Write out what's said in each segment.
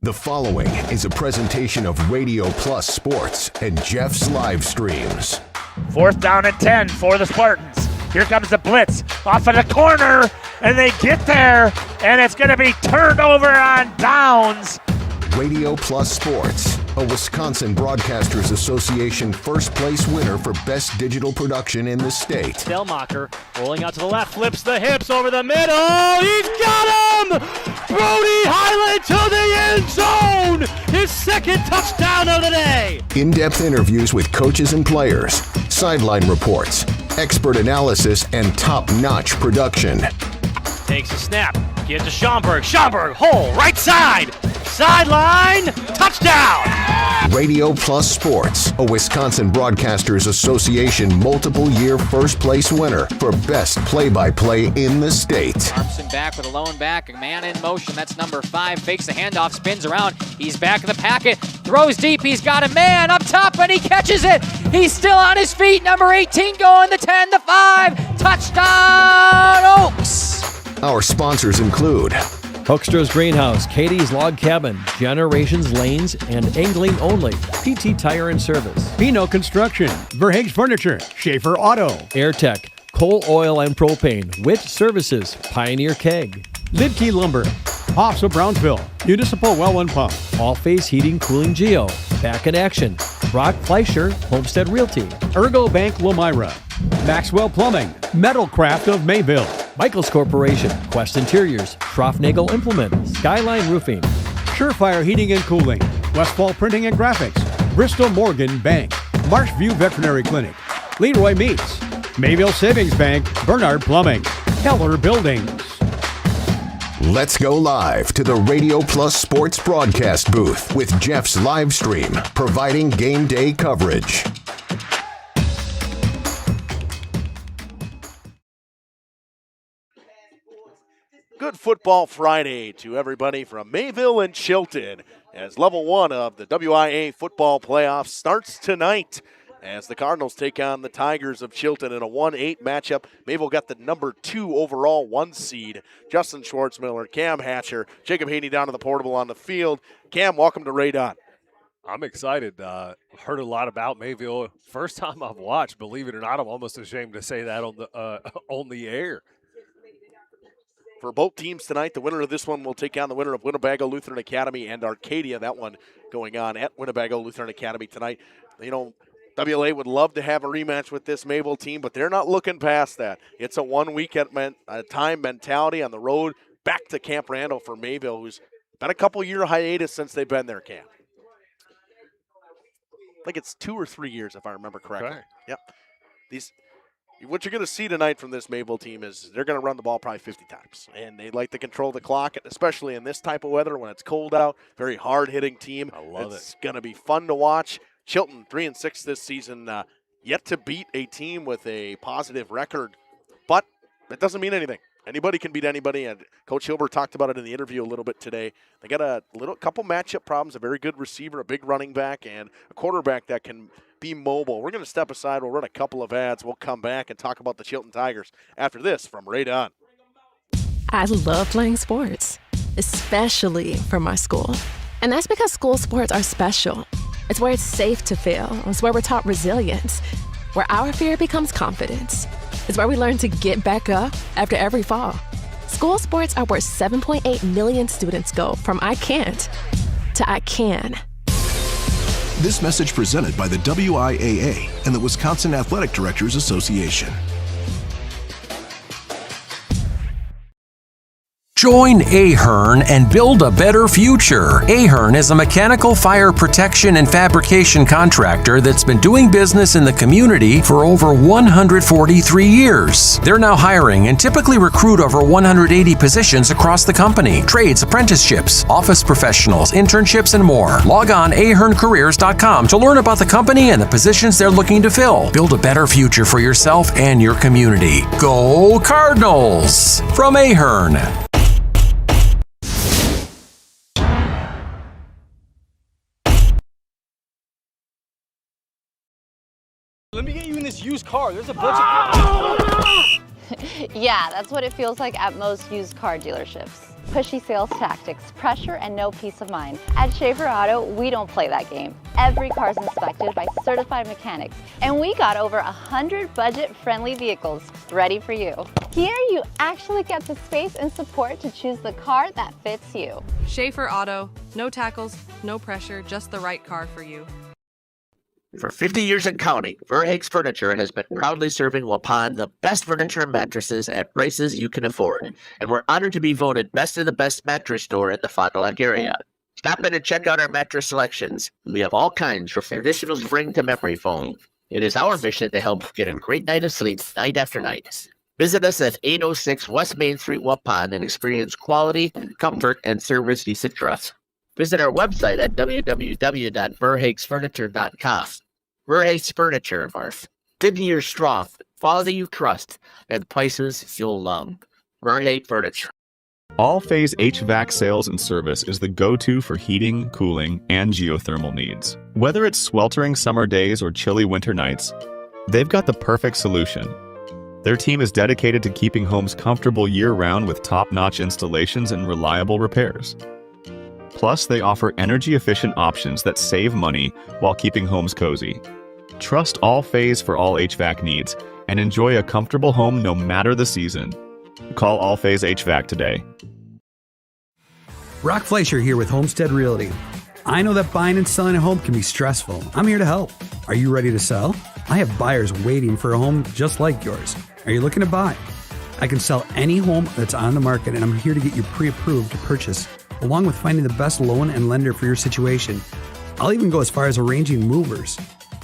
The following is a presentation of Radio Plus Sports and Jeff's live streams. 4th down and 10 for the Spartans. Here comes the blitz off of the corner, and they get there, and it's going to be turned over on downs. Radio Plus Sports, a Wisconsin Broadcasters Association first place winner for best digital production in the state. Delmacher rolling out to the left, flips the hips over the middle. He's got him! Brody Highland to the end zone! His second touchdown of the day! In-depth interviews with coaches and players, sideline reports, expert analysis, and top-notch production. Takes a snap, gives to Schomburg. Schomburg, hole, right side! Sideline, touchdown! Radio Plus Sports, a Wisconsin Broadcasters Association multiple-year first-place winner for best play-by-play in the state. Thompson back with a lone back, a man in motion. That's number 5. Fakes the handoff, spins around. He's back in the packet, throws deep. He's got a man up top, and he catches it. He's still on his feet. Number 18 going, the 10, the 5. Touchdown, Oaks! Our sponsors include Hoekstra's Greenhouse, Katie's Log Cabin, Generations Lanes, and Angling Only, PT Tire and Service, Pino Construction, Verhaeg's Furniture, Schaefer Auto, AirTech, Coal Oil and Propane, Witt Services, Pioneer Keg, Lidkey Lumber, Hoffs of Brownsville, Municipal Well and Pump, All Phase Heating Cooling Geo, Back in Action, Brock Fleischer, Homestead Realty, Ergo Bank Lomira, Maxwell Plumbing, Metalcraft of Mayville, Michaels Corporation, Quest Interiors, Schroffnagel Implement, Skyline Roofing, Surefire Heating and Cooling, Westfall Printing and Graphics, Bristol Morgan Bank, Marshview Veterinary Clinic, Leroy Meats, Mayville Savings Bank, Bernard Plumbing, Keller Buildings. Let's go live to the Radio Plus Sports broadcast booth with Jeff's live stream, providing game day coverage. Good Football Friday to everybody from Mayville and Chilton as level 1 of the WIA football playoffs starts tonight as the Cardinals take on the Tigers of Chilton in a 1-8 matchup. Mayville got the number 2 overall 1 seed. Justin Schwartzmiller, Cam Hatcher, Jacob Haney down to the portable on the field. Cam, welcome to Radon. I'm excited. Heard a lot about Mayville. First time I've watched, believe it or not. I'm almost ashamed to say that on the air. For both teams tonight, the winner of this one will take on the winner of Winnebago Lutheran Academy and Arcadia. That one going on at Winnebago Lutheran Academy tonight. You know, WLA would love to have a rematch with this Mayville team, but they're not looking past that. It's a 1 week at a time mentality on the road back to Camp Randall for Mayville, who's been a couple-year hiatus since they've been there, Cam. I think it's 2 or 3 years, if I remember correctly. Okay. Yep. What you're going to see tonight from this Mayville team is they're going to run the ball probably 50 times. And they like to control the clock, especially in this type of weather when it's cold out. Very hard-hitting team. I love it. It's going to be fun to watch. Chilton, 3-6 this season, yet to beat a team with a positive record. But that doesn't mean anything. Anybody can beat anybody, and Coach Hilbert talked about it in the interview a little bit today. They got a couple matchup problems, a very good receiver, a big running back, and a quarterback that can be mobile. We're going to step aside. We'll run a couple of ads. We'll come back and talk about the Chilton Tigers after this from Radon. I love playing sports, especially for my school. And that's because school sports are special. It's where it's safe to fail. It's where we're taught resilience, where our fear becomes confidence. It's where we learn to get back up after every fall. School sports are where 7.8 million students go from I can't to I can. This message presented by the WIAA and the Wisconsin Athletic Directors Association. Join Ahern and build a better future. Ahern is a mechanical fire protection and fabrication contractor that's been doing business in the community for over 143 years. They're now hiring and typically recruit over 180 positions across the company. Trades, apprenticeships, office professionals, internships, and more. Log on aherncareers.com to learn about the company and the positions they're looking to fill. Build a better future for yourself and your community. Go Cardinals! From Ahern. Let me get you in this used car. There's a bunch of... Yeah, that's what it feels like at most used car dealerships. pushy sales tactics, pressure, and no peace of mind. At Schaefer Auto, we don't play that game. Every car's inspected by certified mechanics, and we got over 100 budget-friendly vehicles ready for you. Here, you actually get the space and support to choose the car that fits you. Schaefer Auto, no tackles, no pressure, just the right car for you. For 50 years and counting, Verhaeg's Furniture has been proudly serving Waupun the best furniture and mattresses at prices you can afford. And we're honored to be voted best of the best mattress store in the Fond du Lac area. Stop in and check out our mattress selections. We have all kinds from traditional spring to memory foam. It is our mission to help get a great night of sleep night after night. Visit us at 806 West Main Street, Waupun, and experience quality, comfort, and service you should trust. Visit our website at www.verhaegsfurniture.com. Verhaeg's Furniture, Marf. 50 years strong, quality you trust, and prices you'll love. Verhaeg Furniture. All Phase HVAC sales and service is the go-to for heating, cooling, and geothermal needs. Whether it's sweltering summer days or chilly winter nights, they've got the perfect solution. Their team is dedicated to keeping homes comfortable year-round with top-notch installations and reliable repairs. Plus, they offer energy-efficient options that save money while keeping homes cozy. Trust All Phase for all HVAC needs and enjoy a comfortable home no matter the season. Call All Phase HVAC today. Brock Fleischer here with Homestead Realty. I know that buying and selling a home can be stressful. I'm here to help. Are you ready to sell? I have buyers waiting for a home just like yours. Are you looking to buy? I can sell any home that's on the market, and I'm here to get you pre-approved to purchase, along with finding the best loan and lender for your situation. I'll even go as far as arranging movers.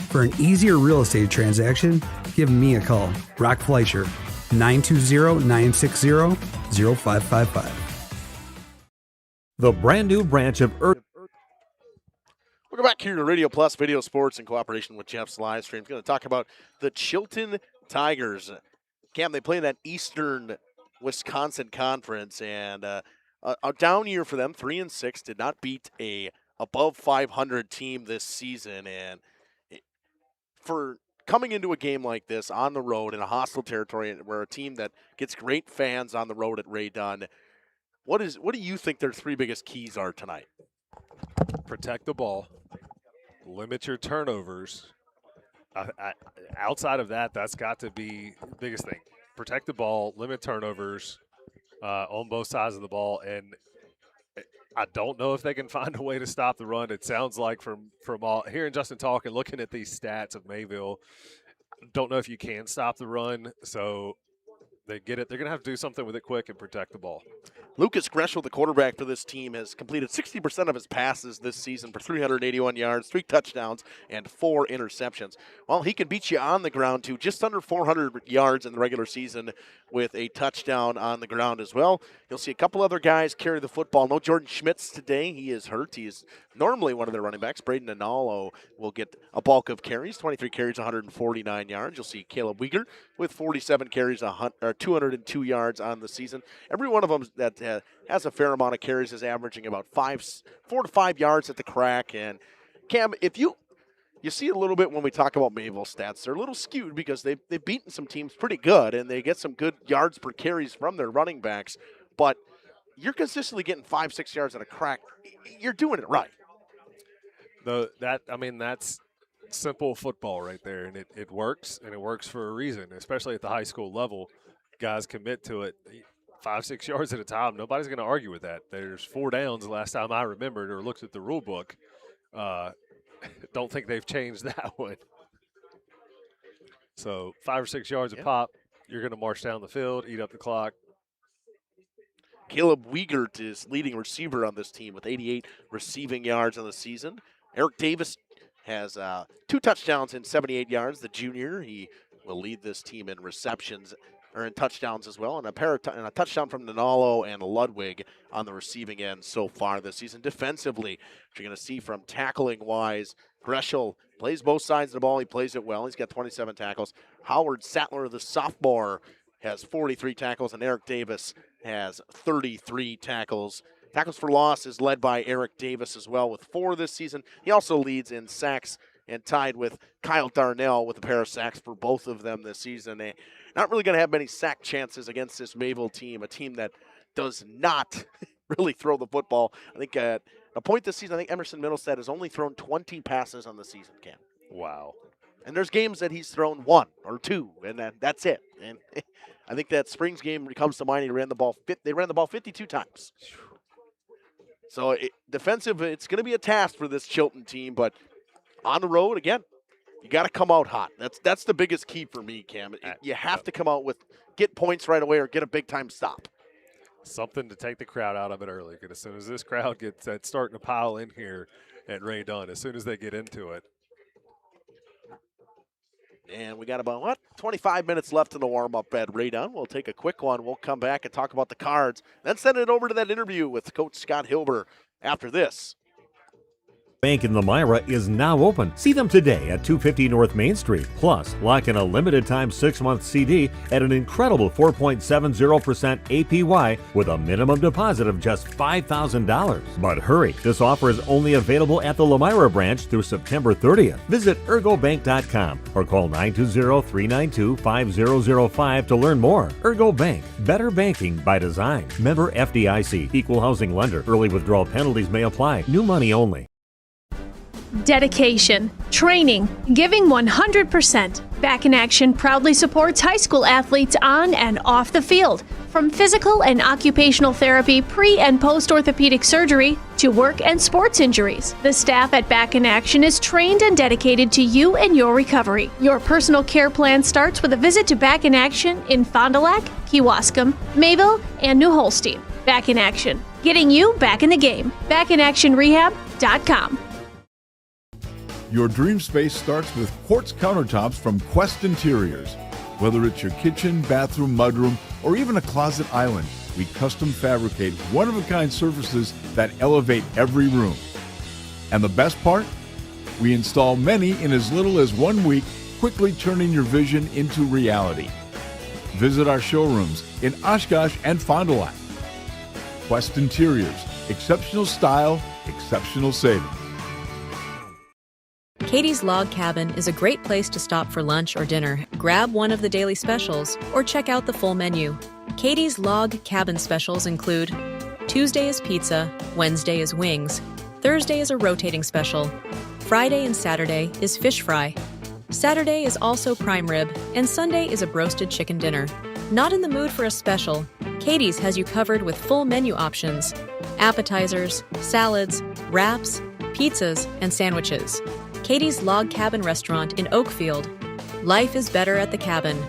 For an easier real estate transaction, give me a call. Brock Fleischer, 920-960-0555. The brand new branch of Welcome back here to Radio Plus Video Sports in cooperation with Jeff's live stream. Going to talk about the Chilton Tigers. Cam, they play in that Eastern Wisconsin Conference, and a down year for them, 3-6, did not beat a above 500 team this season. And for coming into a game like this on the road in a hostile territory, where a team that gets great fans on the road at Ray Dunn, what do you think their three biggest keys are tonight? Protect the ball, limit your turnovers. Outside of that, that's got to be the biggest thing. Protect the ball, limit turnovers on both sides of the ball, and I don't know if they can find a way to stop the run. It sounds like from all hearing Justin talk and looking at these stats of Mayville, don't know if you can stop the run. So they get it. They're going to have to do something with it quick and protect the ball. Lucas Greshel, the quarterback for this team, has completed 60% of his passes this season for 381 yards, 3 touchdowns, and 4 interceptions. Well, he can beat you on the ground to just under 400 yards in the regular season with a touchdown on the ground as well. You'll see a couple other guys carry the football. No Jordan Schmitz today. He is hurt. He is normally one of their running backs. Braden Analo will get a bulk of carries, 23 carries, 149 yards. You'll see Caleb Weeger with 47 carries, 202 yards on the season. Every one of them that has a fair amount of carries is averaging about 4 to 5 yards at the crack. And Cam, if you see a little bit when we talk about Mayville stats, they're a little skewed because they've beaten some teams pretty good, and they get some good yards per carries from their running backs. But you're consistently getting 5-6 yards at a crack. You're doing it right. That's simple football right there, and it works, and it works for a reason, especially at the high school level. Guys commit to it 5-6 yards at a time. Nobody's going to argue with that. There's 4 downs the last time I remembered or looked at the rule book. Don't think they've changed that one. So 5 or 6 yards a pop, you're going to march down the field, eat up the clock. Caleb Wiegert is leading receiver on this team with 88 receiving yards on the season. Eric Davis has 2 touchdowns and 78 yards. The junior, he will lead this team in receptions or in touchdowns as well, and a touchdown from Nanalo and Ludwig on the receiving end so far this season. Defensively, what you're going to see from tackling-wise, Greshel plays both sides of the ball. He plays it well. He's got 27 tackles. Howard Sattler, the sophomore, has 43 tackles, and Eric Davis has 33 tackles. Tackles for loss is led by Eric Davis as well with 4 this season. He also leads in sacks and tied with Kyle Darnell with a pair of sacks for both of them this season. They're not really going to have many sack chances against this Mayville team, a team that does not really throw the football. I think at a point this season, I think Emerson Middlestead has only thrown 20 passes on the season, Cam. Wow. And there's games that he's thrown 1 or 2, and that's it. And I think that Springs game comes to mind. They ran the ball 52 times. So defensive, it's going to be a task for this Chilton team, but on the road, again, you got to come out hot. That's the biggest key for me, Cam. You have to come out get points right away or get a big-time stop. Something to take the crowd out of it early, because as soon as this crowd gets starting to pile in here at Ray Dunn, as soon as they get into it. And we got about, 25 minutes left in the warm-up at Ray Dunn. We'll take a quick one. We'll come back and talk about the Cards, then send it over to that interview with Coach Scott Hilbert after this. Bank in Lomira is now open. See them today at 250 North Main Street. Plus, lock in a limited time 6-month CD at an incredible 4.70% APY with a minimum deposit of just $5,000. But hurry, this offer is only available at the Lomira branch through September 30th. Visit ergobank.com or call 920-392-5005 to learn more. Ergo Bank, better banking by design. Member FDIC, equal housing lender. Early withdrawal penalties may apply. New money only. Dedication, training, giving 100%. Back in Action proudly supports high school athletes on and off the field. From physical and occupational therapy, pre- and post-orthopedic surgery, to work and sports injuries. The staff at Back in Action is trained and dedicated to you and your recovery. Your personal care plan starts with a visit to Back in Action in Fond du Lac, Kewaskum, Mayville, and New Holstein. Back in Action, getting you back in the game. BackinActionRehab.com. Your dream space starts with quartz countertops from Quest Interiors. Whether it's your kitchen, bathroom, mudroom, or even a closet island, we custom fabricate one-of-a-kind surfaces that elevate every room. And the best part? We install many in as little as 1 week, quickly turning your vision into reality. Visit our showrooms in Oshkosh and Fond du Lac. Quest Interiors, exceptional style, exceptional savings. Katie's Log Cabin is a great place to stop for lunch or dinner, grab one of the daily specials, or check out the full menu. Katie's Log Cabin specials include Tuesday is pizza, Wednesday is wings, Thursday is a rotating special, Friday and Saturday is fish fry, Saturday is also prime rib, and Sunday is a broasted chicken dinner. Not in the mood for a special? Katie's has you covered with full menu options, appetizers, salads, wraps, pizzas, and sandwiches. Katie's Log Cabin Restaurant in Oakfield. Life is better at the cabin.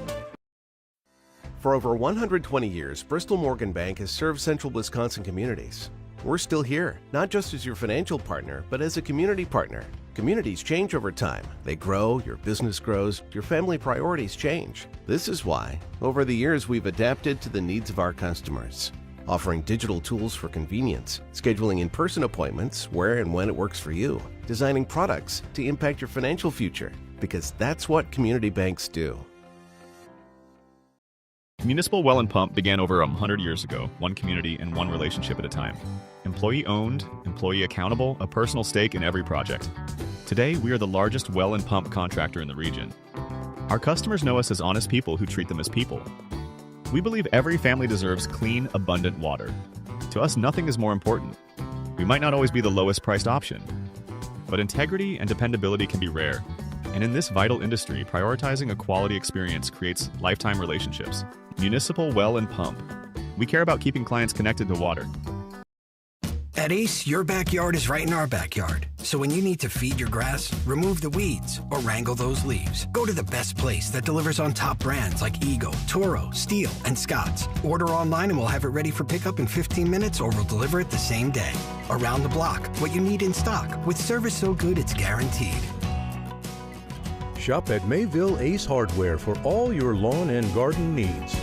For over 120 years, Bristol Morgan Bank has served central Wisconsin communities. We're still here, not just as your financial partner, but as a community partner. Communities change over time. They grow, your business grows, your family priorities change. This is why, over the years, we've adapted to the needs of our customers, offering digital tools for convenience, scheduling in-person appointments where and when it works for you, designing products to impact your financial future, because that's what community banks do. Municipal Well and Pump began over 100 years ago, one community and one relationship at a time. Employee-owned, employee accountable, a personal stake in every project. Today, we are the largest well and pump contractor in the region. Our customers know us as honest people who treat them as people. We believe every family deserves clean, abundant water. To us, nothing is more important. We might not always be the lowest priced option, but integrity and dependability can be rare. And in this vital industry, prioritizing a quality experience creates lifetime relationships. Municipal Well and Pump. We care about keeping clients connected to water. At Ace, your backyard is right in our backyard. So when you need to feed your grass, remove the weeds, or wrangle those leaves, go to the best place that delivers on top brands like Ego, Toro, Steel, and Scotts. Order online and we'll have it ready for pickup in 15 minutes, or we'll deliver it the same day. Around the block, what you need in stock, with service so good it's guaranteed. Shop at Mayville Ace Hardware for all your lawn and garden needs.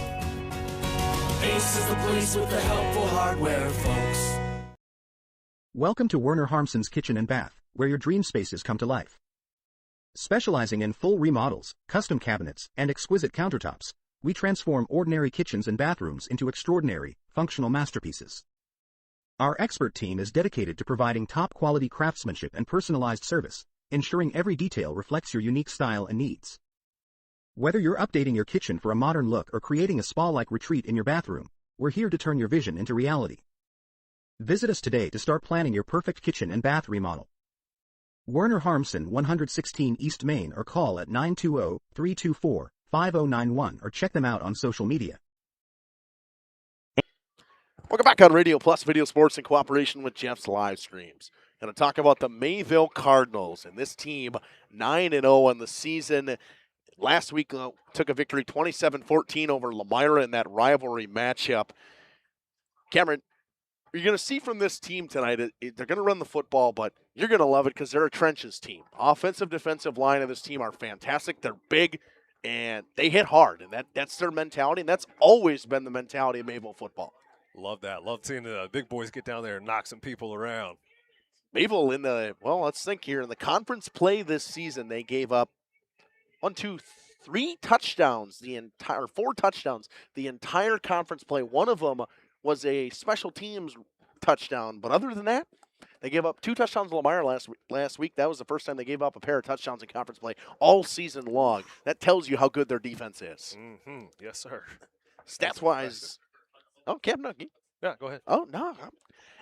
Ace is the place with the helpful hardware, folks. Welcome to Werner Harmson's Kitchen and Bath, where your dream spaces come to life. Specializing in full remodels, custom cabinets, and exquisite countertops, we transform ordinary kitchens and bathrooms into extraordinary, functional masterpieces. Our expert team is dedicated to providing top-quality craftsmanship and personalized service, ensuring every detail reflects your unique style and needs. Whether you're updating your kitchen for a modern look or creating a spa-like retreat in your bathroom, we're here to turn your vision into reality. Visit us today to start planning your perfect kitchen and bath remodel. Werner Harmson, 116 East Main, or call at 920-324-5091 or check them out on social media. Welcome back on Radio Plus Video Sports in cooperation with Jeff's live streams. Going to talk about the Mayville Cardinals and this team 9-0 on the season. Last week took a victory 27-14 over Lamira in that rivalry matchup. Cameron, you're going to see from this team tonight, they're going to run the football, but you're going to love it because they're a trenches team. Offensive, defensive line of this team are fantastic. They're big, and they hit hard, and that's their mentality, and that's always been the mentality of Mayville football. Love that. Love seeing the big boys get down there and knock some people around. Mayville let's think here. In the conference play this season, they gave up 4 touchdowns the entire conference play. One of them was a special teams touchdown, but other than that, they gave up 2 touchdowns to Lamar last week. That was the first time they gave up a pair of touchdowns in conference play all season long. That tells you how good their defense is. Mm-hmm. Yes, sir. Stats-wise, Cam, no. Yeah, go ahead. Oh, no.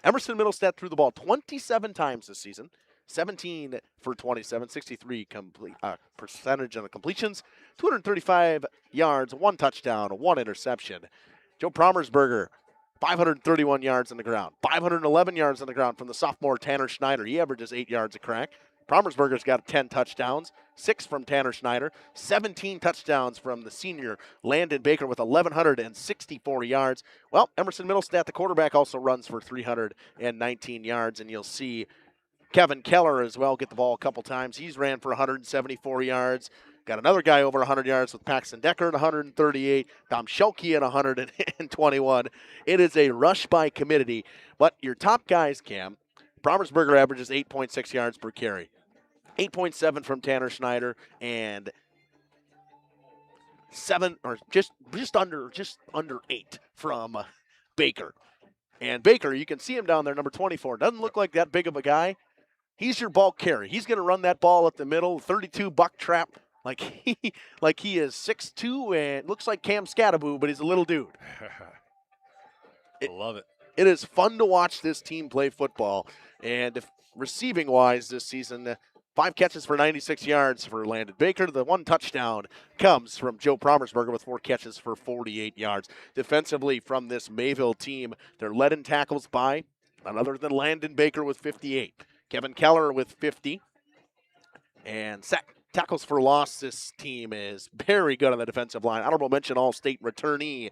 Emerson Middlestead threw the ball 27 times this season, 17 for 27, 63 percentage on the completions, 235 yards, 1 touchdown, 1 interception. Joe Promersberger, 531 yards on the ground, 511 yards on the ground from the sophomore Tanner Schneider. He averages 8 yards a crack. Promersberger's got 10 touchdowns, 6 from Tanner Schneider, 17 touchdowns from the senior Landon Baker with 1,164 yards. Well, Emerson Middlestead, the quarterback, also runs for 319 yards, and you'll see Kevin Keller as well get the ball a couple times. He's ran for 174 yards. Got another guy over 100 yards with Paxton Decker at 138, Dom Schelke at 121. It is a rush by committee, but your top guys, Cam, Promersberger averages 8.6 yards per carry. 8.7 from Tanner Schneider and 7 or just under 8 from Baker. And Baker, you can see him down there, number 24. Doesn't look like that big of a guy. He's your bulk carry. He's going to run that ball up the middle, 32 buck trap, like he is 6'2", and looks like Cam Scattaboo, but he's a little dude. I love it. It is fun to watch this team play football. And if receiving-wise this season, 5 catches for 96 yards for Landon Baker. The 1 touchdown comes from Joe Promersberger with 4 catches for 48 yards. Defensively from this Mayville team, they're led in tackles by none other than Landon Baker with 58. Kevin Keller with 50. And tackles for loss, this team is very good on the defensive line. Honorable mention All-State returnee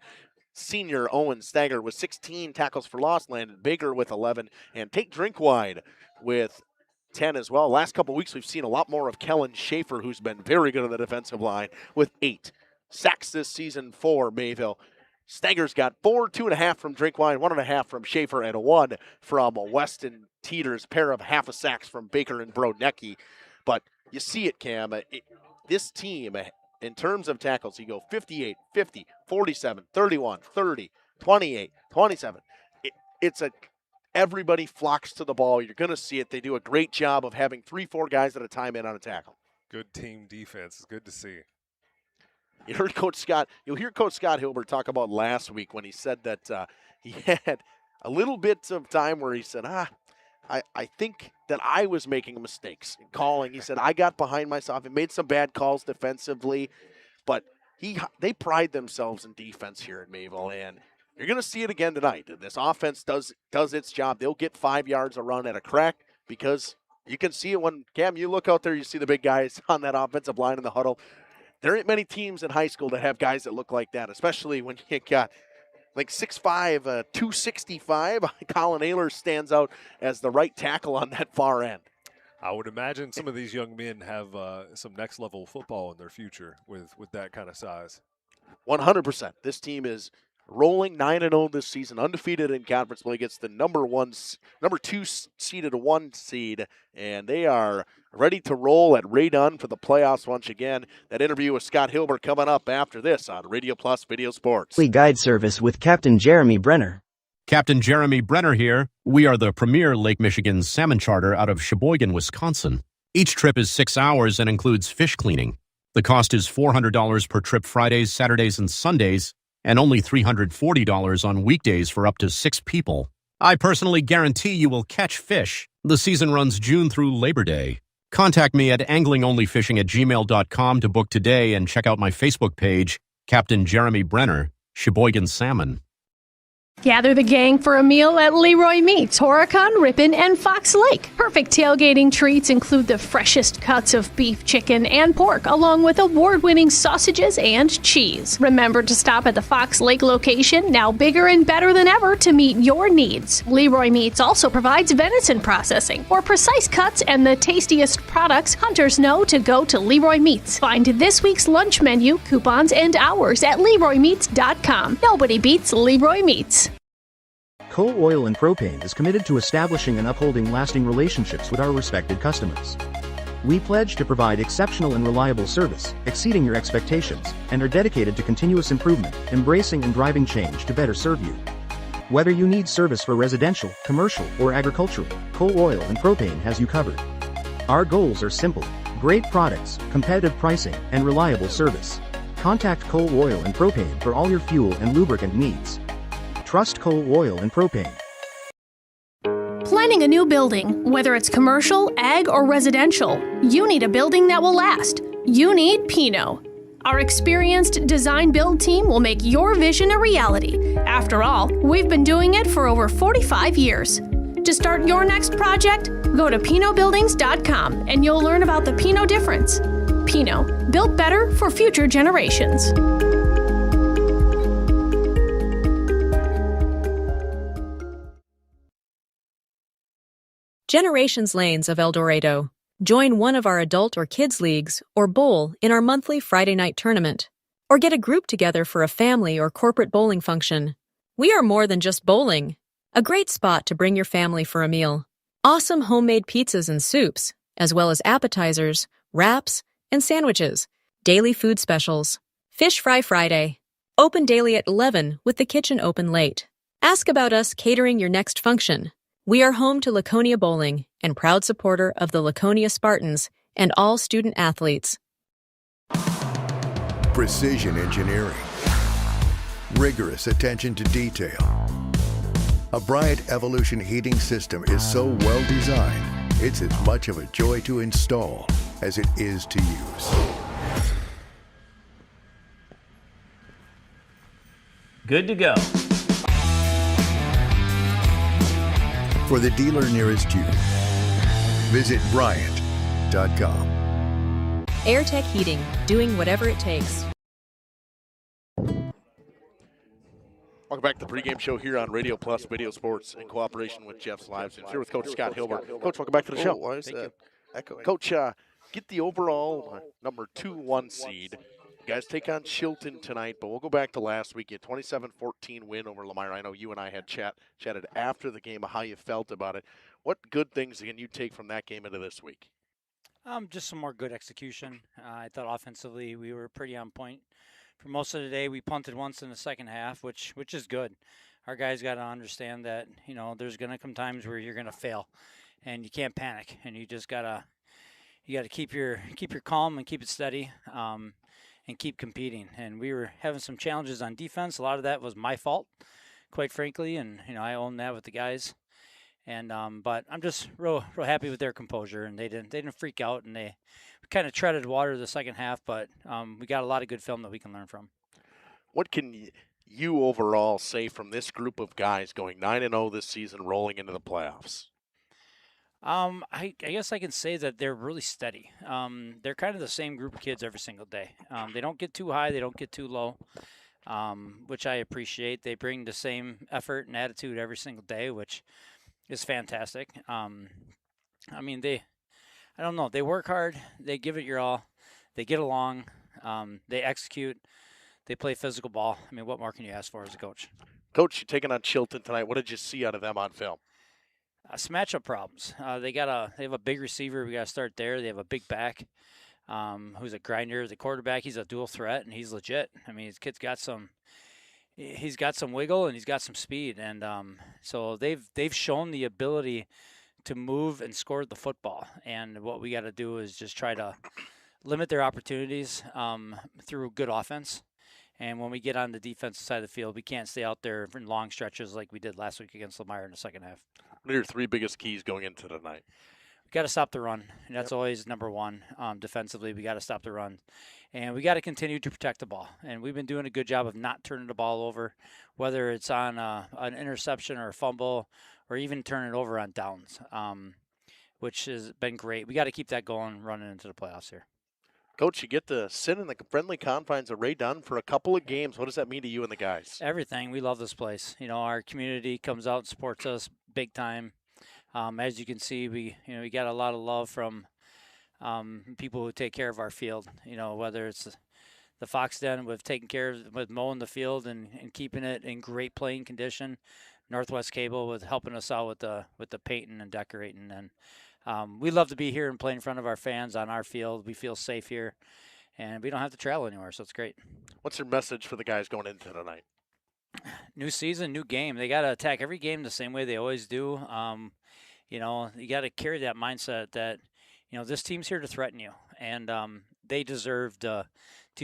senior Owen Stagger with 16 tackles for loss, Landon Baker with 11, and Tate Drinkwide with 10 as well. Last couple weeks, we've seen a lot more of Kellen Schaefer, who's been very good on the defensive line, with 8 sacks this season for Mayville. Stagger's got 4, 2.5 from Drinkwide, 1.5 from Schaefer, and 1 from Weston Teeters, pair of half a sacks from Baker and Brodecki. But you see it, Cam. This team, in terms of tackles, you go 58, 50, 47, 31, 30, 28, 27. Everybody flocks to the ball. You're going to see it. They do a great job of having 3-4 guys at a time in on a tackle. Good team defense. It's good to see. You'll hear Coach Scott Hilbert talk about last week when he said that he had a little bit of time where he said, I think that I was making mistakes in calling. He said, I got behind myself and made some bad calls defensively, but they pride themselves in defense here at Mayville, and you're going to see it again tonight. This offense does its job. They'll get 5 yards a run at a crack because you can see it when, Cam, you look out there, you see the big guys on that offensive line in the huddle. There ain't many teams in high school that have guys that look like that, especially when you got like 6'5", 265. Colin Ayler stands out as the right tackle on that far end. I would imagine some of these young men have some next-level football in their future with that kind of size. 100%. This team is rolling 9-0 this season, undefeated in conference play against the number 2 seeded 1 seed, and they are ready to roll at Ray Dunn for the playoffs once again. That interview with Scott Hilbert coming up after this on Radio Plus Video Sports. Guide service with Captain Jeremy Brenner. Captain Jeremy Brenner here. We are the premier Lake Michigan salmon charter out of Sheboygan, Wisconsin. Each trip is 6 hours and includes fish cleaning. The cost is $400 per trip Fridays, Saturdays, and Sundays, and only $340 on weekdays for up to 6 people. I personally guarantee you will catch fish. The season runs June through Labor Day. Contact me at anglingonlyfishing@gmail.com to book today and check out my Facebook page, Captain Jeremy Brenner, Sheboygan Salmon. Gather the gang for a meal at Leroy Meats, Horicon, Ripon, and Fox Lake. Perfect tailgating treats include the freshest cuts of beef, chicken, and pork, along with award-winning sausages and cheese. Remember to stop at the Fox Lake location, now bigger and better than ever, to meet your needs. Leroy Meats also provides venison processing. For precise cuts and the tastiest products, hunters know to go to Leroy Meats. Find this week's lunch menu, coupons, and hours at LeroyMeats.com. Nobody beats Leroy Meats. Coal Oil and Propane is committed to establishing and upholding lasting relationships with our respected customers. We pledge to provide exceptional and reliable service, exceeding your expectations, and are dedicated to continuous improvement, embracing and driving change to better serve you. Whether you need service for residential, commercial, or agricultural, Coal Oil and Propane has you covered. Our goals are simple: great products, competitive pricing, and reliable service. Contact Coal Oil and Propane for all your fuel and lubricant needs. Trust Coal Oil and Propane. Planning a new building, whether it's commercial, ag, or residential, you need a building that will last. You need Pino. Our experienced design-build team will make your vision a reality. After all, we've been doing it for over 45 years. To start your next project, go to PinoBuildings.com and you'll learn about the Pino difference. Pino, built better for future generations. Generations Lanes of El Dorado. Join one of our adult or kids leagues or bowl in our monthly Friday night tournament. Or get a group together for a family or corporate bowling function. We are more than just bowling. A great spot to bring your family for a meal. Awesome homemade pizzas and soups, as well as appetizers, wraps, and sandwiches. Daily food specials. Fish Fry Friday. Open daily at 11 with the kitchen open late. Ask about us catering your next function. We are home to Laconia Bowling and proud supporter of the Laconia Spartans and all student athletes. Precision engineering. Rigorous attention to detail. A Bryant Evolution heating system is so well designed, it's as much of a joy to install as it is to use. Good to go. For the dealer nearest you, visit Bryant.com. AirTech Heating, doing whatever it takes. Welcome back to the pregame show here on Radio Plus Video Sports in cooperation with Jeff's Live Stream. Here with Coach Scott Hilbert. Coach, welcome back to the show. Why is that echoing? Coach, get the overall number 2-1 seed. You guys take on Chilton tonight, but we'll go back to last week. A 27-14 win over Lamar. I know you and I had chatted after the game of how you felt about it. What good things can you take from that game into this week? Just some more good execution. I thought offensively we were pretty on point. For most of the day, we punted once in the second half, which is good. Our guys got to understand that, there's going to come times where you're going to fail, and you can't panic, and you just got to keep your calm and keep it steady, and keep competing. And we were having some challenges on defense. A lot of that was my fault, quite frankly, and I own that with the guys. And but I'm just real happy with their composure, and they didn't freak out, and we kind of treaded water the second half, but we got a lot of good film that we can learn from. What can you overall say from this group of guys going 9-0 this season, rolling into the playoffs? I guess I can say that they're really steady. They're kind of the same group of kids every single day. They don't get too high, they don't get too low, which I appreciate. They bring the same effort and attitude every single day, which is fantastic. I don't know. They work hard. They give it your all. They get along. They execute. They play physical ball. I mean, what more can you ask for as a coach? Coach, you're taking on Chilton tonight. What did you see out of them on film? Some matchup problems. They have a big receiver. We got to start there. They have a big back who's a grinder. The quarterback, he's a dual threat, and he's legit. I mean, his kid's got some. He's got some wiggle and he's got some speed, and so they've shown the ability to move and score the football. And what we got to do is just try to limit their opportunities through good offense, And when we get on the defensive side of the field, we can't stay out there in long stretches like we did last week against Lamar in the second half. What are your three biggest keys going into tonight? We got to stop the run, and that's always number one. Defensively, we got to stop the run, and we got to continue to protect the ball. And we've been doing a good job of not turning the ball over, whether it's on an interception or a fumble, or even turning it over on downs, which has been great. We got to keep that going, running into the playoffs here. Coach, you get to sit in the friendly confines of Ray Dunn for a couple of games. What does that mean to you and the guys? Everything. We love this place. Our community comes out and supports us big time. As you can see, we got a lot of love from people who take care of our field. Whether it's the Fox Den with taking care of, with mowing the field and keeping it in great playing condition. Northwest Cable with helping us out with the painting and decorating. And we love to be here and play in front of our fans on our field. We feel safe here, and we don't have to travel anywhere, so it's great. What's your message for the guys going into tonight? New season, new game. They got to attack every game the same way they always do. You got to carry that mindset that, this team's here to threaten you, and they deserve to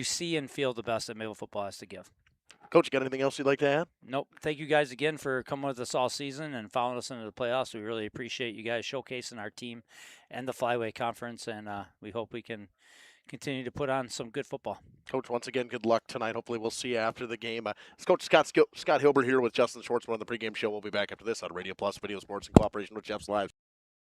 see and feel the best that Mayville football has to give. Coach, you got anything else you'd like to add? Nope. Thank you guys again for coming with us all season and following us into the playoffs. We really appreciate you guys showcasing our team and the Flyway Conference, and we hope we can continue to put on some good football. Coach, once again, good luck tonight. Hopefully we'll see you after the game. It's Coach Scott Hilbert here with Justin Schwartzman on the pregame show. We'll be back after this on Radio Plus Video Sports in cooperation with Jeff's Live.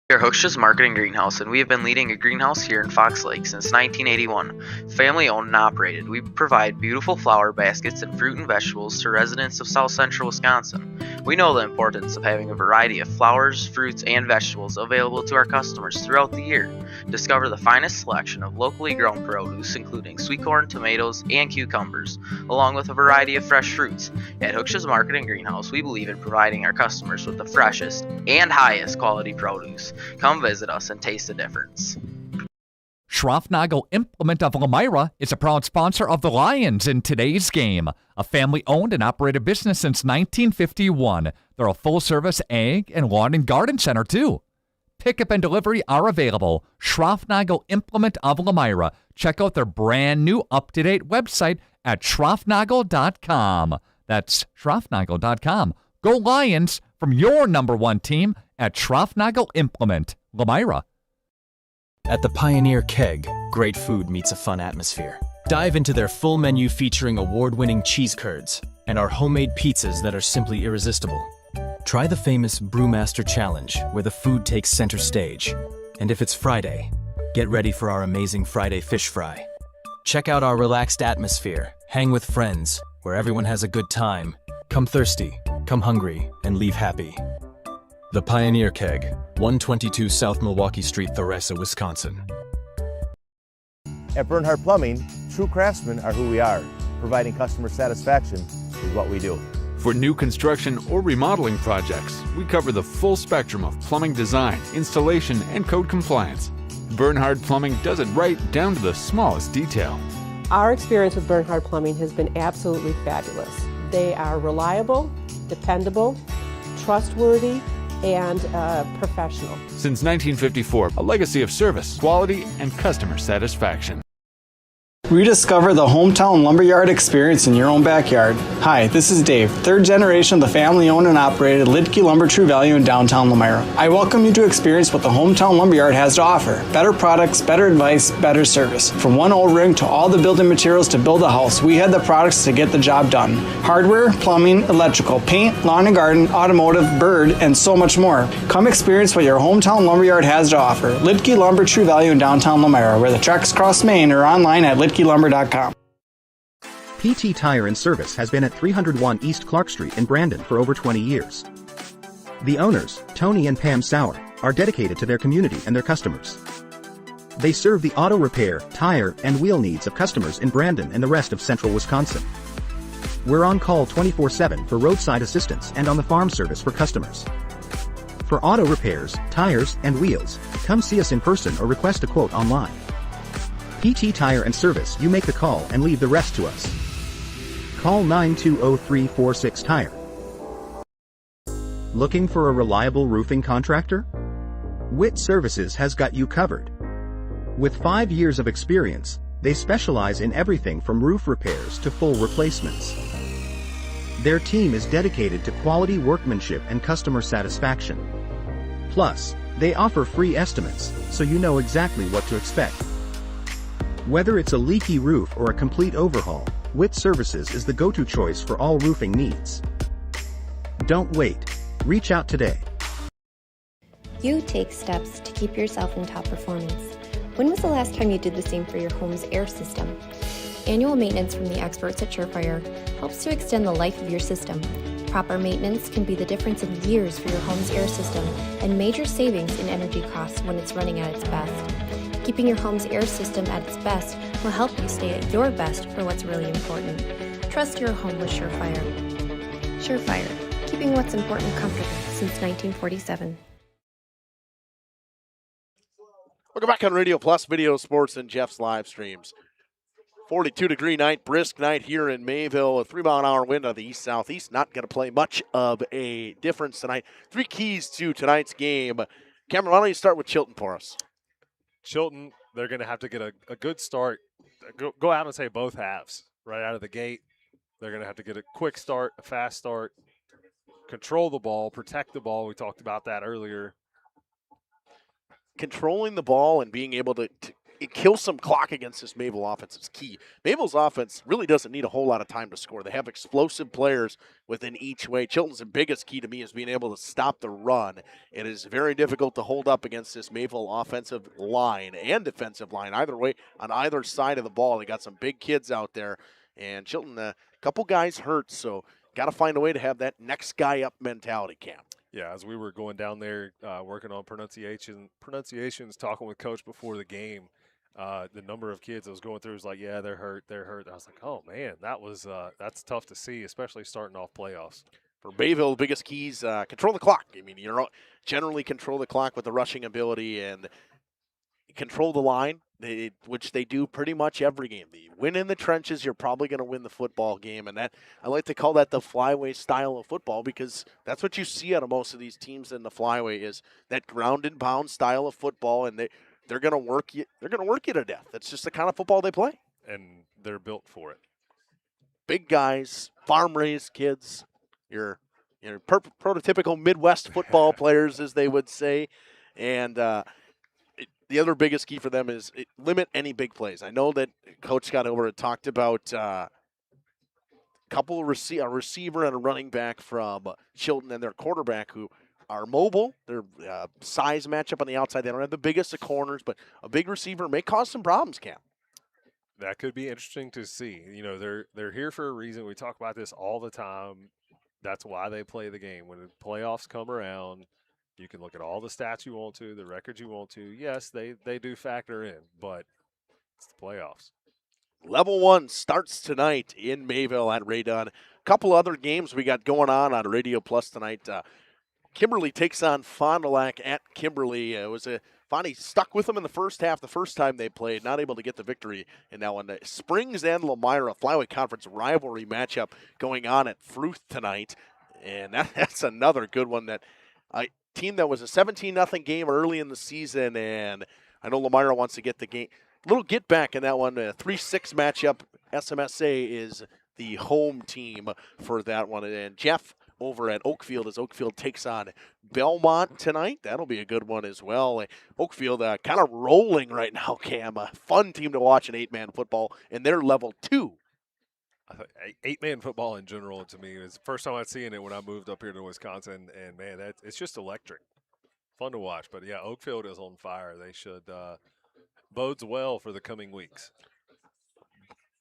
We are Hochschild Marketing Greenhouse, and we have been leading a greenhouse here in Fox Lake since 1981. Family owned and operated, we provide beautiful flower baskets and fruit and vegetables to residents of South Central Wisconsin. We know the importance of having a variety of flowers, fruits, and vegetables available to our customers throughout the year. Discover the finest selection of locally grown produce, including sweet corn, tomatoes, and cucumbers, along with a variety of fresh fruits. At Hochschild Marketing Greenhouse, we believe in providing our customers with the freshest and highest quality produce. Come visit us and taste the difference. Schroffnagel Implement of Elmira is a proud sponsor of the Lions in today's game. A family-owned and operated business since 1951. They're a full-service ag and lawn and garden center, too. Pickup and delivery are available. Schroffnagel Implement of Elmira. Check out their brand-new up-to-date website at schroffnagel.com. That's schroffnagel.com. Go Lions from your number one team at Schroffnagel Implement, Elmira. At the Pioneer Keg, great food meets a fun atmosphere. Dive into their full menu featuring award-winning cheese curds and our homemade pizzas that are simply irresistible. Try the famous Brewmaster Challenge, where the food takes center stage. And if it's Friday, get ready for our amazing Friday fish fry. Check out our relaxed atmosphere, hang with friends, where everyone has a good time. Come thirsty, come hungry, and leave happy. The Pioneer Keg, 122 South Milwaukee Street, Theresa, Wisconsin. At Bernhard Plumbing, true craftsmen are who we are. Providing customer satisfaction is what we do. For new construction or remodeling projects, we cover the full spectrum of plumbing design, installation, and code compliance. Bernhard Plumbing does it right down to the smallest detail. Our experience with Bernhard Plumbing has been absolutely fabulous. They are reliable, dependable, trustworthy, and professional. Since 1954, a legacy of service, quality, and customer satisfaction. Rediscover the hometown lumberyard experience in your own backyard. Hi, this is Dave, third generation of the family-owned and operated Lidke Lumber True Value in downtown Elmira. I welcome you to experience what the hometown lumberyard has to offer. Better products, better advice, better service. From one old rig to all the building materials to build a house, we have the products to get the job done. Hardware, plumbing, electrical, paint, lawn and garden, automotive, bird, and so much more. Come experience what your hometown lumberyard has to offer. Lidke Lumber True Value in downtown Elmira, where the tracks cross Main, or online at lidkelumber.com. PT Tire and Service has been at 301 East Clark Street in Brandon for over 20 years. The owners, Tony and Pam Sauer, are dedicated to their community and their customers. They serve the auto repair, tire, and wheel needs of customers in Brandon and the rest of central Wisconsin. We're on call 24/7 for roadside assistance and on the farm service for customers. For auto repairs, tires, and wheels, come see us in person or request a quote online. PT Tire and Service, you make the call and leave the rest to us. Call 920-346-TIRE. Looking for a reliable roofing contractor? WIT Services has got you covered. With 5 years of experience, They specialize in everything from roof repairs to full replacements. Their team is dedicated to quality workmanship and customer satisfaction. Plus, they offer free estimates, so you know exactly what to expect. Whether it's a leaky roof or a complete overhaul, Witt Services is the go-to choice for all roofing needs. Don't wait. Reach out today. You take steps to keep yourself in top performance. When was the last time you did the same for your home's air system? Annual maintenance from the experts at Surefire helps to extend the life of your system. Proper maintenance can be the difference in years for your home's air system and major savings in energy costs when it's running at its best. Keeping your home's air system at its best will help you stay at your best for what's really important. Trust your home with Surefire. Surefire, keeping what's important comfortable since 1947. Welcome back on Radio Plus Video Sports and Jeff's live streams. 42-degree night, brisk night here in Mayville. A 3-mile-an-hour wind out of the east-southeast. Not going to play much of a difference tonight. 3 keys to tonight's game. Cameron, why don't you start with Chilton for us? Chilton, they're going to have to get a good start. Go out and say both halves right out of the gate. They're going to have to get a quick start, a fast start, control the ball, protect the ball. We talked about that earlier. Controlling the ball and being able to kill some clock against this Mayville offense is key. Mayville's offense really doesn't need a whole lot of time to score. They have explosive players within each way. Chilton's biggest key to me is being able to stop the run. It is very difficult to hold up against this Mayville offensive line and defensive line. Either way, on either side of the ball, they got some big kids out there. And Chilton, a couple guys hurt, so got to find a way to have that next guy up mentality, Cam. Yeah, as we were going down there working on pronunciations, talking with Coach before the game, the number of kids I was going through was like, yeah, they're hurt. I was like, oh, man, that's tough to see, especially starting off playoffs. For Mayville, the biggest keys, control the clock. I mean, you generally control the clock with the rushing ability and control the line, which they do pretty much every game. The win in the trenches, you're probably going to win the football game, and that I like to call that the flyway style of football because that's what you see out of most of these teams in the flyway is that ground and pound style of football, and they're going to work you. They're going to work you to death. That's just the kind of football they play, and they're built for it. Big guys, farm-raised kids. Your prototypical Midwest football players, as they would say, and the other biggest key for them is limit any big plays. I know that Coach Scott Hilbert had talked about a receiver and a running back from Chilton and their quarterback who are mobile. Their size matchup on the outside. They don't have the biggest of corners, but a big receiver may cause some problems, Cam. That could be interesting to see. You know, they're here for a reason. We talk about this all the time. That's why they play the game. When the playoffs come around, you can look at all the stats you want to, the records you want to. Yes, they do factor in, but it's the playoffs. Level 1 starts tonight in Mayville at Ray Dunn. A couple other games we got going on Radio Plus tonight. Kimberly takes on Fond du Lac at Kimberly. Fondy stuck with them in the first half the first time they played, not able to get the victory in that one. Springs and Lamira, Flyway Conference rivalry matchup going on at Fruth tonight. And that's another good one that team that was a 17-0 game early in the season, and I know Lamira wants to get the game. A little get back in that one. 3-6 matchup. SMSA is the home team for that one. And Jeff over at Oakfield as Oakfield takes on Belmont tonight. That'll be a good one as well. Oakfield kind of rolling right now, Cam. A fun team to watch in 8-man football, and they're level 2. 8-man football in general, to me, is the first time I've seen it when I moved up here to Wisconsin, and, man, it's just electric. Fun to watch. But, yeah, Oakfield is on fire. They should bodes well for the coming weeks.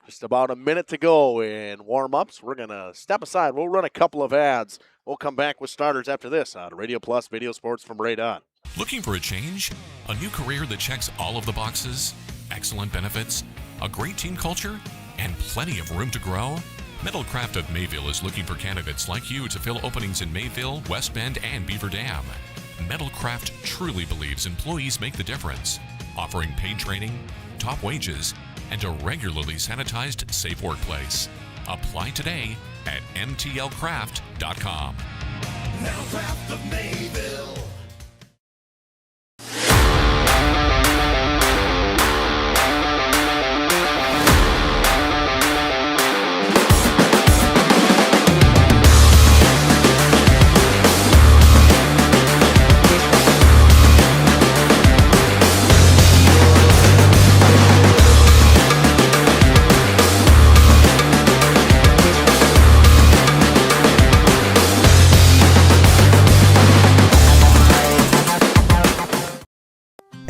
Just about a minute to go in warm-ups. We're going to step aside. We'll run a couple of ads. We'll come back with starters after this on Radio Plus Video Sports from Ray Dunn. Looking for a change? A new career that checks all of the boxes? Excellent benefits? A great team culture? And plenty of room to grow? Metalcraft of Mayville is looking for candidates like you to fill openings in Mayville, West Bend, and Beaver Dam. Metalcraft truly believes employees make the difference, offering paid training, top wages, and a regularly sanitized, safe workplace. Apply today at mtlcraft.com. Metalcraft of Mayville.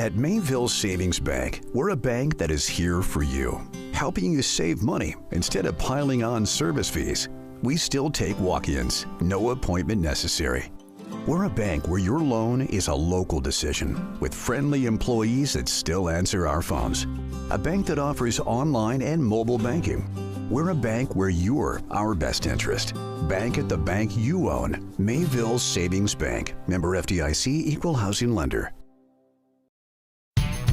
At Mayville Savings Bank, we're a bank that is here for you, helping you save money instead of piling on service fees. We still take walk-ins, no appointment necessary. We're a bank where your loan is a local decision with friendly employees that still answer our phones. A bank that offers online and mobile banking. We're a bank where you're our best interest. Bank at the bank you own. Mayville Savings Bank. Member FDIC, Equal Housing Lender.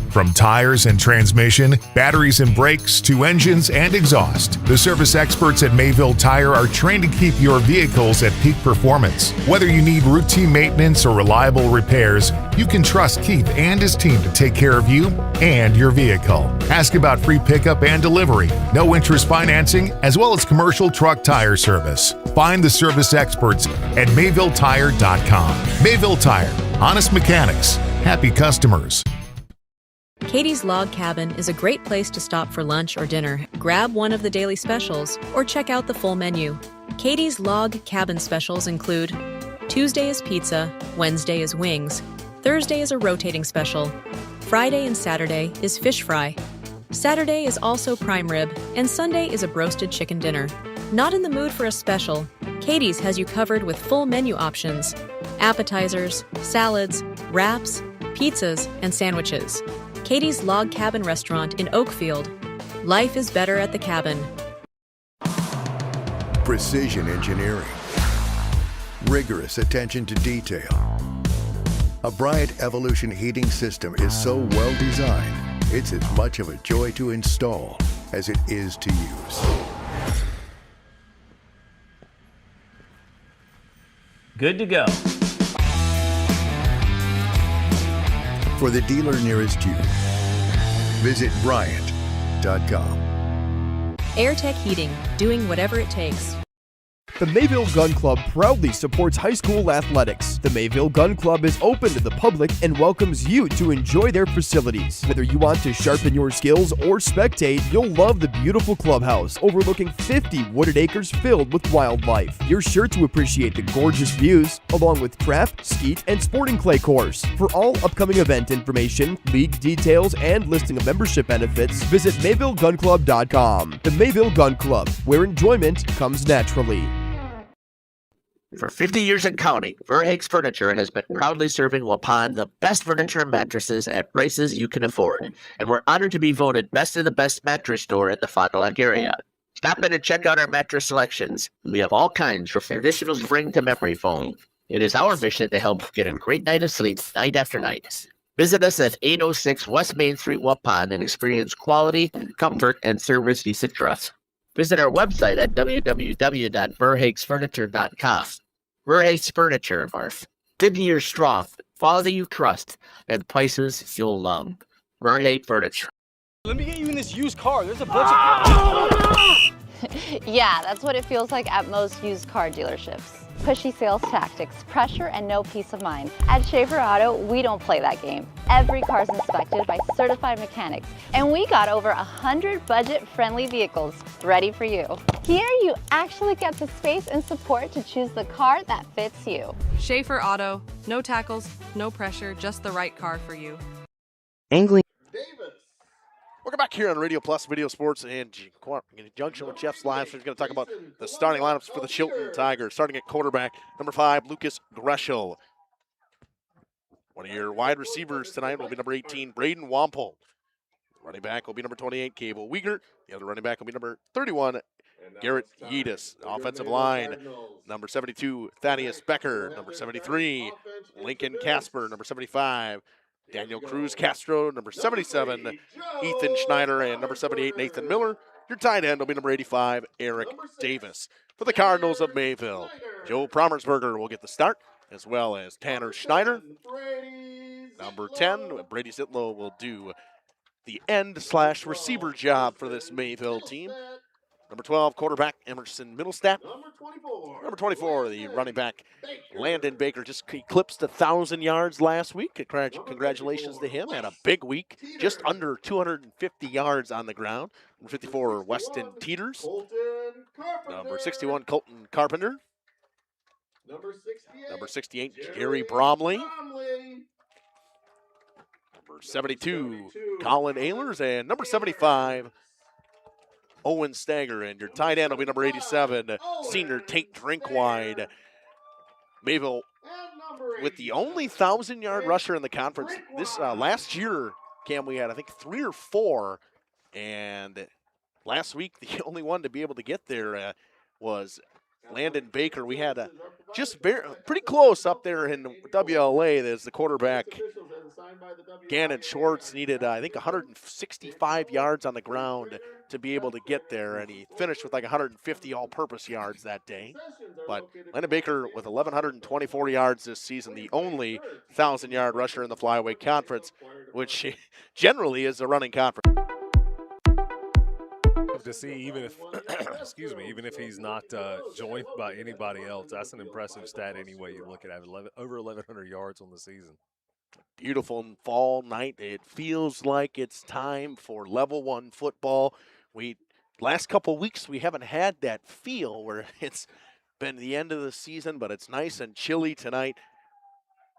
From tires and transmission, batteries and brakes, to engines and exhaust, the service experts at Mayville Tire are trained to keep your vehicles at peak performance. Whether you need routine maintenance or reliable repairs, you can trust Keith and his team to take care of you and your vehicle. Ask about free pickup and delivery, no interest financing, as well as commercial truck tire service. Find the service experts at MayvilleTire.com. Mayville Tire, honest mechanics, happy customers. Katie's Log Cabin is a great place to stop for lunch or dinner, grab one of the daily specials, or check out the full menu. Katie's Log Cabin specials include Tuesday is pizza, Wednesday is wings, Thursday is a rotating special, Friday and Saturday is fish fry, Saturday is also prime rib, and Sunday is a broasted chicken dinner. Not in the mood for a special? Katie's has you covered with full menu options, appetizers, salads, wraps, pizzas, and sandwiches. Katie's Log Cabin Restaurant in Oakfield. Life is better at the cabin. Precision engineering. Rigorous attention to detail. A Bryant Evolution heating system is so well designed, it's as much of a joy to install as it is to use. Good to go. For the dealer nearest you, visit Bryant.com. AirTech Heating, doing whatever it takes. The Mayville Gun Club proudly supports high school athletics. The Mayville Gun Club is open to the public and welcomes you to enjoy their facilities. Whether you want to sharpen your skills or spectate, you'll love the beautiful clubhouse overlooking 50 wooded acres filled with wildlife. You're sure to appreciate the gorgeous views, along with craft, skeet, and sporting clay course. For all upcoming event information, league details, and listing of membership benefits, visit MayvilleGunClub.com. The Mayville Gun Club, where enjoyment comes naturally. For 50 years and counting, Verhaeg's Furniture has been proudly serving Waupun the best furniture and mattresses at prices you can afford. And we're honored to be voted best of the best mattress store in the Fond du Lac area. Stop in and check out our mattress selections. We have all kinds from traditional spring to memory foam. It is our mission to help get a great night of sleep night after night. Visit us at 806 West Main Street, Waupun, and experience quality, comfort, and service you should trust. Visit our website at www.verhaegsfurniture.com. Verhaeg's Furniture, 50 years strong, quality you trust, and prices you'll love. Verhaeg Furniture. Let me get you in this used car. There's a bunch of... Yeah, that's what it feels like at most used car dealerships. Pushy sales tactics, pressure, and no peace of mind. At Schaefer Auto, we don't play that game. Every car's inspected by certified mechanics, and we got over 100 budget-friendly vehicles ready for you. Here, you actually get the space and support to choose the car that fits you. Schaefer Auto, no tackles, no pressure, just the right car for you. Angling. Welcome back here on Radio Plus Video Sports and in conjunction with Jeff's Live. So we're going to talk about the starting lineups for the Chilton Tigers. Starting at quarterback, number 5, Lucas Greshel. One of your wide receivers tonight will be number 18, Braden Wampole. Running back will be number 28, Cable Uyghur. The other running back will be number 31, Garrett Yeadis. Offensive line, number 72, Thaddeus Becker. Number 73, Lincoln Casper. Number 75, Daniel Cruz Castro. Number 77, Ethan Schneider. And number 78, Nathan Miller. Your tight end will be number 85, Eric Davis. For the Cardinals of Mayville, Joe Promersberger will get the start, as well as Tanner Schneider. Number 10, Brady Sitlow will do the end/receiver job for this Mayville team. Number 12, quarterback Emerson Middlestat. Number 24, the running back Landon Baker, just eclipsed 1,000 yards last week. Congratulations to him. Had a big week, just under 250 yards on the ground. Number 54, Weston Teeters. Number 61, Colton Carpenter. Number 68, Jerry Bromley. Number 72, Colin Ehlers, and number 75, Owen Stager. And your tight end will be number 87, senior Tate Drinkwine. Mayville with the only 1,000-yard rusher in the conference. This last year, Cam, we had, I think, 3 or 4. And last week, the only one to be able to get there was Landon Baker. We had just pretty close up there in WLA. There's the quarterback, Gannon Schwartz, needed, I think, 165 yards on the ground to be able to get there, and he finished with like 150 all-purpose yards that day. But Landon Baker with 1,124 yards this season, the only 1,000-yard rusher in the Flyweight Conference, which generally is a running conference. To see, even if excuse me, even if he's not joined by anybody else, that's an impressive stat anyway you look at it. Over 1,100 yards on the season. Beautiful fall night. It feels like it's time for level 1 football. Last couple weeks we haven't had that feel where it's been the end of the season, but it's nice and chilly tonight.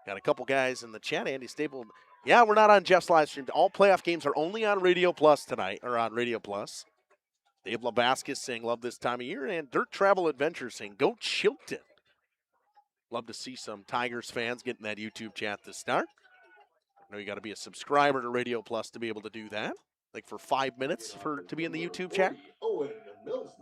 Got a couple guys in the chat. Andy Staple. Yeah, we're not on Jeff's live stream. All playoff games are only on Radio Plus tonight, or on Radio Plus. Dave Labaskis saying love this time of year, and Dirt Travel Adventure saying go Chilton. Love to see some Tigers fans getting that YouTube chat to start. I know you got to be a subscriber to Radio Plus to be able to do that. Like for 5 minutes to be in the YouTube chat.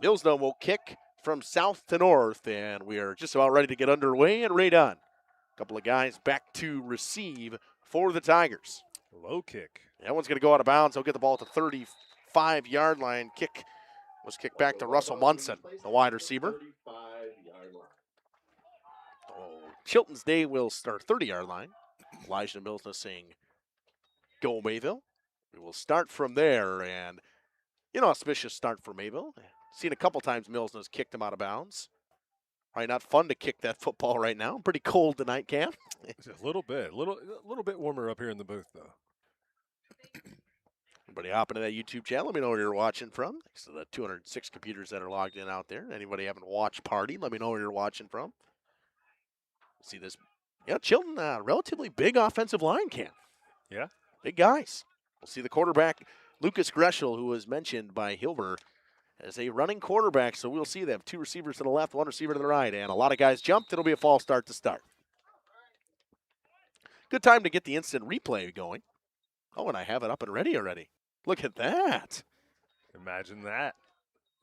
Millsdome will kick from south to north, and we are just about ready to get underway and right on. A couple of guys back to receive for the Tigers. Low kick. That one's going to go out of bounds. He'll get the ball at the 35-yard line. Kick was kicked back to Russell Munson, the wide receiver. Chilton's day will start 30-yard line. Elijah Mills saying, go Mayville. We will start from there, and auspicious start for Mayville. Seen a couple times Mills has kicked him out of bounds. Probably not fun to kick that football right now. Pretty cold tonight, Cam. A little bit. A little bit warmer up here in the booth, though. Everybody hop into that YouTube channel. Let me know where you're watching from. So the 206 computers that are logged in out there. Anybody having a watch party, let me know where you're watching from. See this. Yeah, Chilton, relatively big offensive line, Cam. Yeah. Big guys. We'll see the quarterback, Lucas Greshel, who was mentioned by Hilbert as a running quarterback. So we'll see they have 2 receivers to the left, 1 receiver to the right, and a lot of guys jumped. It'll be a false start to start. Good time to get the instant replay going. Oh, and I have it up and ready already. Look at that. Imagine that.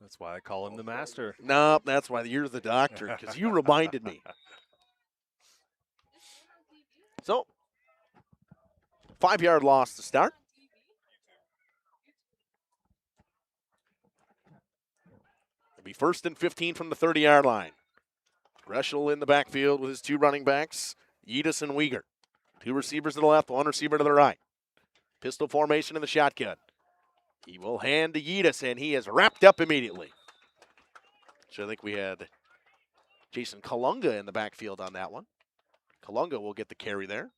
That's why I call him the master. No, that's why you're the doctor, because you reminded me. So, 5-yard loss to start. It'll be 1st and 15 from the 30-yard line. Greshel in the backfield with his 2 running backs, Yeadis and Weegar. 2 receivers to the left, 1 receiver to the right. Pistol formation in the shotgun. He will hand to Yeadis, and he is wrapped up immediately. So I think we had Jason Kalunga in the backfield on that one. Kalunga will get the carry there.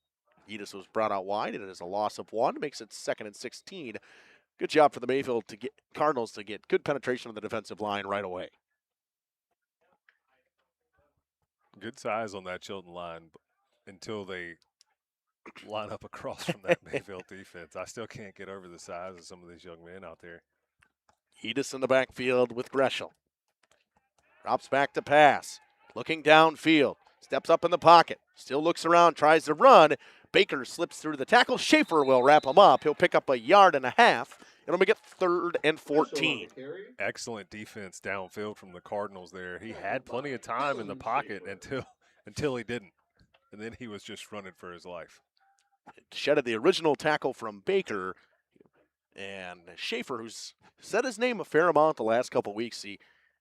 Yeadis was brought out wide, and it is a loss of 1. Makes it 2nd and 16. Good job for the Mayville Cardinals to get good penetration of the defensive line right away. Good size on that Chilton line until they line up across from that Mayville defense. I still can't get over the size of some of these young men out there. Yeadis in the backfield with Greshel. Drops back to pass. Looking downfield. Steps up in the pocket. Still looks around, tries to run. Baker slips through the tackle. Schaefer will wrap him up. He'll pick up 1.5 yards. It'll make it 3rd and 14. Excellent defense downfield from the Cardinals there. He had plenty of time in the pocket until he didn't. And then he was just running for his life. Shedded the original tackle from Baker. And Schaefer, who's said his name a fair amount the last couple weeks, he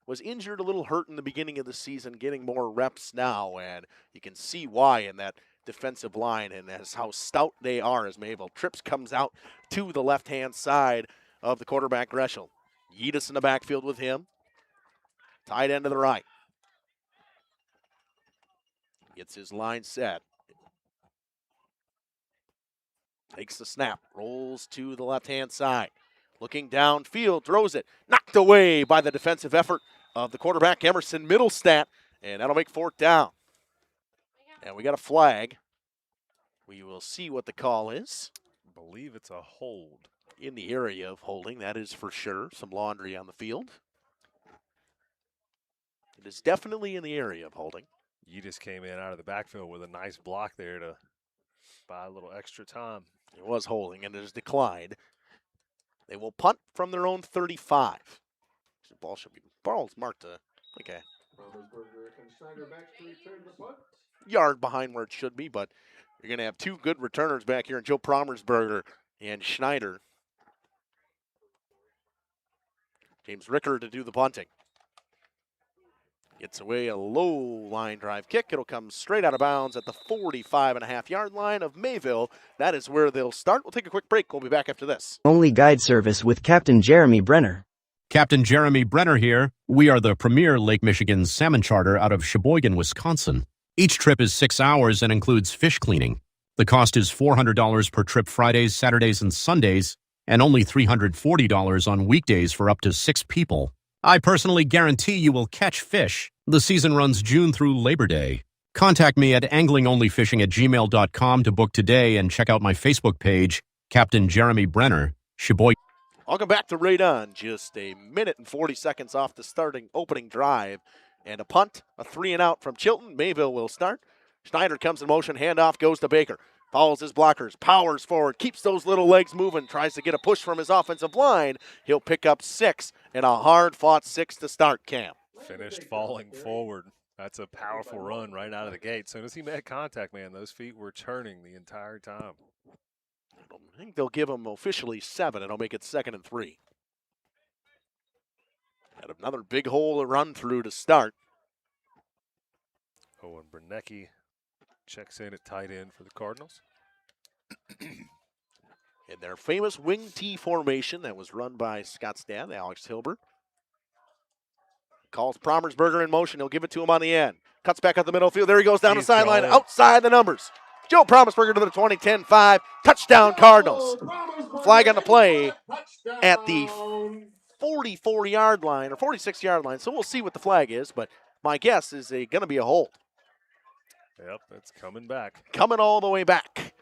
was injured, a little hurt in the beginning of the season, getting more reps now, and you can see why in that defensive line and that's how stout they are as Mayville. Trips comes out to the left-hand side of the quarterback, Greshel. Yeadis in the backfield with him. Tight end to the right. Gets his line set. Takes the snap, rolls to the left-hand side. Looking downfield, throws it. Knocked away by the defensive effort of the quarterback, Emerson Middlestat, and that'll make 4th down. And we got a flag. We will see what the call is. believe it's a hold. In the area of holding, that is for sure. Some laundry on the field. It is definitely in the area of holding. You just came in out of the backfield with a nice block there to buy a little extra time. It was holding, and it is declined. They will punt from their own 35. The ball's marked like a yard behind where it should be, but you're going to have two good returners back here in Joe Promersberger and Schneider. James Ricker to do the punting. Gets away a low line drive kick. It'll come straight out of bounds at the 45.5-yard line of Mayville. That is where they'll start. We'll take a quick break. We'll be back after this. Only guide service with Captain Jeremy Brenner. Captain Jeremy Brenner here. We are the premier Lake Michigan salmon charter out of Sheboygan, Wisconsin. Each trip is 6 hours and includes fish cleaning. The cost is $400 per trip Fridays, Saturdays, and Sundays, and only $340 on weekdays for up to 6 people. I personally guarantee you will catch fish. The season runs June through Labor Day. Contact me at anglingonlyfishing@gmail.com to book today and check out my Facebook page, Captain Jeremy Brenner, Sheboygan. Welcome back to Right On. Just a minute and 40 seconds off the opening drive. And a punt, a 3-and-out from Chilton. Mayville will start. Schneider comes in motion. Handoff goes to Baker. Follows his blockers, powers forward, keeps those little legs moving, tries to get a push from his offensive line. He'll pick up 6 and a hard-fought 6 to start, Cam. Finished falling forward. That's a powerful run right out of the gate. As soon as he made contact, man, those feet were turning the entire time. I think they'll give him officially 7. It'll make it 2nd and 3. Got another big hole to run through to start. Owen Bernecki checks in at tight end for the Cardinals. In their famous wing T formation that was run by Scott's dad, Alex Hilbert. Calls Promersberger in motion. He'll give it to him on the end. Cuts back up the middle field. There he goes down the sideline, outside the numbers. Joe Promersberger to the 20, 10-5. Touchdown Cardinals. Flag on the play at the 44-yard line or 46-yard line. So we'll see what the flag is, but my guess is going to be a hold. Yep, it's coming back. Coming all the way back.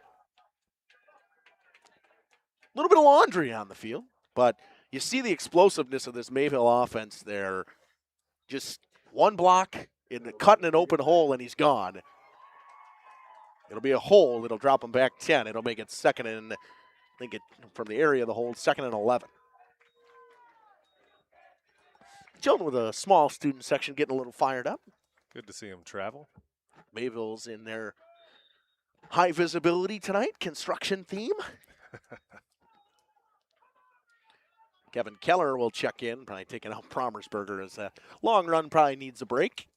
A little bit of laundry on the field, but you see the explosiveness of this Mayville offense there. Just one block, cutting an open hole, and he's gone. It'll be a hole. It'll drop him back 10. It'll make it 2nd and, I think it from the area of the hold, 2nd and 11. Chilton with a small student section getting a little fired up. Good to see him travel. Mayville's in their high visibility tonight, construction theme. Kevin Keller will check in, probably taking out Promersberger as a long run probably needs a break.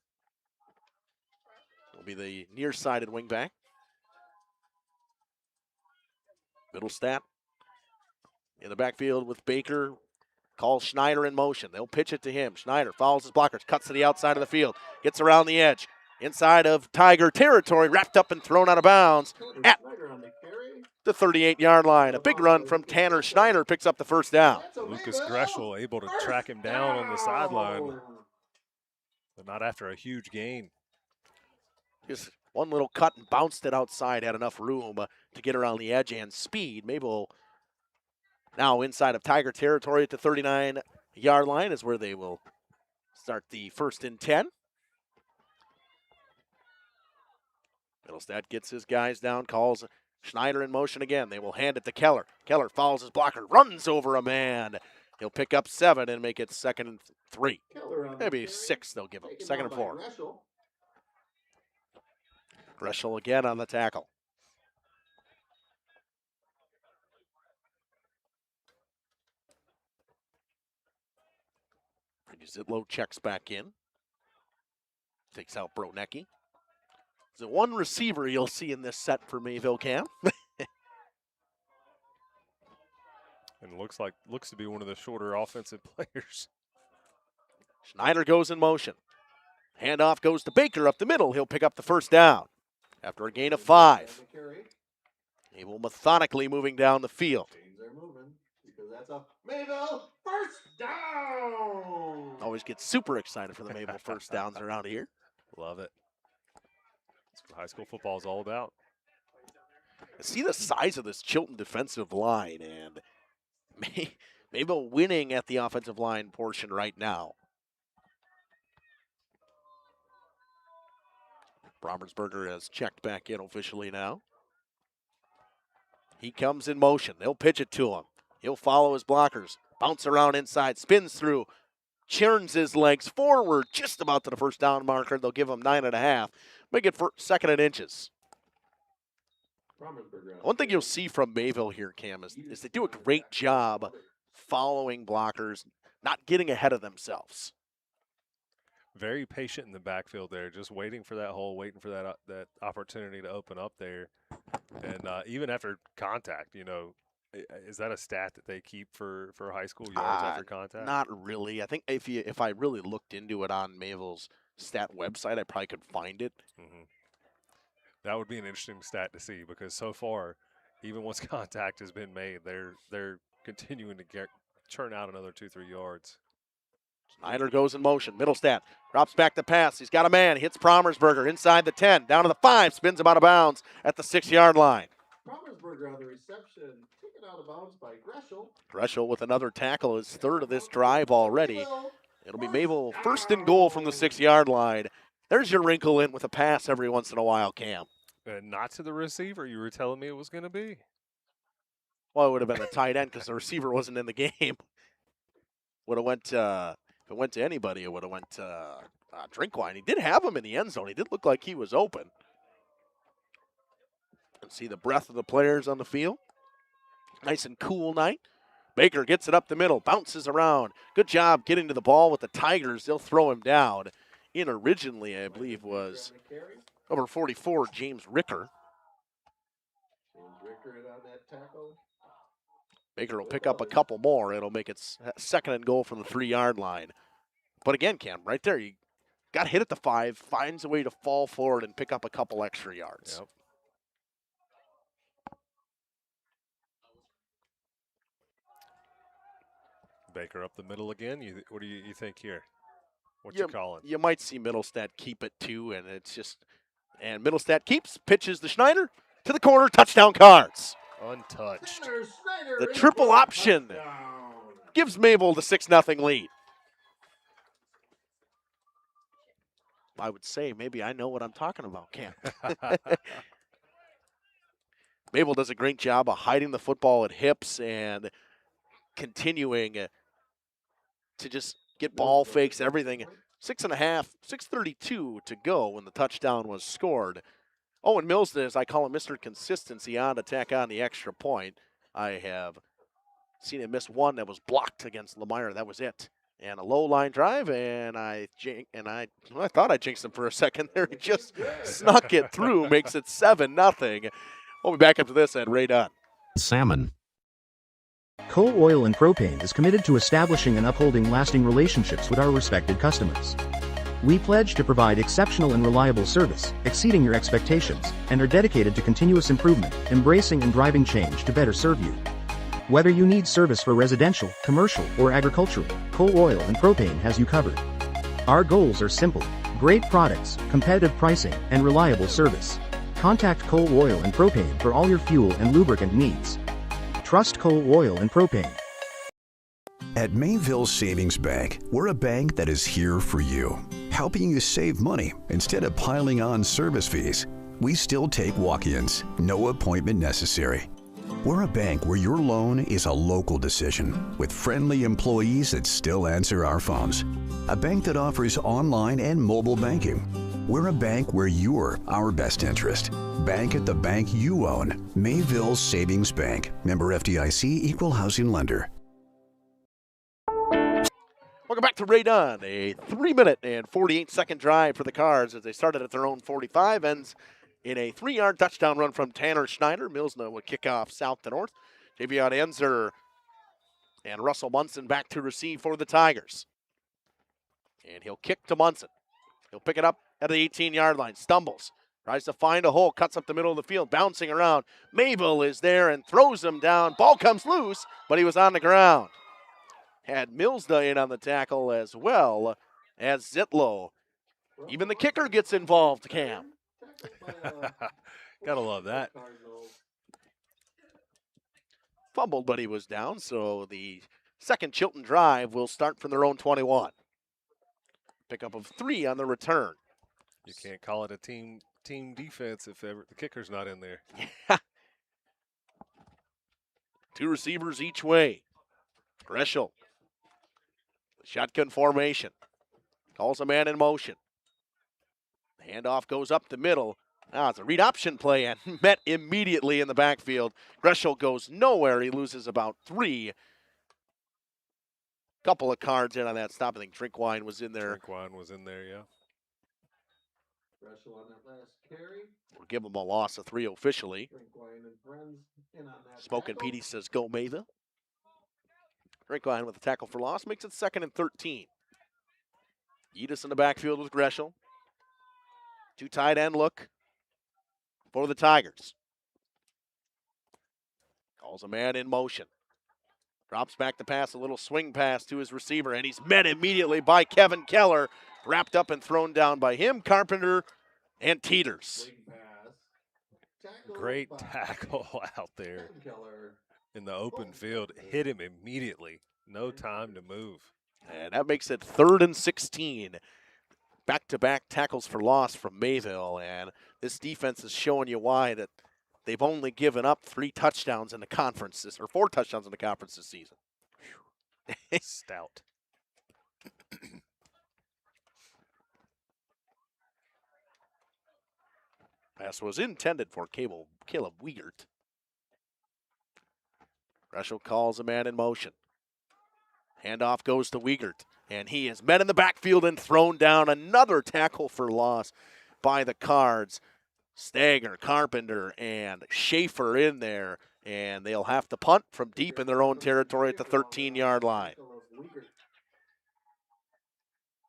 Will be the near-sided wingback. Middlestat in the backfield with Baker. Calls Schneider in motion. They'll pitch it to him. Schneider follows his blockers, cuts to the outside of the field, gets around the edge. Inside of Tiger territory, wrapped up and thrown out of bounds at the 38-yard line. A big run from Tanner Schneider picks up the first down. Lucas Greshel able to track him down on the sideline, but not after a huge gain. Just one little cut and bounced it outside, had enough room to get around the edge and speed. Mayville now inside of Tiger territory at the 39-yard line is where they will start the 1st and 10. Middlestat gets his guys down, calls Schneider in motion again. They will hand it to Keller. Keller follows his blocker, runs over a man. He'll pick up 7 and make it 2nd and 3. Maybe 6 they'll give him. 2nd and 4. Greshel again on the tackle. Zitlow checks back in. Takes out Bronecki. The one receiver you'll see in this set for Mayville, Cam. And looks to be one of the shorter offensive players. Schneider goes in motion. Handoff goes to Baker up the middle. He'll pick up the 1st down after a gain of 5. He will methodically moving down the field. That's a Mayville first down. Always get super excited for the Mayville first downs around here. Love it. That's what high school football is all about. See the size of this Chilton defensive line, and Mayville winning at the offensive line portion right now. Brommersberger has checked back in officially now. He comes in motion. They'll pitch it to him. He'll follow his blockers. Bounce around inside. Spins through. Churns his legs forward just about to the first down marker. They'll give him 9.5. Make it for 2nd and inches. One thing you'll see from Mayville here, Cam, is they do a great job following blockers, not getting ahead of themselves. Very patient in the backfield there, just waiting for that hole, waiting for that opportunity to open up there. And even after contact, is that a stat that they keep for high school yards after contact? Not really. I think if I really looked into it on Mayville's stat website, I probably could find it. Mm-hmm. That would be an interesting stat to see, because so far, even once contact has been made, they're continuing to churn out another 2-3 yards. Snyder goes in motion. Middlestat drops back to pass. He's got a man. Hits Brommersberger inside the 10, down to the 5, spins him out of bounds at the 6-yard line. Brommersberger on the reception, taken out of bounds by Greshel. Greshel with another tackle, his 3rd of this drive already. It'll be Mayville 1st and goal from the 6-yard line. There's your wrinkle in with a pass every once in a while, Cam. Not to the receiver. You were telling me it was going to be. Well, it would have been a tight end because the receiver wasn't in the game. Would have went. If it went to anybody, it would have went to Drinkwine. He did have him in the end zone. He did look like he was open. And see the breadth of the players on the field. Nice and cool night. Baker gets it up the middle, bounces around. Good job getting to the ball with the Tigers. They'll throw him down. In originally, I believe, was number 44, James Ricker. On that tackle. Baker will pick up a couple more. It'll make it 2nd and goal from the 3-yard line. But again, Cam, right there, he got hit at the 5, finds a way to fall forward and pick up a couple extra yards. Yep. Baker up the middle again. What do you think here? What you calling? You might see Middlestat keep it too, and it's just and Middlestat keeps, pitches to Schneider to the corner, touchdown Cards. Untouched. The triple option gives Mayville the 6-0 lead. I would say maybe I know what I'm talking about, Cam. Mayville does a great job of hiding the football at hips and continuing to just get ball fakes, everything. 6.5, 6:32 to go when the touchdown was scored. Owen Milsden, as I call him, Mr. Consistency on to tack on the extra point. I have seen him miss one that was blocked against Lemire. That was it. And a low line drive, and I thought I jinxed him for a second there. He just snuck it through, makes it 7-0. We'll be back after this at Ray Dunn. Salmon. Coal Oil and Propane is committed to establishing and upholding lasting relationships with our respected customers. We pledge to provide exceptional and reliable service, exceeding your expectations, and are dedicated to continuous improvement, embracing and driving change to better serve you. Whether you need service for residential, commercial, or agricultural, Coal Oil and Propane has you covered. Our goals are simple: great products, competitive pricing, and reliable service. Contact Coal Oil and Propane for all your fuel and lubricant needs. Trust Coal Oil and Propane. At Mayville Savings Bank, we're a bank that is here for you, helping you save money instead of piling on service fees. We still take walk-ins, no appointment necessary. We're a bank where your loan is a local decision, with friendly employees that still answer our phones. A bank that offers online and mobile banking. We're a bank where you're our best interest. Bank at the bank you own. Mayville Savings Bank. Member FDIC, Equal Housing Lender. Welcome back to Ray Dunn. A 3-minute and 48-second drive for the Cards as they started at their own 45, ends in a 3-yard touchdown run from Tanner Schneider. Milsna would kick off south to north. Javion Enzer and Russell Munson back to receive for the Tigers. And he'll kick to Munson. He'll pick it up at the 18-yard line. Stumbles. Tries to find a hole. Cuts up the middle of the field. Bouncing around. Mayville is there and throws him down. Ball comes loose, but he was on the ground. Had Milsda in on the tackle as well as Zitlow. Even the kicker gets involved, Cam. Gotta love that. fumbled, but he was down. So the second Chilton drive will start from their own 21. Pickup of 3 on the return. You can't call it a team defense if ever the kicker's not in there. 2 receivers each way. Greshel. Shotgun formation. Calls a man in motion. The handoff goes up the middle. Now it's a read option play and met immediately in the backfield. Greshel goes nowhere. He loses about 3. Couple of cards in on that stop. I think Drinkwine was in there. Drinkwine was in there, yeah. Greshel on that last carry. We'll give him a loss of 3 officially. Drinkwine and friends in on that Smoking tackle. Petey says go Mayville. Drinkwine with a tackle for loss makes it 2nd and 13. Yedis in the backfield with Greshel. 2 tight end look for the Tigers. Calls a man in motion. Drops back to pass, a little swing pass to his receiver, and he's met immediately by Kevin Keller. Wrapped up and thrown down by him, Carpenter, and Teeters. Great tackle out there in the open field. Hit him immediately. No time to move. And that makes it 3rd and 16. Back-to-back tackles for loss from Mayville, and this defense is showing you why that they've only given up 3 touchdowns in the conference, or 4 touchdowns in the conference this season. Stout. Pass was intended for Caleb Wiegert. Greshel calls a man in motion. Handoff goes to Wiegert, and he is met in the backfield and thrown down. Another tackle for loss by the Cards. Stager, Carpenter, and Schaefer in there, and they'll have to punt from deep in their own territory at the 13-yard line.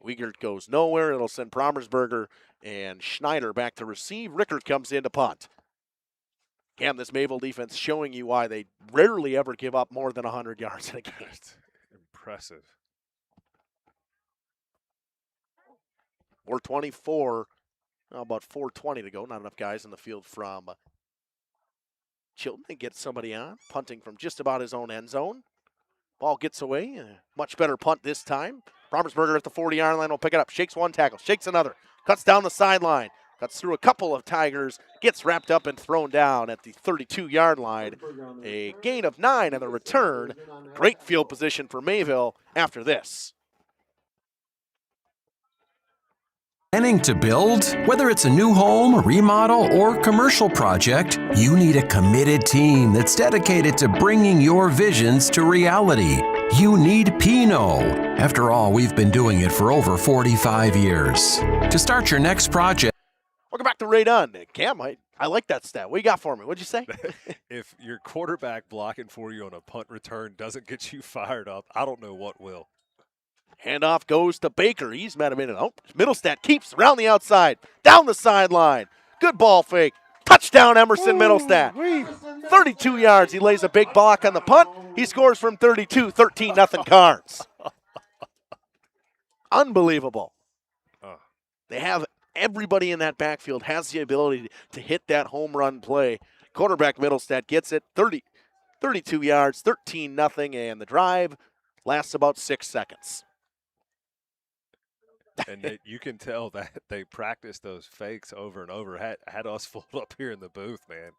Wiegert goes nowhere. It'll send Promersberger and Schneider back to receive. Rickert comes in to punt. Cam, this Mayville defense showing you why they rarely ever give up more than 100 yards in a game. Impressive. 4:24, about 4:20 to go. Not enough guys in the field from Chilton. They get somebody on, punting from just about his own end zone. Ball gets away. A much better punt this time. Promersberger at the 40-yard line will pick it up. Shakes one tackle, shakes another. Cuts down the sideline. Cuts through a couple of Tigers. Gets wrapped up and thrown down at the 32-yard line. A gain of 9 on the return. Great field position for Mayville after this. Planning to build? Whether it's a new home, remodel, or commercial project, you need a committed team that's dedicated to bringing your visions to reality. You need Pinot. After all, we've been doing it for over 45 years. To start your next project. Welcome back to Ray Dunn. Cam, I like that stat. What you got for me? What'd you say? If your quarterback blocking for you on a punt return doesn't get you fired up, I don't know what will. Handoff goes to Baker. He's met him in. Oh, Middlestat keeps around the outside, down the sideline. Good ball fake. Touchdown, Emerson Middlestat. 32 yards. He lays a big block on the punt. He scores from 32, 13-0 Cards. Unbelievable. They have everybody in that backfield has the ability to hit that home run play. Quarterback Middlestat gets it, 32 yards, 13-0, and the drive lasts about 6 seconds. And you can tell that they practiced those fakes over and over. Had us fooled up here in the booth, man.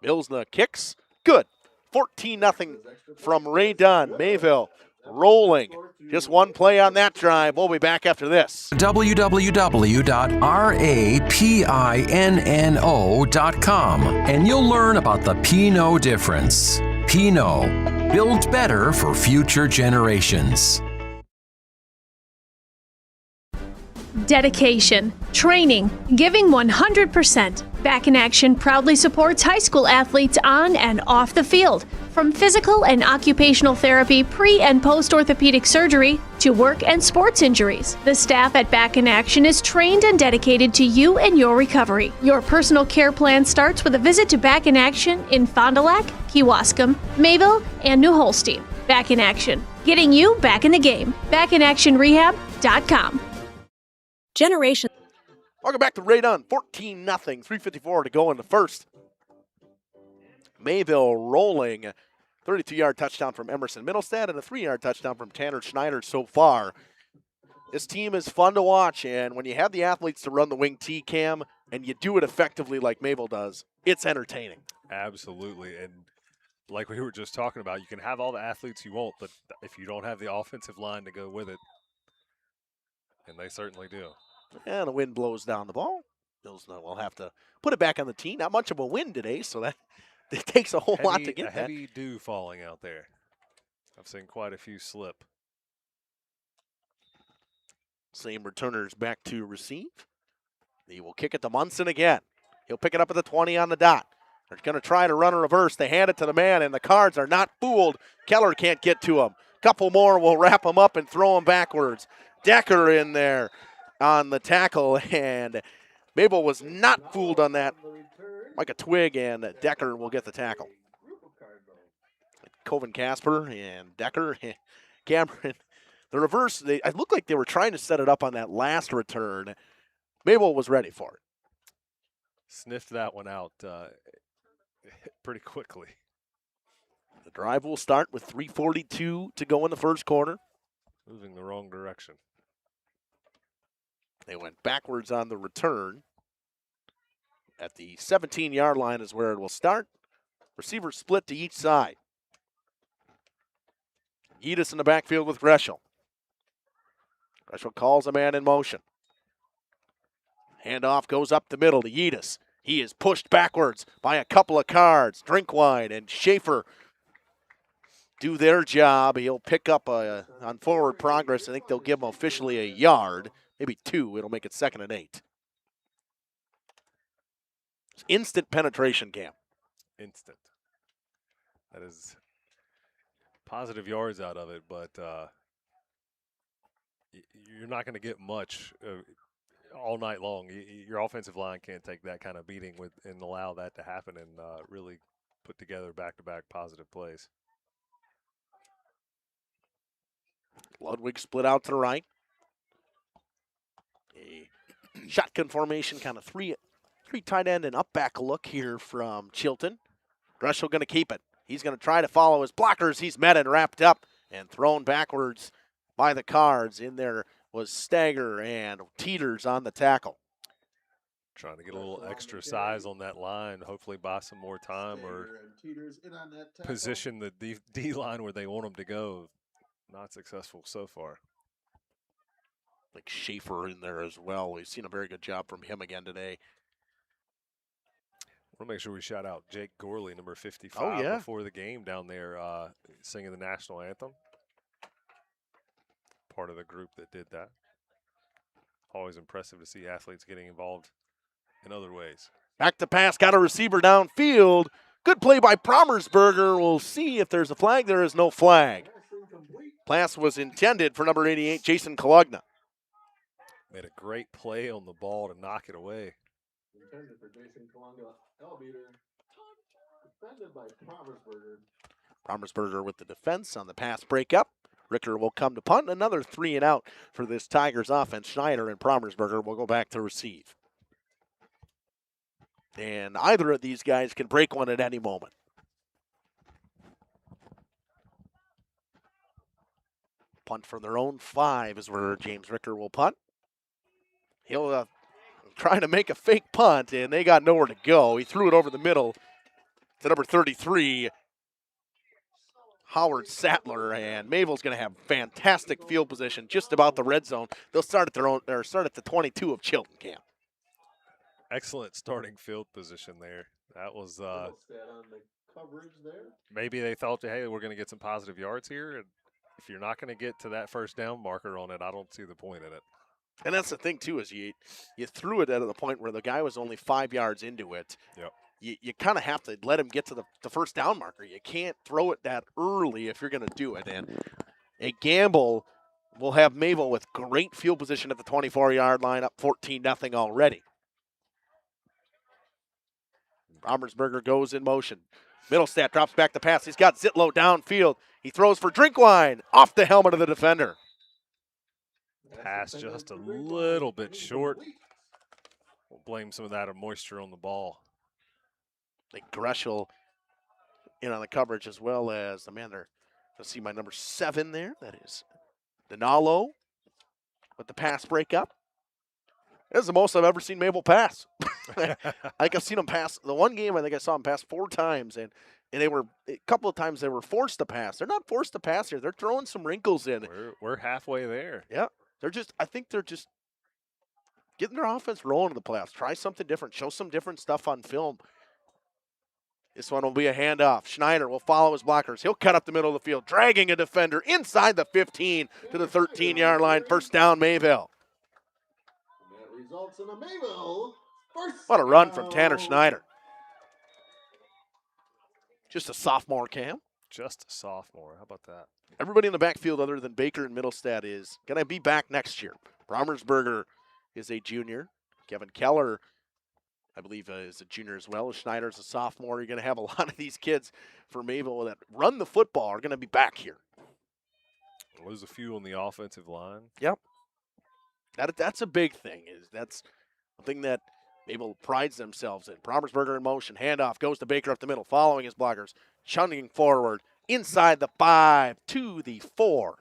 Milsna kicks. Good. 14-0 from Ray Dunn. Mayville rolling. Just one play on that drive. We'll be back after this. www.rapinno.com and you'll learn about the Pinot difference. Pinot, built better for future generations. Dedication, training, giving 100%. Back in Action proudly supports high school athletes on and off the field. From physical and occupational therapy, pre- and post-orthopedic surgery, to work and sports injuries. The staff at Back in Action is trained and dedicated to you and your recovery. Your personal care plan starts with a visit to Back in Action in Fond du Lac, Kewaskum, Mayville, and New Holstein. Back in Action, getting you back in the game. BackinActionRehab.com. Generation. Welcome back to Ray Dunn. 14-0, 3:54 to go in the first. Mayville rolling. 32-yard touchdown from Emerson Middlestad and a 3-yard touchdown from Tanner Schneider so far. This team is fun to watch, and when you have the athletes to run the wing T, Cam, and you do it effectively like Mayville does, it's entertaining. Absolutely, and like we were just talking about, you can have all the athletes you want, but if you don't have the offensive line to go with it, and they certainly do. And the wind blows down the ball. Bills will have to put it back on the tee. Not much of a wind today, so that it takes a whole lot to get that. Heavy dew falling out there. I've seen quite a few slip. Same returners back to receive. He will kick it to Munson again. He'll pick it up at the 20 on the dot. They're going to try to run a reverse. They hand it to the man, and the Cards are not fooled. Keller can't get to him. Couple more will wrap him up and throw him backwards. Decker in there on the tackle, and Mayville was not fooled on that. Like a twig, and Decker will get the tackle. Coven Casper and Decker, Cameron. The reverse, it looked like they were trying to set it up on that last return. Mayville was ready for it. Sniffed that one out pretty quickly. The drive will start with 3:42 to go in the first quarter. Moving the wrong direction. They went backwards on the return. At the 17-yard line is where it will start. Receivers split to each side. Yedis in the backfield with Greshel. Greshel calls a man in motion. Handoff goes up the middle to Yedis. He is pushed backwards by a couple of Cards. Drinkwine and Schaefer do their job. He'll pick up on forward progress. I think they'll give him officially a yard, maybe 2. It'll make it 2nd and 8. Instant penetration, Cam. Instant. That is positive yards out of it, but you're not going to get much all night long. Your offensive line can't take that kind of beating and allow that to happen and really put together back-to-back positive plays. Ludwig split out to the right. A shotgun formation, kind of three tight end and up back look here from Chilton. Greshel going to keep it. He's going to try to follow his blockers. He's met and wrapped up and thrown backwards by the Cards. In there was Stagger and Teeters on the tackle. Trying to get a little extra size on that line, hopefully buy some more time or position the D-line where they want them to go. Not successful so far. Like Schaefer in there as well. We've seen a very good job from him again today. We'll make sure we shout out Jake Gorley, number 55, before the game down there singing the national anthem. Part of the group that did that. Always impressive to see athletes getting involved in other ways. Back to pass, got a receiver downfield. Good play by Promersberger. We'll see if there's a flag. There is no flag. Pass was intended for number 88, Jason Kalugna. Made a great play on the ball to knock it away. Intended for Jason Kalugna. Elbeater. Defended by Promersberger. Promersberger with the defense on the pass breakup. Ricker will come to punt. Another 3 and out for this Tigers offense. Schneider and Promersberger will go back to receive. And either of these guys can break one at any moment. Punt from their own 5 is where James Ricker will punt. He'll try to make a fake punt, and they got nowhere to go. He threw it over the middle to number 33, Howard Sattler, and Mayville's going to have fantastic field position just about the red zone. They'll start at the 22 of Chilton Camp. Excellent starting field position there. That was maybe they thought, hey, we're going to get some positive yards here. And if you're not going to get to that first down marker on it, I don't see the point in it. And that's the thing, too, is you threw it at the point where the guy was only 5 yards into it. Yep. You kind of have to let him get to the first down marker. You can't throw it that early if you're going to do it. And a gamble will have Mayville with great field position at the 24-yard line, up 14-0 already. Romersberger goes in motion. Middlestat drops back the pass. He's got Zitlow downfield. He throws for Drinkwine off the helmet of the defender. Pass just a little bit short. blame some of that moisture on the ball. I think Greshel in on the coverage as well as the man there. Let's see my number 7 there. That is Donalo with the pass breakup. This is the most I've ever seen Mayville pass. I think I've seen them pass. The one game, I think I saw them pass 4 times, and they were a couple of times they were forced to pass. They're not forced to pass here. They're throwing some wrinkles in. We're halfway there. Yeah, I think they're just getting their offense rolling in the playoffs. Try something different. Show some different stuff on film. This one will be a handoff. Schneider will follow his blockers. He'll cut up the middle of the field, dragging a defender inside the 15 to the 13-yard line. First down, Mayville. That results in a Mayville first What a run down. from Tanner Schneider. Just a sophomore, Cam. Just a sophomore. How about that? Everybody in the backfield other than Baker and Middlestad is going to be back next year. Brommersberger is a junior. Kevin Keller, I believe, is a junior as well. Schneider's a sophomore. You're going to have a lot of these kids for Mayville that run the football are going to be back here. Lose a few on the offensive line. Yep. That's a big thing. That's a thing that Mayville prides themselves in. Brommersberger in motion. Handoff goes to Baker up the middle, following his blockers. Chunning forward inside the 5 to the 4.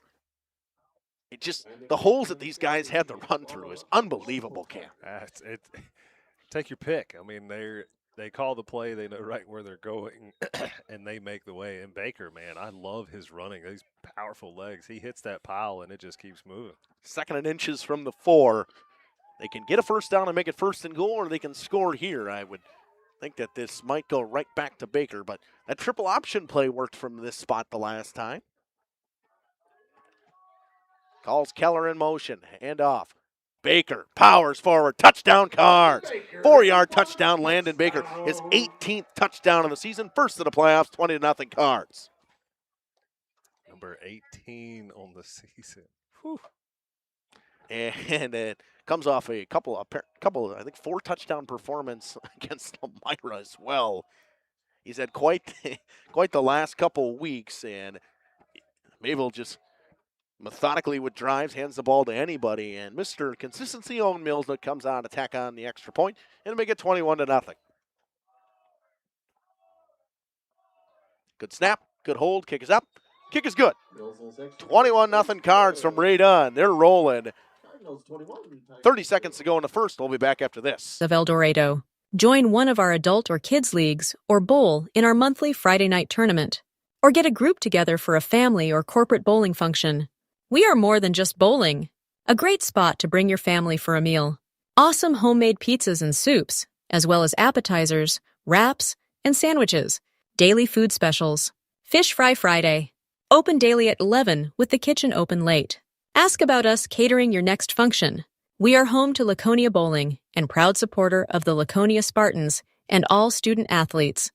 It just, the holes that these guys had to run through is unbelievable, Cam. Take your pick. I mean, they call the play, they know right where they're going, and they make the way. And Baker, man, I love his running. These powerful legs. He hits that pile, and it just keeps moving. 2nd and inches from the 4. They can get a first down and make it 1st and goal, or they can score here. I would think that this might go right back to Baker, but that triple option play worked from this spot the last time. Calls Keller in motion. Hand off. Baker powers forward. Touchdown Cards. 4-yard touchdown. Landon Baker. His 18th touchdown of the season. First of the playoffs. 20-0 Cards. Number 18 on the season. Whew. And it comes off a couple, I think 4 touchdown performance against Elmira as well. He's had quite the last couple weeks, and Mayville just methodically with drives, hands the ball to anybody, and Mr. Consistency owned Mills that comes out to tack on the extra point and make it 21-0. Good snap, good hold, kick is up, kick is good. 21-0 Cards from Ray Dunn. They're rolling. 30 seconds to go in the first. We'll be back after this. Of El Dorado. Join one of our adult or kids leagues or bowl in our monthly Friday night tournament. Or get a group together for a family or corporate bowling function. We are more than just bowling. A great spot to bring your family for a meal. Awesome homemade pizzas and soups, as well as appetizers, wraps, and sandwiches. Daily food specials. Fish Fry Friday. Open daily at 11 with the kitchen open late. Ask about us catering your next function. We are home to Laconia Bowling and proud supporter of the Laconia Spartans and all student athletes.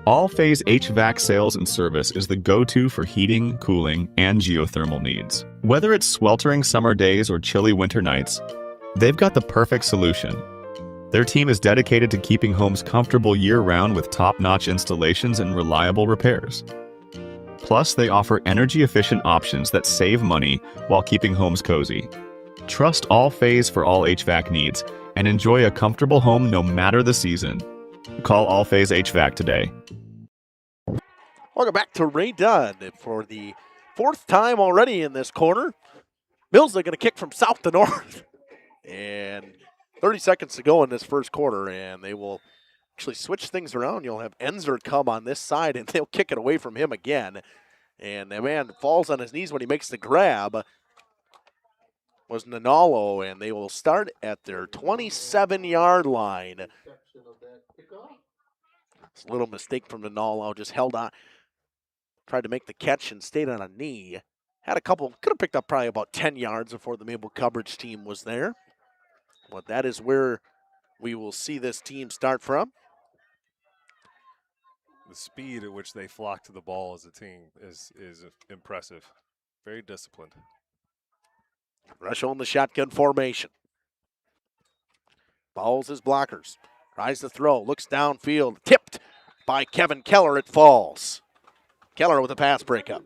All-Phase HVAC sales and service is the go-to for heating, cooling, and geothermal needs. Whether it's sweltering summer days or chilly winter nights, they've got the perfect solution. Their team is dedicated to keeping homes comfortable year-round with top-notch installations and reliable repairs. Plus, they offer energy-efficient options that save money while keeping homes cozy. Trust All-Phase for all HVAC needs and enjoy a comfortable home no matter the season. Call All-Phase HVAC today. Welcome back to Ray Dunn for the 4th time already in this quarter. Mills are going to kick from south to north. And 30 seconds to go in this first quarter, and they will actually switch things around. You'll have Enzer come on this side, and they'll kick it away from him again. And the man falls on his knees when he makes the grab. Was Nanalo, and they will start at their 27-yard line. It's a little mistake from Nanalo, just held on. Tried to make the catch and stayed on a knee. Had a couple, could have picked up probably about 10 yards before the Mayville coverage team was there. But that is where we will see this team start from. The speed at which they flock to the ball as a team is impressive. Very disciplined. Rush on the shotgun formation. Follows his blockers. Tries to throw. Looks downfield. Tipped by Kevin Keller. It falls. Keller with a pass breakup.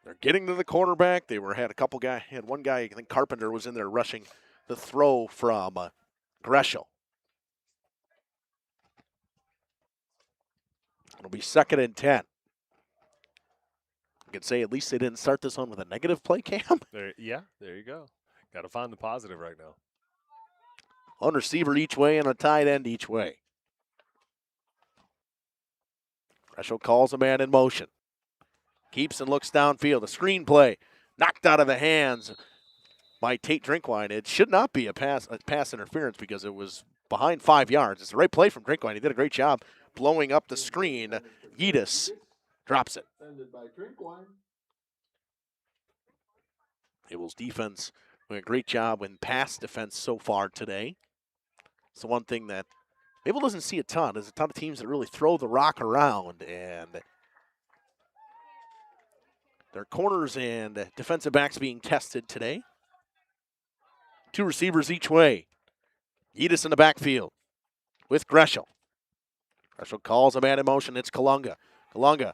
They're getting to the quarterback. They had one guy, I think Carpenter was in there rushing the throw from Greshel. It'll be 2nd and 10. I could say at least they didn't start this one with a negative play cam. There you go. Got to find the positive right now. One receiver each way and a tight end each way. Greshel calls a man in motion. Keeps and looks downfield. A screen play knocked out of the hands by Tate Drinkwine. It should not be a pass interference because it was behind 5 yards. It's the right play from Drinkwine. He did a great job blowing up the screen. Yedis drops it. Mayville's defense doing a great job in pass defense so far today. It's the one thing that Mayville doesn't see a ton. There's a ton of teams that really throw the rock around, and their corners and defensive backs being tested today. 2 receivers each way. Yedis in the backfield with Greshel. Greshel calls a man in motion. It's Kalunga. Kalunga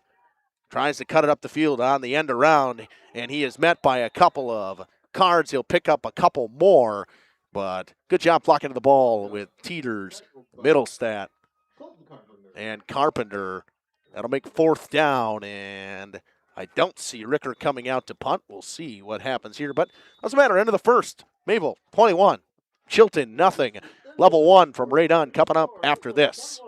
tries to cut it up the field on the end around, and he is met by a couple of cards. He'll pick up a couple more, but good job blocking the ball with Teeters, Middlestat, and Carpenter. That'll make 4th down, and I don't see Ricker coming out to punt. We'll see what happens here, but doesn't matter. End of the first. Mayville 21, Chilton nothing. Level 1 from Ray Dunn coming up after this.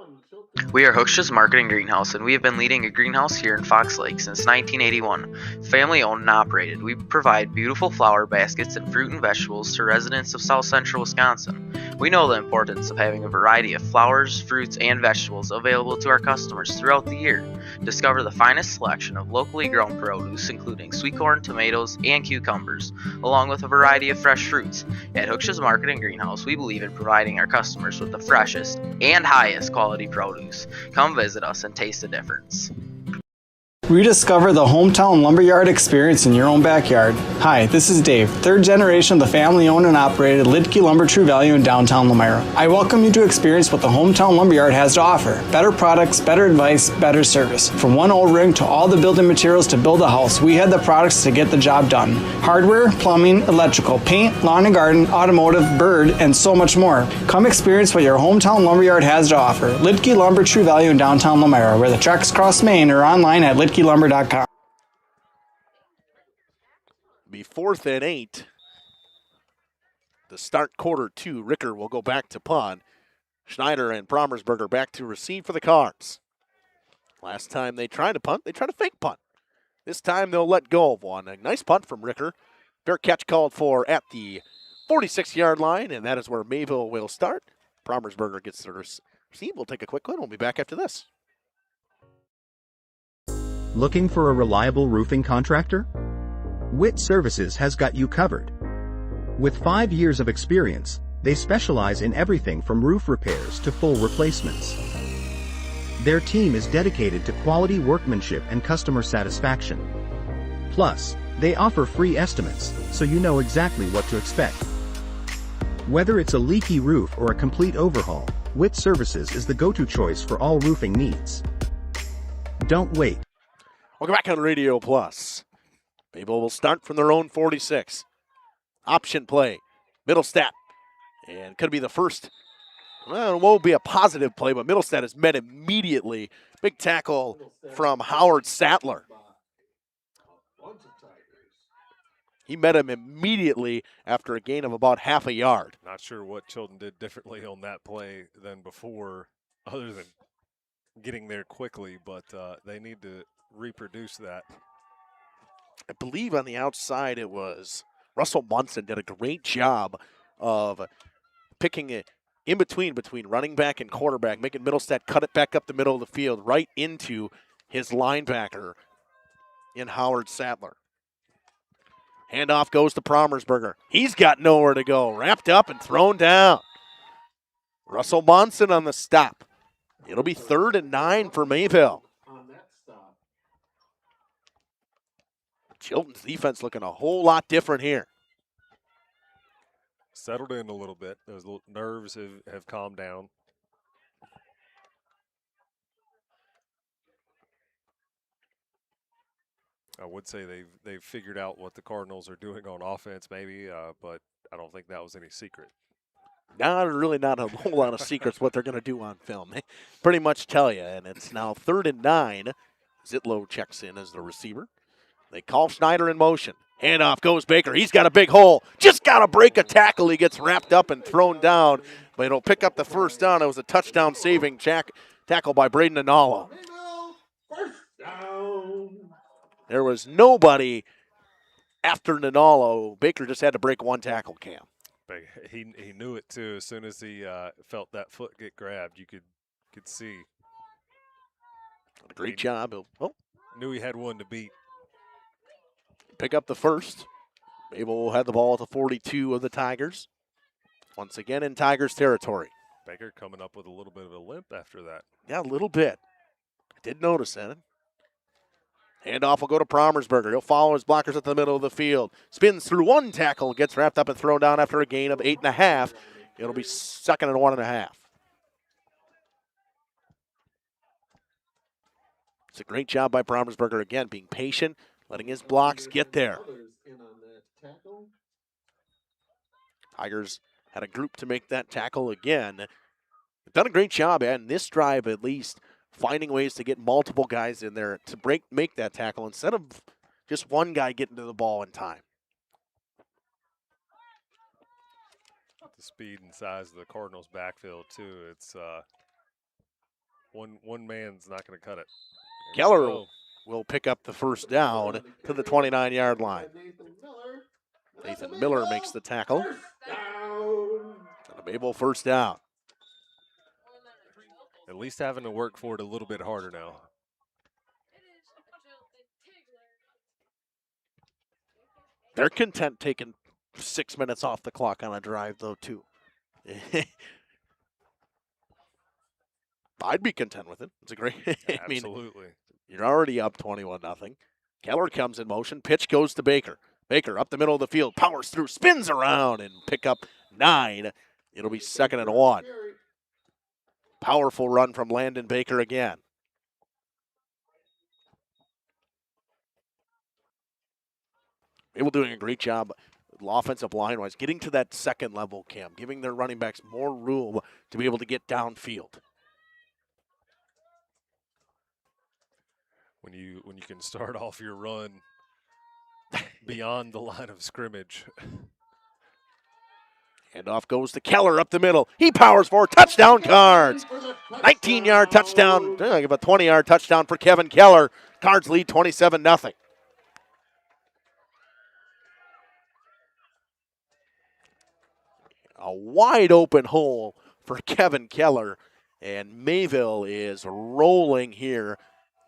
We are Hooksha's Marketing Greenhouse, and we have been leading a greenhouse here in Fox Lake since 1981. Family owned and operated, we provide beautiful flower baskets and fruit and vegetables to residents of South Central Wisconsin. We know the importance of having a variety of flowers, fruits, and vegetables available to our customers throughout the year. Discover the finest selection of locally grown produce, including sweet corn, tomatoes, and cucumbers, along with a variety of fresh fruits. At Hooksha's Marketing Greenhouse, we believe in providing our customers with the freshest and highest quality produce. Come visit us and taste the difference. Rediscover the hometown lumberyard experience in your own backyard. Hi, this is Dave, 3rd generation of the family-owned and operated Lidke Lumber True Value in downtown Lamira. I welcome you to experience what the hometown lumberyard has to offer. Better products, better advice, better service. From one O-ring to all the building materials to build a house, we had the products to get the job done. Hardware, plumbing, electrical, paint, lawn and garden, automotive, bird, and so much more. Come experience what your hometown lumberyard has to offer. Lidke Lumber True Value in downtown Lamira, where the tracks cross Main, or online at lidkelumber.com. Be 4th and 8 to start quarter 2. Ricker will go back to punt. Schneider and Promersberger back to receive for the Cards. Last time they tried to punt, they tried a fake punt. This time they'll let go of one. A nice punt from Ricker. Fair catch called for at the 46-yard line, and that is where Mayville will start. Promersberger gets the receive. We'll take a quick one. We'll be back after this. Looking for a reliable roofing contractor? Witt Services has got you covered. With 5 years of experience, they specialize in everything from roof repairs to full replacements. Their team is dedicated to quality workmanship and customer satisfaction. Plus, they offer free estimates, so you know exactly what to expect. Whether it's a leaky roof or a complete overhaul, Witt Services is the go-to choice for all roofing needs. Don't wait. Welcome back on Radio Plus. Mayville will start from their own 46. Option play. Middlestat. And could be the first. Well, it won't be a positive play, but Middlestat is met immediately. Big tackle from Howard Sattler. He met him immediately after a gain of about half a yard. Not sure what Chilton did differently on that play than before, other than getting there quickly, but they need to reproduce that. I believe on the outside it was Russell Munson did a great job of picking it in between running back and quarterback, making Middlestat cut it back up the middle of the field right into his linebacker in Howard Sattler. Handoff goes to Promersberger. He's got nowhere to go. Wrapped up and thrown down. Russell Munson on the stop. It'll be 3rd and 9 for Mayville. Chilton's defense looking a whole lot different here. Settled in a little bit. Those nerves have calmed down. I would say they've figured out what the Cardinals are doing on offense, maybe, but I don't think that was any secret. Not a whole lot of secrets what they're going to do on film. They pretty much tell you, and it's now 3rd and 9. Zitlow checks in as the receiver. They call Schneider in motion. Handoff goes Baker. He's got a big hole. Just got to break a tackle. He gets wrapped up and thrown down, but it'll pick up the first down. It was a touchdown-saving tackle by Braden Analo. There was nobody after Nanalo. Baker just had to break one tackle, Cam. He knew it too. As soon as he felt that foot get grabbed, you could see. Great job. Knew he had one to beat. Pick up the first. Mayville had the ball at the 42 of the Tigers. Once again in Tigers territory. Baker coming up with a little bit of a limp after that. Yeah, a little bit. I did notice that. Handoff will go to Promersberger. He'll follow his blockers at the middle of the field. Spins through one tackle, gets wrapped up and thrown down after a gain of 8.5. It'll be 2nd and 1.5. It's a great job by Promersberger again, being patient, letting his blocks get there. Tigers had a group to make that tackle again. They've done a great job, and this drive at least, finding ways to get multiple guys in there to make that tackle instead of just one guy getting to the ball in time. The speed and size of the Cardinals' backfield too. It's one man's not going to cut it. Keller will pick up the first down to the 29-yard line. Nathan Miller makes the tackle. And a Mayville first down. At least having to work for it a little bit harder now. They're content taking 6 minutes off the clock on a drive, though, too. I'd be content with it. It's a great. Absolutely. You're already up 21-0. Keller comes in motion. Pitch goes to Baker. Baker up the middle of the field, powers through, spins around, and pick up 9. It'll be 2nd and 1. Powerful run from Landon Baker again. Mayville doing a great job offensive line-wise, getting to that second level, Cam, giving their running backs more room to be able to get downfield. When you can start off your run beyond the line of scrimmage. Handoff goes to Keller up the middle. He powers for touchdown Cards. 19-yard touchdown, give a 20-yard touchdown for Kevin Keller. Cards lead 27-0. A wide open hole for Kevin Keller, and Mayville is rolling here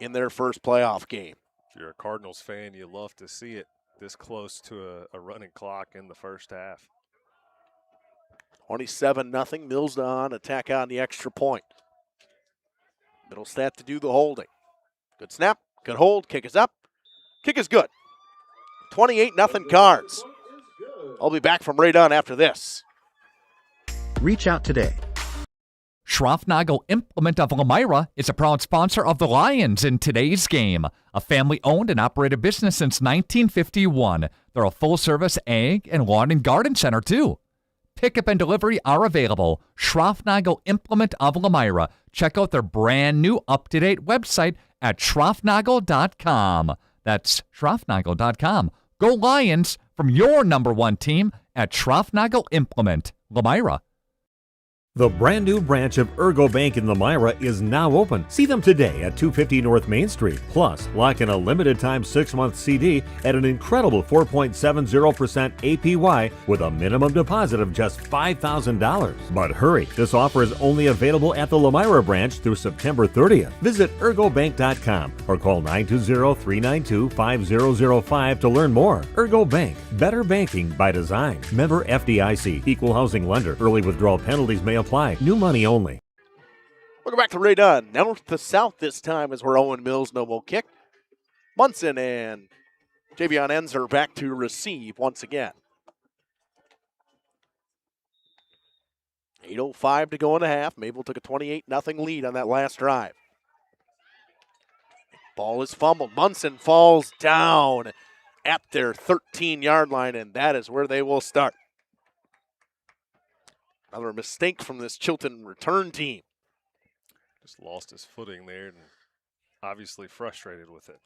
in their first playoff game. If you're a Cardinals fan, you love to see it this close to a running clock in the first half. 27-0. Mills on attack on the extra point. Middlestat to do the holding. Good snap, good hold, kick is up. Kick is good. 28-0 Cards. I'll be back from right on after this. Reach out today. Schroffnagel Implement of Lamira is a proud sponsor of the Lions in today's game. A family-owned and operated business since 1951. They're a full-service ag and lawn and garden center, too. Pickup and delivery are available. Schroffnagel Implement of Lamira. Check out their brand-new, up-to-date website at schroffnagel.com. That's schroffnagel.com. Go Lions from your number one team at Schroffnagel Implement, Lamira. The brand new branch of Ergo Bank in Lamira is now open. See them today at 250 North Main Street. Plus, lock in a limited time 6-month CD at an incredible 4.70% APY with a minimum deposit of just $5,000. But hurry, this offer is only available at the Lamira branch through September 30th. Visit ergobank.com or call 920-392-5005 to learn more. Ergo Bank, better banking by design. Member FDIC, equal housing lender. Early withdrawal penalties may apply. New money only. Welcome back to Ray Dunn. North to south this time is where Owen Mills will kick. Munson and Javion Enzer back to receive once again. 8:05 to go in the half. Mayville took a 28-0 lead on that last drive. Ball is fumbled. Munson falls down at their 13-yard line, and that is where they will start. Another mistake from this Chilton return team. Just lost his footing there and obviously frustrated with it.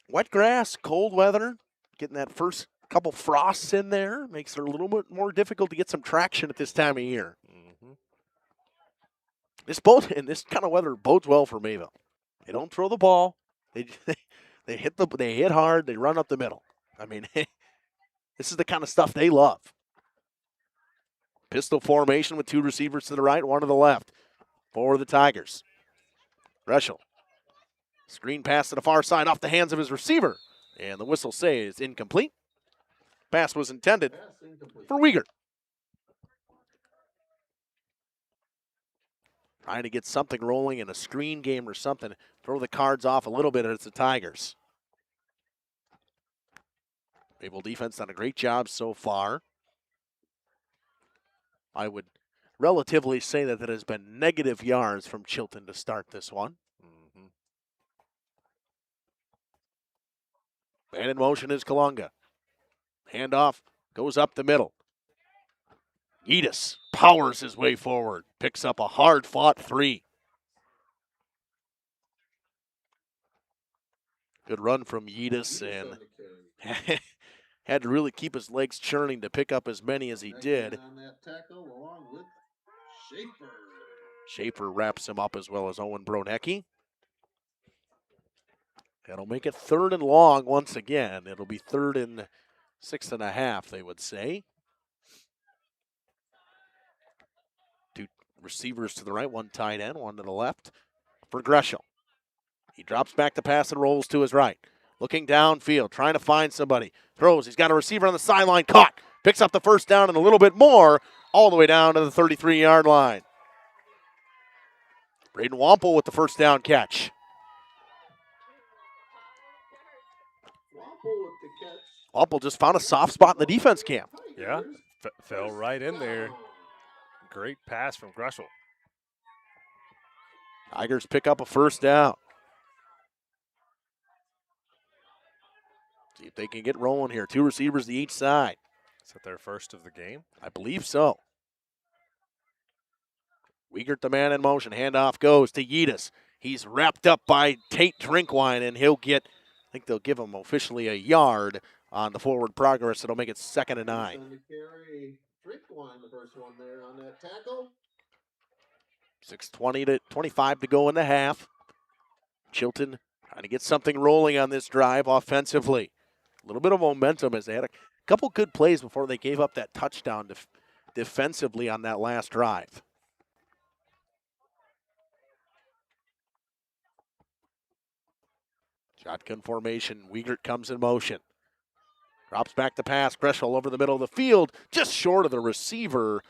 Wet grass, cold weather, getting that first couple frosts in there makes it a little bit more difficult to get some traction at this time of year. Mm-hmm. This kind of weather bodes well for Mayville. They don't throw the ball. They hit hard. They run up the middle. I mean, this is the kind of stuff they love. Pistol formation with 2 receivers to the right, 1 to the left for the Tigers. Greshel. Screen pass to the far side off the hands of his receiver. And the whistle says incomplete. Pass was intended for Wiegert. Trying to get something rolling in a screen game or something. Throw the cards off a little bit as the Tigers. Mayville defense done a great job so far. I would relatively say that it has been negative yards from Chilton to start this one. Mm-hmm. Man in motion is Kalunga. Handoff goes up the middle. Yedis powers his way forward. Picks up a hard-fought 3. Good run from Yedis, and had to really keep his legs churning to pick up as many as he did. On that tackle along with Schaefer. Schaefer wraps him up as well as Owen Bronecki. That'll make it 3rd and long once again. It'll be 3rd and 6.5, they would say. 2 receivers to the right, 1 tight end, 1 to the left for Greshel. He drops back to pass and rolls to his right. Looking downfield, trying to find somebody. Throws, he's got a receiver on the sideline, caught. Picks up the first down and a little bit more, all the way down to the 33-yard line. Braden Wampel with the first down catch. Wampel just found a soft spot in the defense camp. Yeah, fell right in there. Great pass from Greshel. Tigers pick up a first down. See if they can get rolling here. 2 receivers to each side. Is that their first of the game? I believe so. Wiegert, the man in motion. Handoff goes to Yedis. He's wrapped up by Tate Drinkwine, and he'll get, I think they'll give him officially a yard on the forward progress. It'll make it 2nd and 9. Carry Drinkwine, the first one there on that tackle. 6:20 to 25 to go in the half. Chilton trying to get something rolling on this drive offensively. A little bit of momentum as they had a couple good plays before they gave up that touchdown defensively on that last drive. Shotgun formation. Wiegert comes in motion. Drops back to pass. Greshel over the middle of the field, just short of the receiver.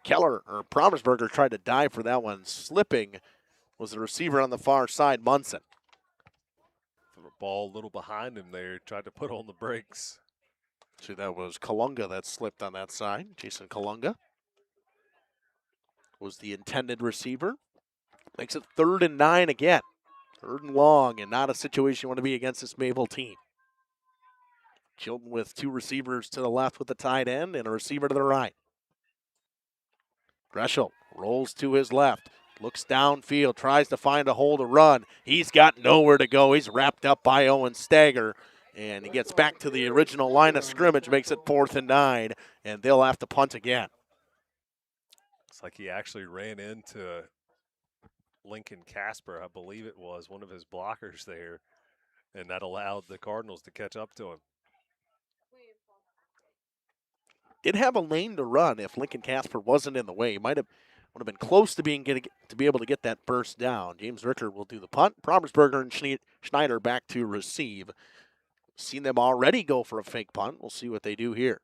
Promersberger tried to dive for that one. Slipping was the receiver on the far side, Munson. The ball a little behind him there, tried to put on the brakes. See, that was Kalunga that slipped on that side. Jason Kalunga was the intended receiver. Makes it 3rd and 9 again. 3rd and long, and not a situation you want to be against this Mayville team. Chilton with 2 receivers to the left with the tight end and a receiver to the right. Greshel rolls to his left, looks downfield, tries to find a hole to run. He's got nowhere to go. He's wrapped up by Owen Stager, and he gets back to the original line of scrimmage, makes it 4th and 9, and they'll have to punt again. It's like he actually ran into Lincoln Casper, I believe it was, one of his blockers there, and that allowed the Cardinals to catch up to him. Did have a lane to run if Lincoln Casper wasn't in the way. He would have been close to be able to get that first down. James Ricker will do the punt. Promersberger and Schneider back to receive. Seen them already go for a fake punt. We'll see what they do here.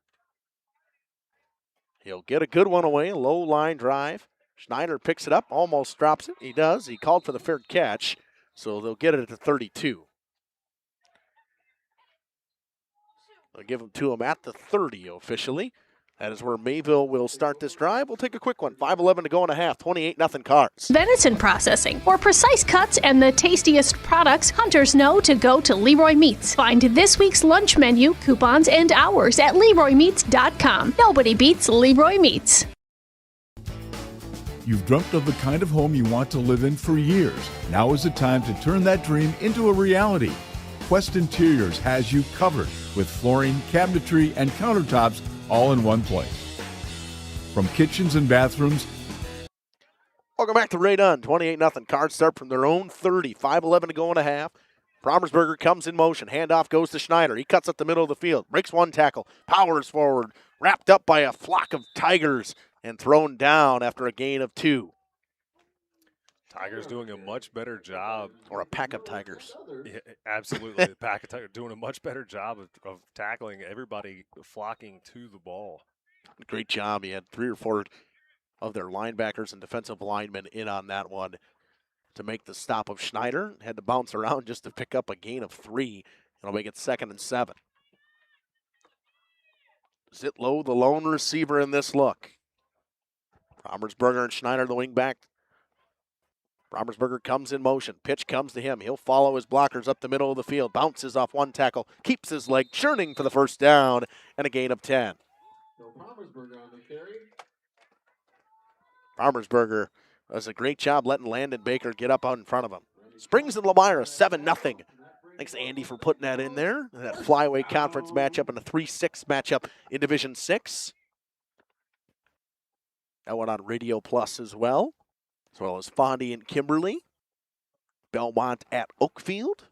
He'll get a good one away, low line drive. Schneider picks it up, almost drops it. He does. He called for the fair catch, so they'll get it at the 32. They'll give him to him at the 30 officially. That is where Mayville will start this drive. We'll take a quick one. 5:11 to go and a half. 28-0 Cards. Venison processing. For precise cuts and the tastiest products, hunters know to go to Leroy Meats. Find this week's lunch menu, coupons, and hours at LeroyMeats.com. Nobody beats Leroy Meats. You've dreamt of the kind of home you want to live in for years. Now is the time to turn that dream into a reality. Quest Interiors has you covered with flooring, cabinetry, and countertops all in one place. From kitchens and bathrooms. Welcome back to Ray Dunn. 28-0 Cards start from their own 30. 5:11 to go and a half. Brommersberger comes in motion. Handoff goes to Schneider. He cuts up the middle of the field. Breaks one tackle. Powers forward. Wrapped up by a flock of Tigers and thrown down after a gain of 2. Tigers doing a much better job. Or a pack of Tigers. Yeah, absolutely. The pack of Tigers doing a much better job of tackling, everybody flocking to the ball. Great job. He had 3 or 4 of their linebackers and defensive linemen in on that one to make the stop of Schneider. Had to bounce around just to pick up a gain of 3. It'll make it 2nd and 7. Zitlow, the lone receiver in this look. Brommersberger and Schneider, the wing back. Brommersberger comes in motion. Pitch comes to him. He'll follow his blockers up the middle of the field. Bounces off one tackle. Keeps his leg churning for the first down and a gain of 10. Brommersberger on the carry. Brommersberger does a great job letting Landon Baker get up out in front of him. Springs and Elmira 7-0. Thanks to Andy for putting that in there. That flyweight conference matchup and a 3-6 matchup in Division 6. That one on Radio Plus as well as Fondy and Kimberly. Belmont at Oakfield.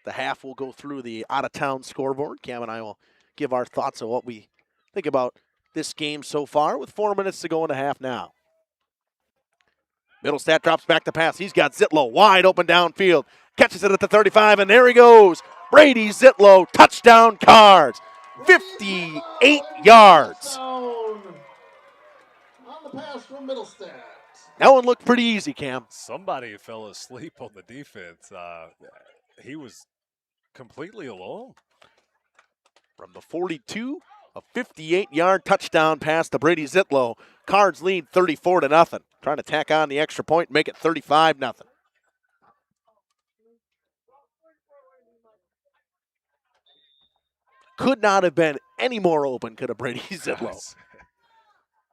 The half will go through the out-of-town scoreboard. Cam and I will give our thoughts on what we think about this game so far with 4 minutes to go in the half now. Middlestat drops back to pass. He's got Zitlow wide open downfield. Catches it at the 35, and there he goes. Brady Zitlow, touchdown Cards. 58 yards. On the pass from Middlestat. That one looked pretty easy, Cam. Somebody fell asleep on the defense. He was completely alone. From the 42, a 58-yard touchdown pass to Brady Zitlow. Cards lead 34-0. Trying to tack on the extra point and make it 35-0. Could not have been any more open, could have Brady Zitlow.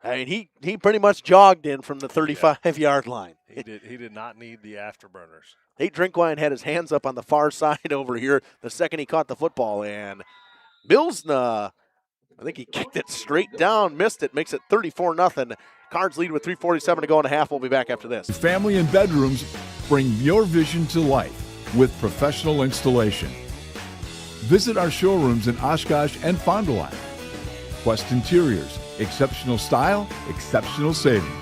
I mean, he pretty much jogged in from the 35-yard line. He did not need the afterburners. Nate Drinkwine had his hands up on the far side over here the second he caught the football, and Milsna, I think he kicked it straight down, missed it, makes it 34-0. Cards lead with 3:47 to go in a half. We'll be back after this. Family and bedrooms bring your vision to life with professional installation. Visit our showrooms in Oshkosh and Fond du Lac. Quest Interiors, exceptional style, exceptional savings.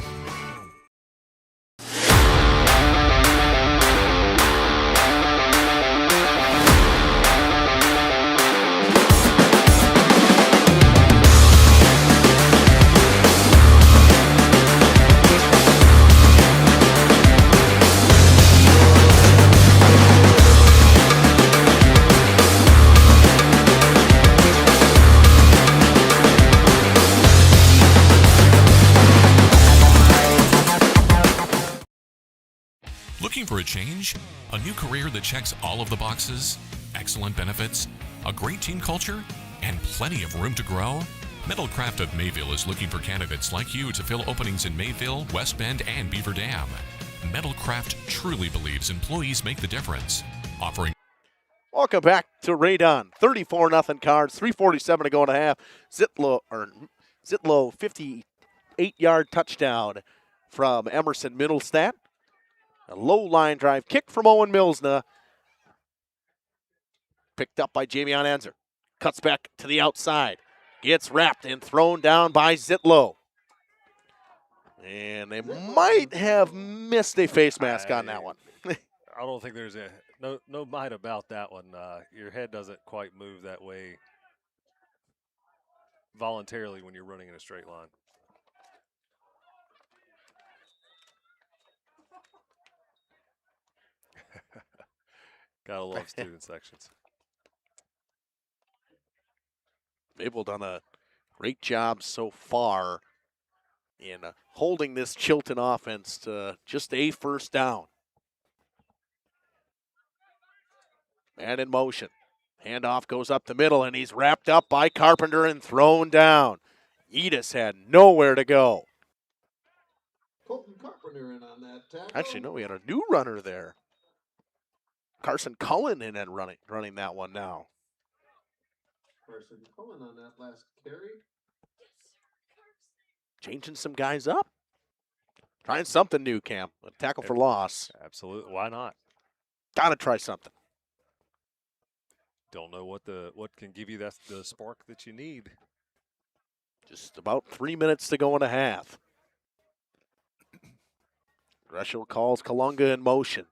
Looking for a change? A new career that checks all of the boxes? Excellent benefits? A great team culture? And plenty of room to grow? Metalcraft of Mayville is looking for candidates like you to fill openings in Mayville, West Bend, and Beaver Dam. Metalcraft truly believes employees make the difference. Offering. Welcome back to Ray Dunn. 34-0 Cards, 3:47 to go in a half. Zitlow 58-yard touchdown from Emerson Middlestat. A low line drive kick from Owen Milsna. Picked up by Javion Enzer. Cuts back to the outside. Gets wrapped and thrown down by Zitlow. And they might have missed a face mask on that one. I don't think there's no might about that one. Your head doesn't quite move that way voluntarily when you're running in a straight line. Gotta love student sections. Mayville done a Great job so far in holding this Chilton offense to just a first down. Man in motion. Handoff goes up the middle, and he's wrapped up by Carpenter and thrown down. Edis had nowhere to go. Colton Carpenter in on that tackle. Actually, no, we had a new runner there. Carson Cullen in and running that one now. Carson Cullen on that last carry. Changing some guys up. Trying something new, Cam. A tackle for loss. Absolutely. Why not? Got to try something. Don't know what can give you the spark that you need. Just about 3 minutes to go in a half. Greshel calls Kalunga in motion.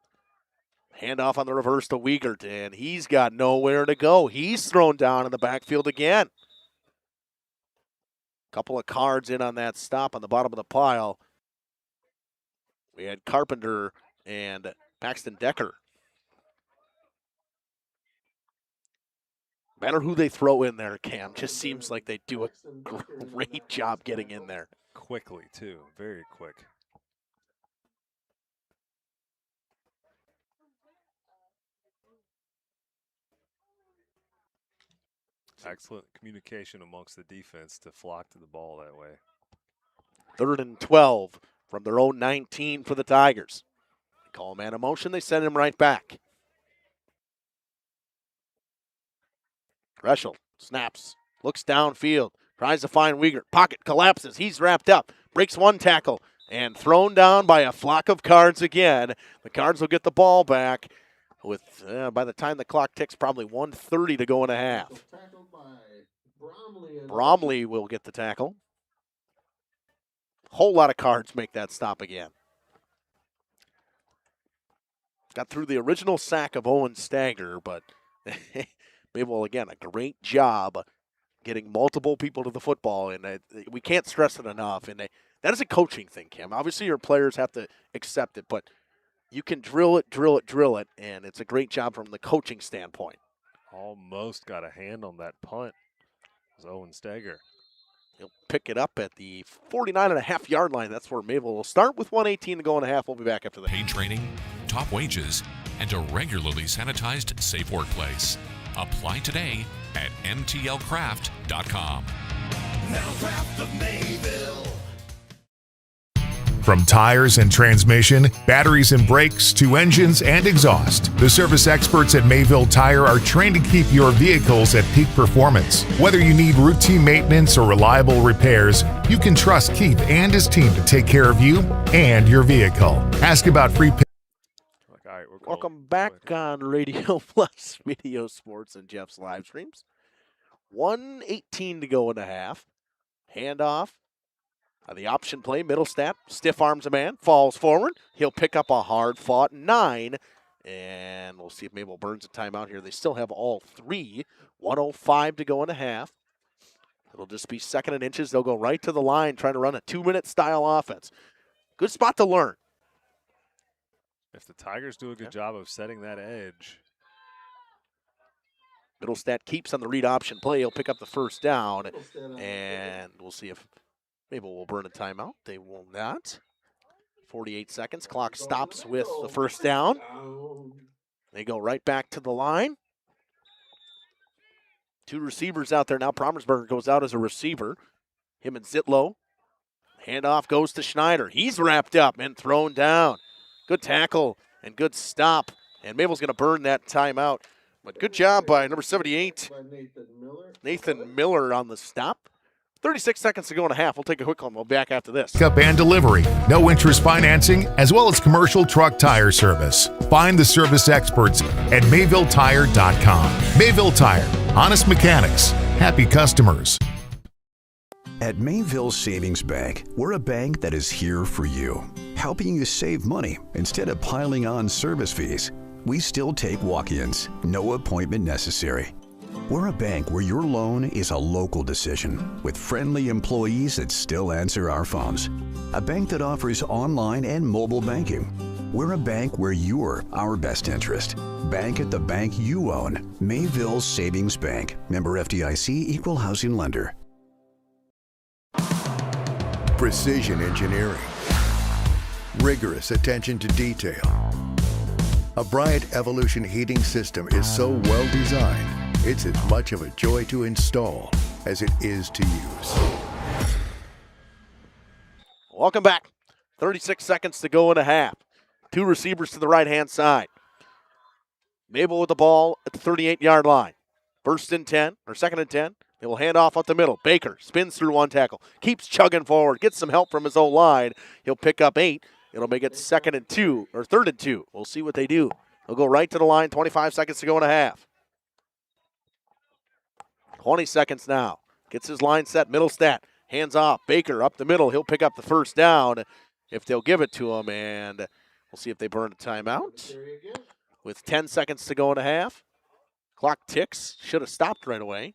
Handoff on the reverse to Wiegert, and he's got nowhere to go. He's thrown down in the backfield again. Couple of cards in on that stop on the bottom of the pile. We had Carpenter and Paxton Decker. No matter who they throw in there, Cam, just seems like they do a great job getting in there. Quickly, too. Very quick. Excellent communication amongst the defense to flock to the ball that way. 3rd and 12 from their own 19 for the Tigers. They call a man in motion, they send him right back. Greshel snaps, looks downfield, tries to find Wiegert. Pocket collapses, he's wrapped up, breaks one tackle, and thrown down by a flock of Cards again. The Cards will get the ball back with, by the time the clock ticks, probably 1:30 to go in a half. Bromley will get the tackle. Whole lot of Cards make that stop again. Got through the original sack of Owen Stagger, but Mayville, again, a great job getting multiple people to the football, and we can't stress it enough. And that is a coaching thing, Cam. Obviously, your players have to accept it, but you can drill it, and it's a great job from the coaching standpoint. Almost got a hand on that punt. It was Owen Stagger. He'll pick it up at the 49.5-yard line. That's where Mayville will start with 1:18 to go in a half. We'll be back after that. Paid training, top wages, and a regularly sanitized, safe workplace. Apply today at mtlcraft.com. Metal Craft of Mayville. From tires and transmission, batteries and brakes, to engines and exhaust, the service experts at Mayville Tire are trained to keep your vehicles at peak performance. Whether you need routine maintenance or reliable repairs, you can trust Keith and his team to take care of you and your vehicle. Ask about free pay. Welcome back on Radio Plus Video Sports and Jeff's live streams. 1:18 to go in a half. Handoff. The option play, Middlestat, stiff arms a man, falls forward. He'll pick up a hard-fought 9, and we'll see if Mayville burns a timeout here. They still have all 3. 1:05 to go in a half. It'll just be 2nd and inches. They'll go right to the line, trying to run a 2-minute style offense. Good spot to learn. If the Tigers do a good job of setting that edge. Middlestat keeps on the read option play. He'll pick up the first down, and we'll see if Mayville will burn a timeout. They will not. 48 seconds. Clock stops with the first down. They go right back to the line. 2 receivers out there now. Promersberger goes out as a receiver. Him and Zitlow. Handoff goes to Schneider. He's wrapped up and thrown down. Good tackle and good stop. And Mayville's going to burn that timeout. But good job by number 78, Nathan Miller on the stop. 36 seconds to go in a half. We'll take a quick one. We'll be back after this. Pickup and delivery, no interest financing, as well as commercial truck tire service. Find the service experts at MayvilleTire.com. Mayville Tire, honest mechanics, happy customers. At Mayville Savings Bank, we're a bank that is here for you, helping you save money instead of piling on service fees. We still take walk-ins, no appointment necessary. We're a bank where your loan is a local decision with friendly employees that still answer our phones. A bank that offers online and mobile banking. We're a bank where you're our best interest. Bank at the bank you own. Mayville Savings Bank. Member FDIC, Equal Housing Lender. precision engineering, rigorous attention to detail. A Bryant Evolution heating system is so well designed, it's as much of a joy to install as it is to use. Welcome back. 36 seconds to go in a half. Two receivers to the right-hand side. Mayville with the ball at the 38-yard line. Second and 10. They will hand off up the middle. Baker spins through one tackle. Keeps chugging forward. Gets some help from his own line. He'll pick up 8. It'll make it 2nd and 2, or 3rd and 2. We'll see what they do. They'll go right to the line. 25 seconds to go in a half. 20 seconds now. Gets his line set. Middle stat. Hands off. Baker up the middle. He'll pick up the first down if they'll give it to him. And we'll see if they burn a timeout. With 10 seconds to go in a half. Clock ticks. Should have stopped right away.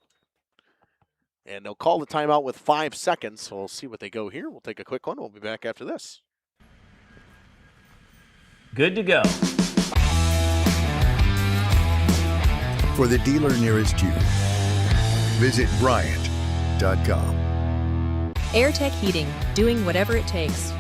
And they'll call the timeout with 5 seconds. So we'll see what they go here. We'll take a quick one. We'll be back after this. Good to go. For the dealer nearest you, visit Bryant.com. AirTech Heating, doing whatever it takes.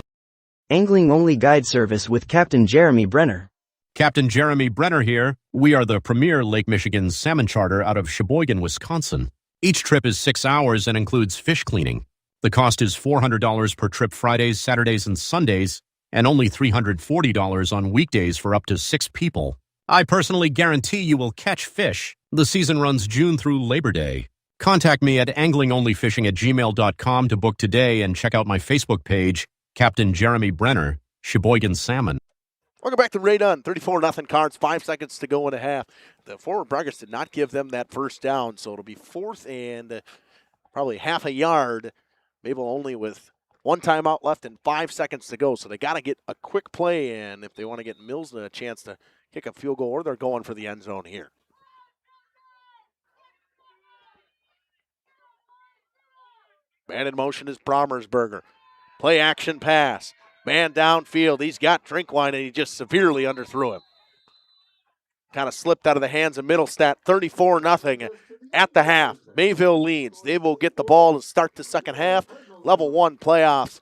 Angling-only guide service with Captain Jeremy Brenner. Captain Jeremy Brenner here. We are the premier Lake Michigan salmon charter out of Sheboygan, Wisconsin. Each trip is 6 hours and includes fish cleaning. The cost is $400 per trip Fridays, Saturdays, and Sundays, and only $340 on weekdays for up to 6 people. I personally guarantee you will catch fish. The season runs June through Labor Day. Contact me at anglingonlyfishing@gmail.com to book today and check out my Facebook page, Captain Jeremy Brenner, Sheboygan Salmon. Welcome back to Ray Dunn. 34-0 Cards, 5 seconds to go in a half. The forward progress did not give them that first down, so it'll be 4th and probably half a yard. Maybe only with 1 timeout left and 5 seconds to go, so they got to get a quick play in if they want to get Mills a chance to kick a field goal, or they're going for the end zone here. Man in motion is Brommersberger. Play action pass. Man downfield. He's got Drinkwine, and he just severely underthrew him. Kind of slipped out of the hands of Middlestat. 34-0 at the half. Mayville leads. They will get the ball to start the second half. Level 1 playoffs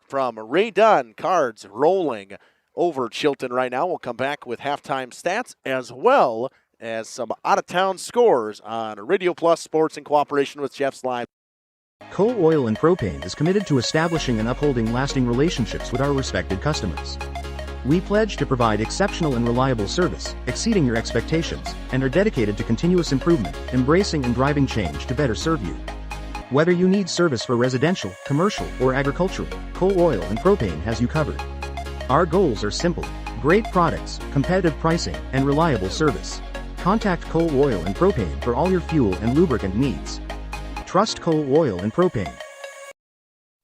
from Ray Dunn. Cards rolling over Chilton right now. We'll come back with halftime stats as well as some out-of-town scores on Radio Plus Sports in cooperation with Jeff's Live. Coal Oil and Propane is committed to establishing and upholding lasting relationships with our respected customers. We pledge to provide exceptional and reliable service, exceeding your expectations, and are dedicated to continuous improvement, embracing and driving change to better serve you. Whether you need service for residential, commercial, or agricultural, Coal Oil and Propane has you covered. Our goals are simple: great products, competitive pricing, and reliable service. Contact Coal Oil and Propane for all your fuel and lubricant needs. Trust Coal Oil and Propane.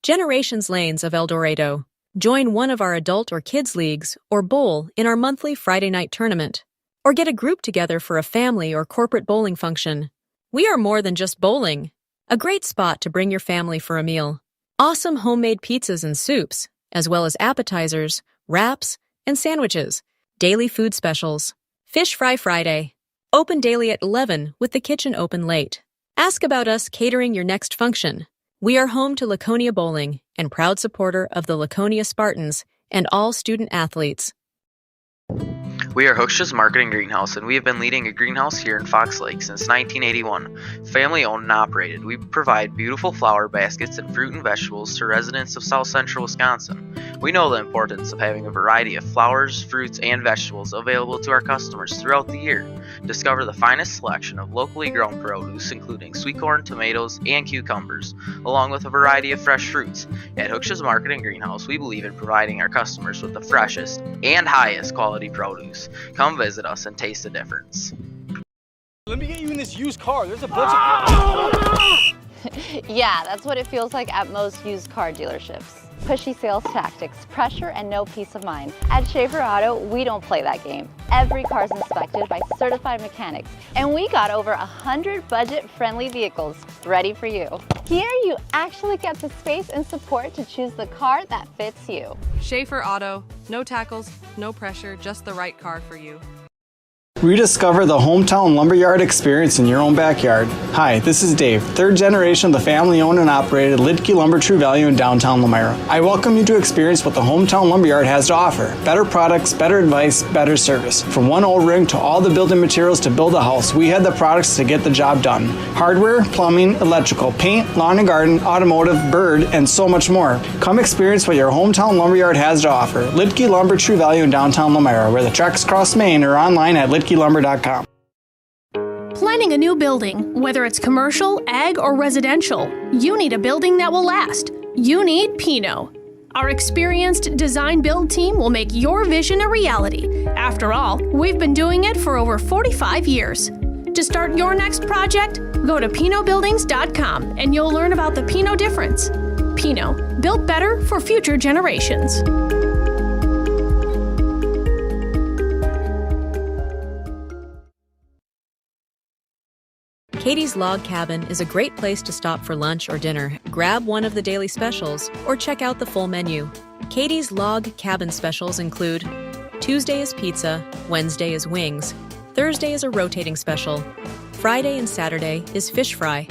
Generations Lanes of El Dorado. Join one of our adult or kids leagues or bowl in our monthly Friday night tournament. Or get a group together for a family or corporate bowling function. We are more than just bowling. A great spot to bring your family for a meal. Awesome homemade pizzas and soups, as well as appetizers, wraps, and sandwiches. Daily food specials. Fish Fry Friday. Open daily at 11 with the kitchen open late. Ask about us catering your next function. We are home to Laconia Bowling and proud supporter of the Laconia Spartans and all student athletes. We are Hooksha's Marketing Greenhouse, and we have been leading a greenhouse here in Fox Lake since 1981. Family owned and operated, we provide beautiful flower baskets and fruit and vegetables to residents of South Central Wisconsin. We know the importance of having a variety of flowers, fruits, and vegetables available to our customers throughout the year. Discover the finest selection of locally grown produce, including sweet corn, tomatoes, and cucumbers, along with a variety of fresh fruits. At Hooksha's Marketing Greenhouse, we believe in providing our customers with the freshest and highest quality produce. Come visit us and taste the difference. Let me get you in this used car. There's a bunch of... Yeah, that's what it feels like at most used car dealerships. Pushy sales tactics, pressure, and no peace of mind. At Schaefer Auto, we don't play that game. Every car's inspected by certified mechanics, and we got over 100 budget-friendly vehicles ready for you. Here, you actually get the space and support to choose the car that fits you. Schaefer Auto, no tackles, no pressure, just the right car for you. Rediscover the hometown lumberyard experience in your own backyard. Hi, this is Dave, third generation of the family-owned and operated Lidke Lumber True Value in downtown Lamira. I welcome you to experience what the hometown lumberyard has to offer. Better products, better advice, better service. From one O-ring to all the building materials to build a house, we have the products to get the job done. Hardware, plumbing, electrical, paint, lawn and garden, automotive, bird, and so much more. Come experience what your hometown lumberyard has to offer. Lidke Lumber True Value in downtown Lamira, where the tracks cross Main, or online at lidkelumber.com. Planning a new building, whether it's commercial, ag, or residential, you need a building that will last. You need Pino. Our experienced design-build team will make your vision a reality. After all, we've been doing it for over 45 years. To start your next project, go to pinobuildings.com and you'll learn about the Pino difference. Pino, built better for future generations. Katie's Log Cabin is a great place to stop for lunch or dinner. Grab one of the daily specials or check out the full menu. Katie's Log Cabin specials include Tuesday is pizza, Wednesday is wings, Thursday is a rotating special, Friday and Saturday is fish fry,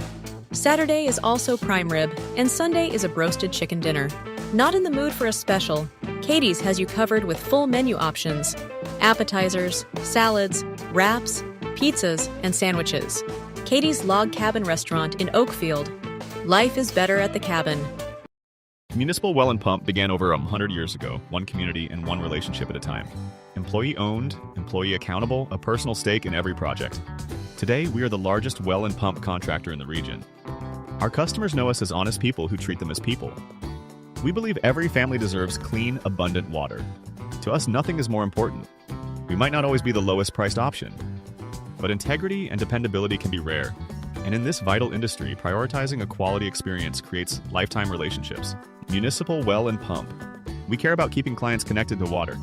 Saturday is also prime rib, and Sunday is a broasted chicken dinner. Not in the mood for a special? Katie's has you covered with full menu options, appetizers, salads, wraps, pizzas, and sandwiches. Katie's Log Cabin Restaurant in Oakfield. Life is better at the cabin. Municipal Well and Pump began over 100 years ago, one community and one relationship at a time. Employee owned, employee accountable, a personal stake in every project. Today, we are the largest well and pump contractor in the region. Our customers know us as honest people who treat them as people. We believe every family deserves clean, abundant water. To us, nothing is more important. We might not always be the lowest priced option, but integrity and dependability can be rare. And in this vital industry, prioritizing a quality experience creates lifetime relationships. Municipal Well and Pump. We care about keeping clients connected to water.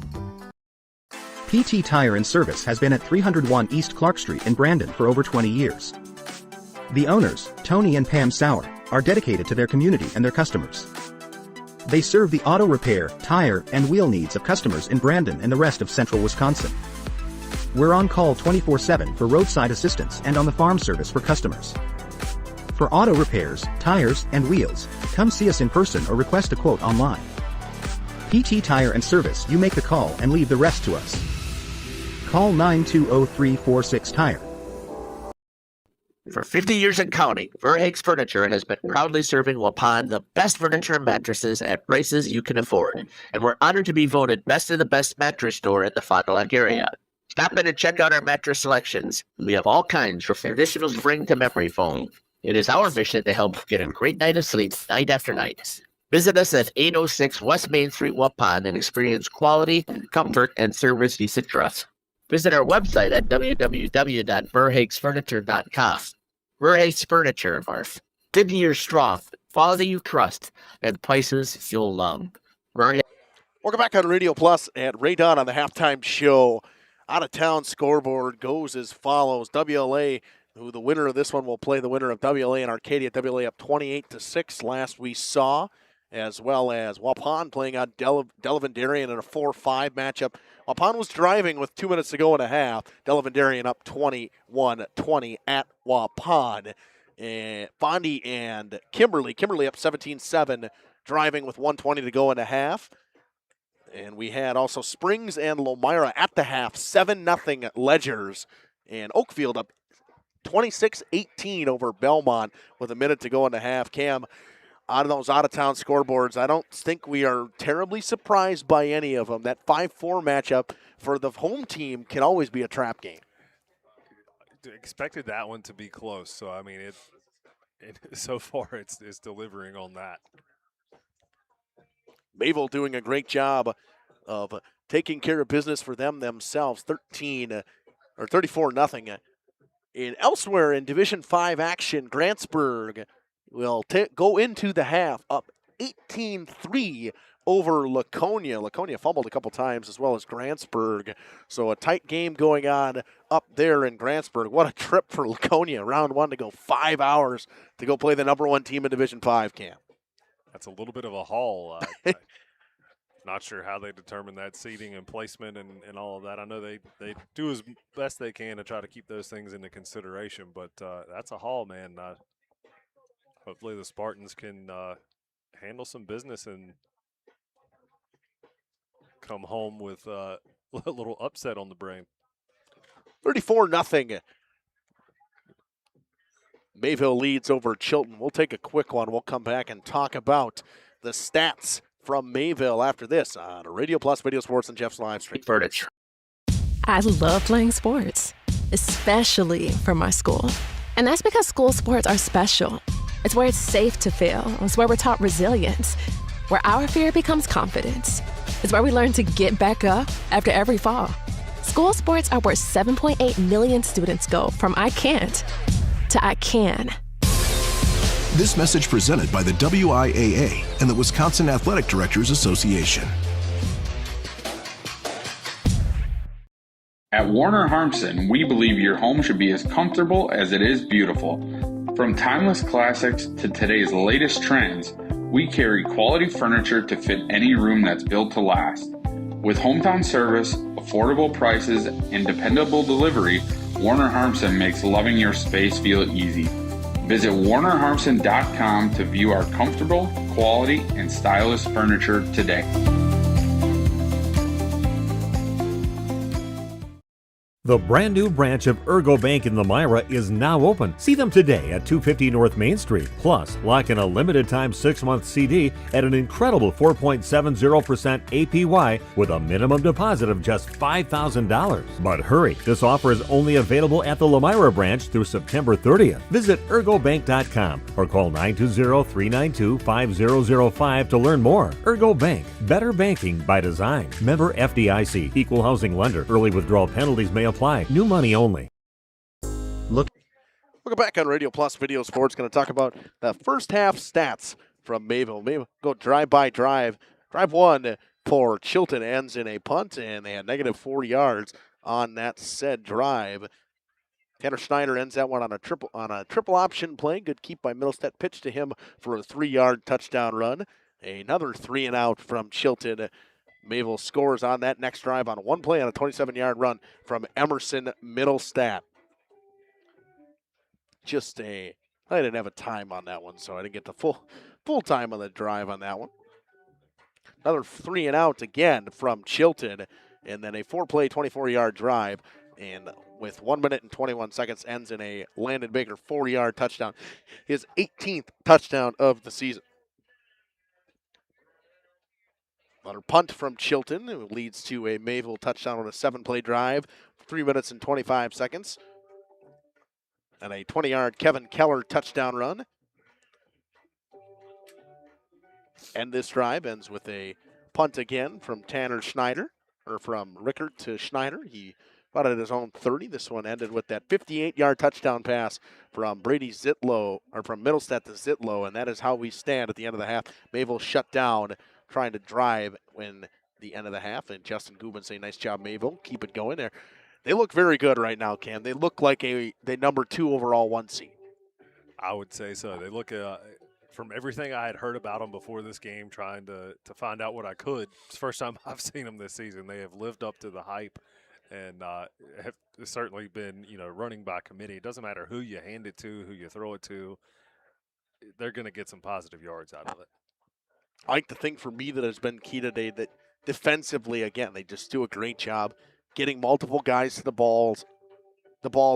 PT Tire and Service has been at 301 East Clark Street in Brandon for over 20 years. The owners, Tony and Pam Sauer, are dedicated to their community and their customers. They serve the auto repair, tire, and wheel needs of customers in Brandon and the rest of central Wisconsin. We're on call 24/7 for roadside assistance and on the farm service for customers. For auto repairs, tires, and wheels, come see us in person or request a quote online. PT Tire and Service, you make the call and leave the rest to us. Call 920-346-TIRE. For 50 years and counting, Verhaeg's Furniture has been proudly serving Waupun the best furniture and mattresses at prices you can afford. And we're honored to be voted best of the best mattress store in the Fond du Lac area. Stop in and check out our mattress selections. We have all kinds from traditional spring to memory foam. It is our mission to help get a great night of sleep night after night. Visit us at 806 West Main Street, Waupun, and experience quality, comfort, and service you should trust. Visit our website at www.verhaegsfurniture.com. Verhaeg's Furniture, Marth. 50 years strong, quality you trust, and prices you'll love. Verhaeg's. Welcome back on Radio Plus at Ray Dunn on the halftime show. Out of town scoreboard goes as follows. WLA, who the winner of this one will play the winner of WLA and Arcadia. WLA up 28-6 last we saw, as well as Waupun playing on Delavan Darien in a 4-5 matchup. Waupun was driving with 2 minutes to go and a half. Delavan Darien up 21-20 at Waupun. Bondi and Kimberly up 17-7, driving with 1:20 to go and a half. And we had also Springs and Lomira at the half, 7-0 Ledgers. And Oakfield up 26-18 over Belmont with a minute to go in the half. Cam, out of those out-of-town scoreboards, I don't think we are terribly surprised by any of them. That 5-4 matchup for the home team can always be a trap game. Expected that one to be close, so I mean, it so far it's delivering on that. Mayville doing a great job of taking care of business for themselves, 34-0. And elsewhere in Division 5 action, Grantsburg will go into the half up 18-3 over Laconia. Laconia fumbled a couple times as well as Grantsburg. So a tight game going on up there in Grantsburg. What a trip for Laconia. Round one to go 5 hours to go play the number one team in Division 5, Cam. That's a little bit of a haul. Not sure how they determine that seating and placement and all of that. I know they do as best they can to try to keep those things into consideration, but that's a haul, man. Hopefully the Spartans can handle some business and come home with a little upset on the brain. 34-0. Mayville leads over Chilton. We'll take a quick one. We'll come back and talk about the stats from Mayville after this on Radio Plus Video Sports and Jeff's live stream. Furniture. I love playing sports, especially for my school. And that's because school sports are special. It's where it's safe to fail. It's where we're taught resilience, where our fear becomes confidence. It's where we learn to get back up after every fall. School sports are where 7.8 million students go from I can't to I can. This message presented by the WIAA and the Wisconsin Athletic Directors Association. At Warner Harmson, we believe your home should be as comfortable as it is beautiful. From timeless classics to today's latest trends, we carry quality furniture to fit any room that's built to last. With hometown service, affordable prices, and dependable delivery, Warner Harmson makes loving your space feel easy. Visit WarnerHarmson.com to view our comfortable, quality, and stylish furniture today. The brand new branch of Ergo Bank in Lamira is now open. See them today at 250 North Main Street. Plus, lock in a limited time 6-month CD at an incredible 4.70% APY with a minimum deposit of just $5,000. But hurry, this offer is only available at the Lamira branch through September 30th. Visit ergobank.com or call 920-392-5005 to learn more. Ergo Bank, better banking by design. Member FDIC, equal housing lender. Early withdrawal penalties may apply. New money only. Welcome back on Radio Plus Video Sports. Going to talk about the first half stats from Mayville. Mayville go drive by drive. Drive one for Chilton ends in a punt, and they had -4 yards on that said drive. Tanner Schneider ends that one on a triple option play. Good keep by Middlestead. Pitch to him for a 3-yard touchdown run. Another 3 and out from Chilton. Mayville scores on that next drive on one play on a 27-yard run from Emerson Middlestead. I didn't have a time on that one, so I didn't get the full time on the drive on that one. Another 3 and out again from Chilton, and then a 4-play, 24-yard drive, and with 1 minute and 21 seconds ends in a Landon Baker 40-yard touchdown, his 18th touchdown of the season. Another punt from Chilton, who leads to a Mayville touchdown on a 7-play drive, 3 minutes and 25 seconds. And a 20-yard Kevin Keller touchdown run. And this drive ends with a punt again from Tanner Schneider, or from Rickard to Schneider. He got it at his own 30. This one ended with that 58-yard touchdown pass from Brady Zitlow, or from Middlestead to Zitlow, and that is how we stand at the end of the half. Mayville shut down, trying to drive when the end of the half, and Justin Gubin say, nice job, Mayville. Keep it going there. They look very good right now, Cam. They look like the number 2 overall 1 seed. I would say so. They look, from everything I had heard about them before this game, trying to find out what I could. It's the first time I've seen them this season. They have lived up to the hype and have certainly been, running by committee. It doesn't matter who you hand it to, who you throw it to. They're going to get some positive yards out of it. I think the thing for me that has been key today, that defensively, again, they just do a great job getting multiple guys to the ball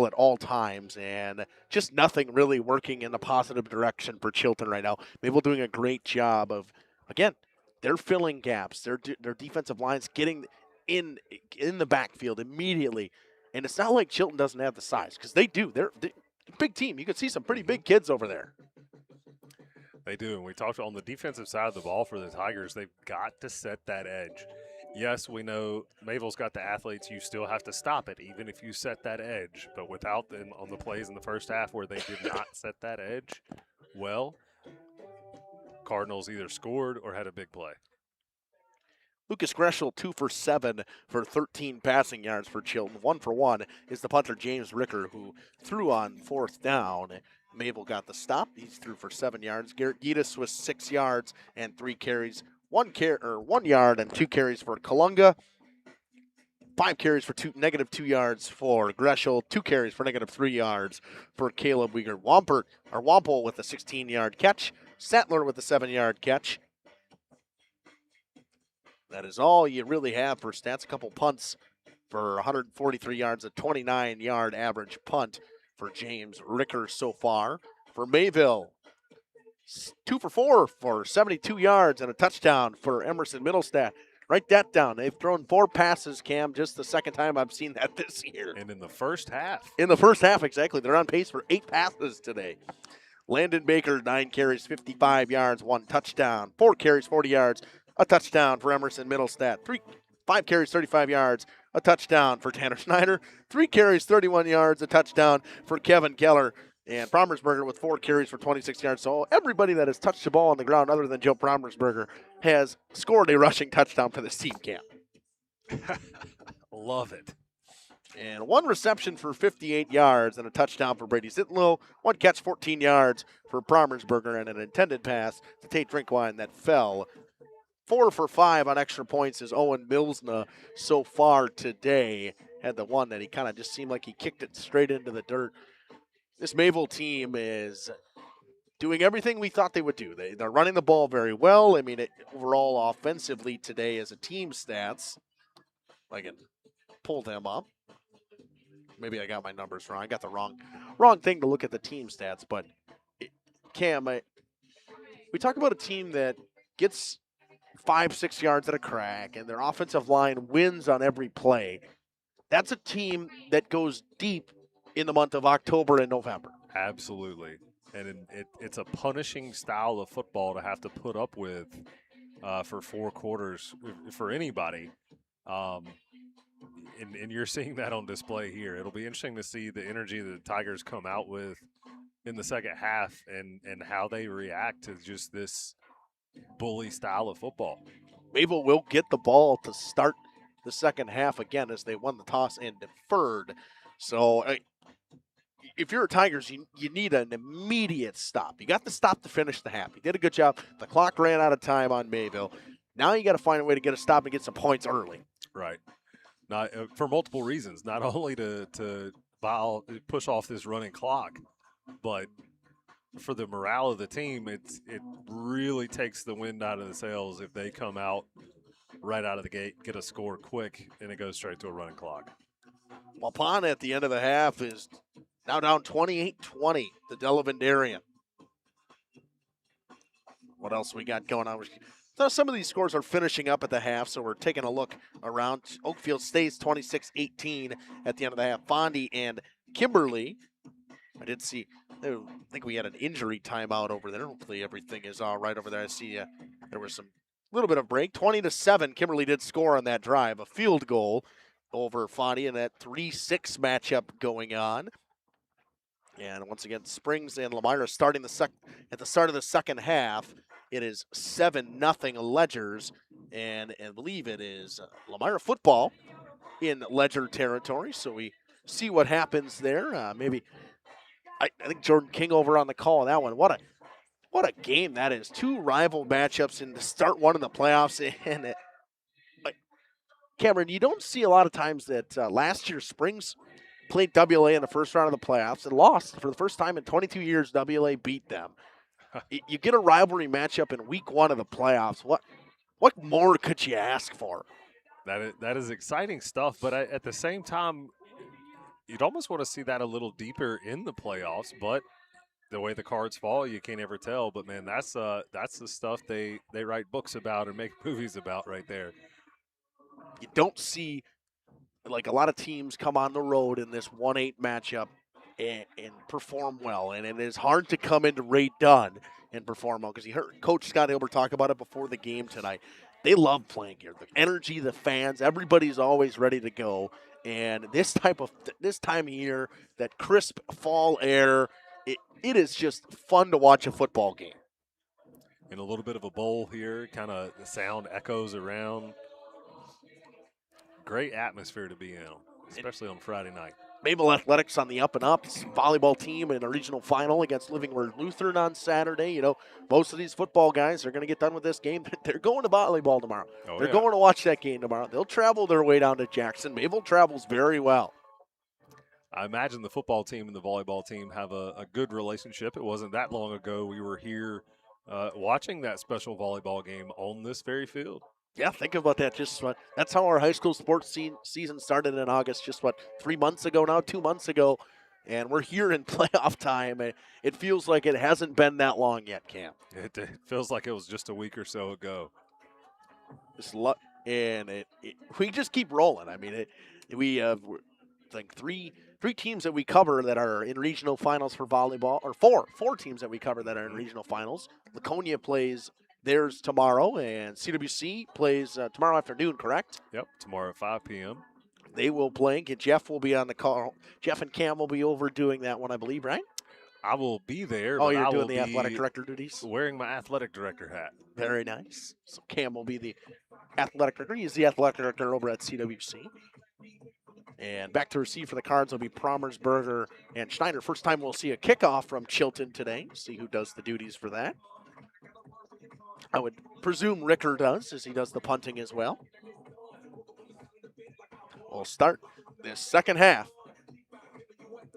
at all times, and just nothing really working in a positive direction for Chilton right now. Mayville doing a great job of, again, they're filling gaps. Their defensive line's getting in the backfield immediately, and it's not like Chilton doesn't have the size, because they do. They're a big team. You can see some pretty big kids over there. They do, and we talked on the defensive side of the ball for the Tigers. They've got to set that edge. Yes, we know Mayville's got the athletes. You still have to stop it, even if you set that edge. But without them on the plays in the first half where they did not set that edge, well, Cardinals either scored or had a big play. Lucas Greshel 2 for 7 for 13 passing yards for Chilton. 1 for 1 is the punter James Ricker, who threw on 4th down. Mayville got the stop. He threw for 7 yards. Garrett Geddes was 6 yards and 3 carries. 1 yard and 2 carries for Kalunga. 5 carries for negative 2 yards for Greshel. 2 carries for negative 3 yards for Caleb Weegar. Wampel with a 16-yard catch. Sattler with a 7-yard catch. That is all you really have for stats. A couple punts for 143 yards, a 29-yard average punt for James Ricker so far. For Mayville, 2 for 4 for 72 yards and a touchdown for Emerson Middlestat. Write that down. They've thrown 4 passes, Cam, just the second time I've seen that this year. And in the first half. In the first half, exactly. They're on pace for 8 passes today. Landon Baker, 9 carries, 55 yards, 1 touchdown. 4 carries, 40 yards, a touchdown for Emerson Middlestat. 5 carries, 35 yards, a touchdown for Tanner Schneider. 3 carries, 31 yards, a touchdown for Kevin Keller. And Brommersberger with 4 carries for 26 yards. So everybody that has touched the ball on the ground other than Joe Brommersberger has scored a rushing touchdown for this team, Cam. Love it. And 1 reception for 58 yards and a touchdown for Brady Zitlow. 1 catch, 14 yards for Brommersberger, and an intended pass to Tate Drinkwine that fell. 4 for 5 on extra points is Owen Milsna so far today. Had the one that he kind of just seemed like he kicked it straight into the dirt. This Mayville team is doing everything we thought they would do. They're running the ball very well. I mean, overall offensively today as a team stats, I can pull them up. Maybe I got my numbers wrong. I got the wrong thing to look at the team stats. But, Cam, we talk about a team that gets 5-6 yards at a crack, and their offensive line wins on every play. That's a team that goes deep in the month of October and November. Absolutely. And it's a punishing style of football to have to put up with for 4 quarters for anybody. And you're seeing that on display here. It'll be interesting to see the energy that the Tigers come out with in the second half and how they react to just this bully style of football. Mayville will get the ball to start the second half again as they won the toss and deferred. So if you're a Tigers, you need an immediate stop. You got the stop to finish the half. You did a good job. The clock ran out of time on Mayville. Now you got to find a way to get a stop and get some points early. Right. Not for multiple reasons. Not only to push off this running clock, but for the morale of the team, it really takes the wind out of the sails if they come out right out of the gate, get a score quick, and it goes straight to a running clock. Waupun at the end of the half is now down 28-20 to Delavan Darien. What else we got going on? So some of these scores are finishing up at the half, so we're taking a look around. Oakfield stays 26-18 at the end of the half. Fondy and Kimberly, I think we had an injury timeout over there. Hopefully everything is all right over there. I see there was some little bit of break. 20-7, Kimberly did score on that drive, a field goal over Fondy, and that 3-6 matchup going on. And once again, Springs and Lemira starting at the start of the second half. It is 7-0 Ledgers, and I believe it is Lemira football in Ledger territory. So we see what happens there. I think Jordan King over on the call on that one. What a game that is. 2 rival matchups and to start one in the playoffs. And Cameron, you don't see a lot of times that last year Springs played WLA in the first round of the playoffs and lost. For the first time in 22 years, WLA beat them. You get a rivalry matchup in week 1 of the playoffs. What more could you ask for? That is exciting stuff, but at the same time, you'd almost want to see that a little deeper in the playoffs, but the way the cards fall, you can't ever tell. But, man, that's the stuff they write books about and make movies about right there. You don't see, like, a lot of teams come on the road in this 1-8 matchup and perform well. And it is hard to come into Ray Dunn and perform well because you heard Coach Scott Hilbert talk about it before the game tonight. They love playing here. The energy, the fans, everybody's always ready to go. And this time of year, that crisp fall air, it is just fun to watch a football game. In a little bit of a bowl here, kind of the sound echoes around. Great atmosphere to be in, especially on Friday night. Mayville Athletics on the up and up. Volleyball team in a regional final against Livingward Lutheran on Saturday. You know, most of these football guys are going to get done with this game. They're going to volleyball tomorrow. They're going to watch that game tomorrow. They'll travel their way down to Jackson. Mayville travels very well. I imagine the football team and the volleyball team have a good relationship. It wasn't that long ago we were here watching that special volleyball game on this very field. Yeah, think about that. That's how our high school sports season started in August. 3 months ago now, 2 months ago, and we're here in playoff time. It feels like it hasn't been that long yet, Cam. It feels like it was just a week or so ago. We just keep rolling. I mean, we have like three teams that we cover that are in regional finals for volleyball, or four teams that we cover that are in regional finals. Laconia plays theirs tomorrow, and CWC plays tomorrow afternoon, correct? Yep, tomorrow at 5 p.m. They will play. Jeff will be on the call. Jeff and Cam will be over doing that one, I believe, right? I will be there. Oh, but you're I doing will the athletic director duties? Wearing my athletic director hat. Very nice. So Cam will be the athletic director. He's the athletic director over at CWC. And back to receive for the Cards will be Promersberger and Schneider. First time we'll see a kickoff from Chilton today. See who does the duties for that. I would presume Ricker does, as he does the punting as well. We'll start this second half.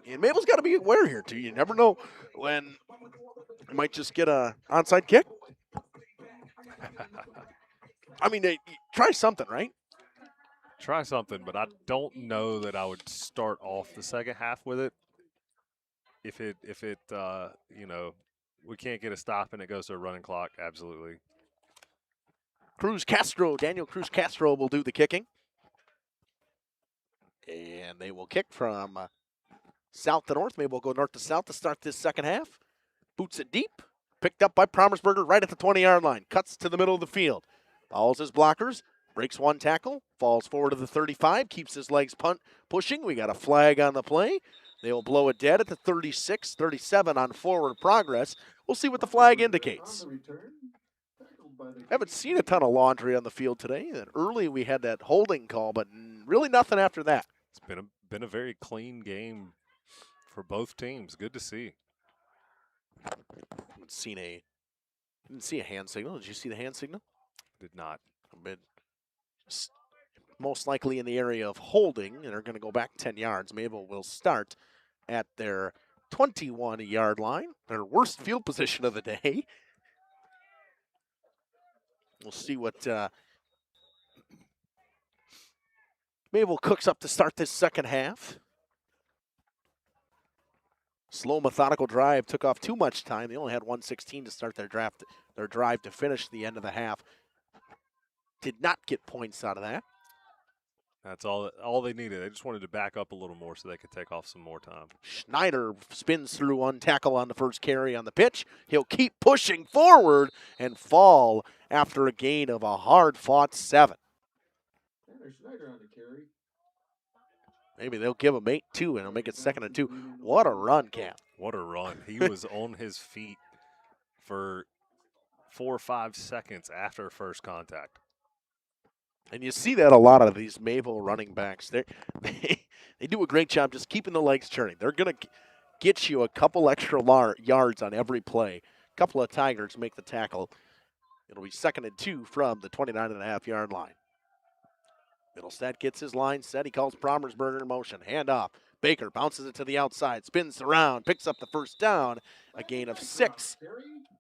And Mabel's got to be aware here, too. You never know when you might just get a onside kick. I mean, try something, right? Try something, but I don't know that I would start off the second half with it. If it we can't get a stop and it goes to a running clock, absolutely. Daniel Cruz Castro will do the kicking. And they will kick from south to north. Maybe we'll go north to south to start this second half. Boots it deep. Picked up by Promersberger right at the 20-yard line. Cuts to the middle of the field. Follows his blockers. Breaks one tackle. Falls forward to the 35. Keeps his legs pushing. We got a flag on the play. They will blow it dead at the 36, 37 on forward progress. We'll see what the flag indicates. Haven't seen a ton of laundry on the field today. And early we had that holding call, but really nothing after that. It's been a very clean game for both teams. Good to see. Didn't see a hand signal. Did you see the hand signal? Did not. Most likely in the area of holding, and they're going to go back 10 yards. Mayville will start at their 21-yard line, their worst field position of the day. We'll see what Mayville cooks up to start this second half. Slow, methodical drive took off too much time. They only had 1:16 to start their drive to finish the end of the half. Did not get points out of that. That's all they needed. They just wanted to back up a little more so they could take off some more time. Schneider spins through one tackle on the first carry on the pitch. He'll keep pushing forward and fall after a gain of a hard-fought 7. Schneider on the carry. Maybe they'll give him 8-2 and it'll make it 2nd and 2. What a run, Cam. What a run. He was on his feet for 4 or 5 seconds after first contact. And you see that a lot of these Mayville running backs. They do a great job just keeping the legs churning. They're going to get you a couple extra yards on every play. A couple of Tigers make the tackle. It'll be 2nd and 2 from the 29.5-yard line. Middlestad gets his line set. He calls Promersberger in motion. Hand off. Baker bounces it to the outside, spins around, picks up the first down. A gain of 6.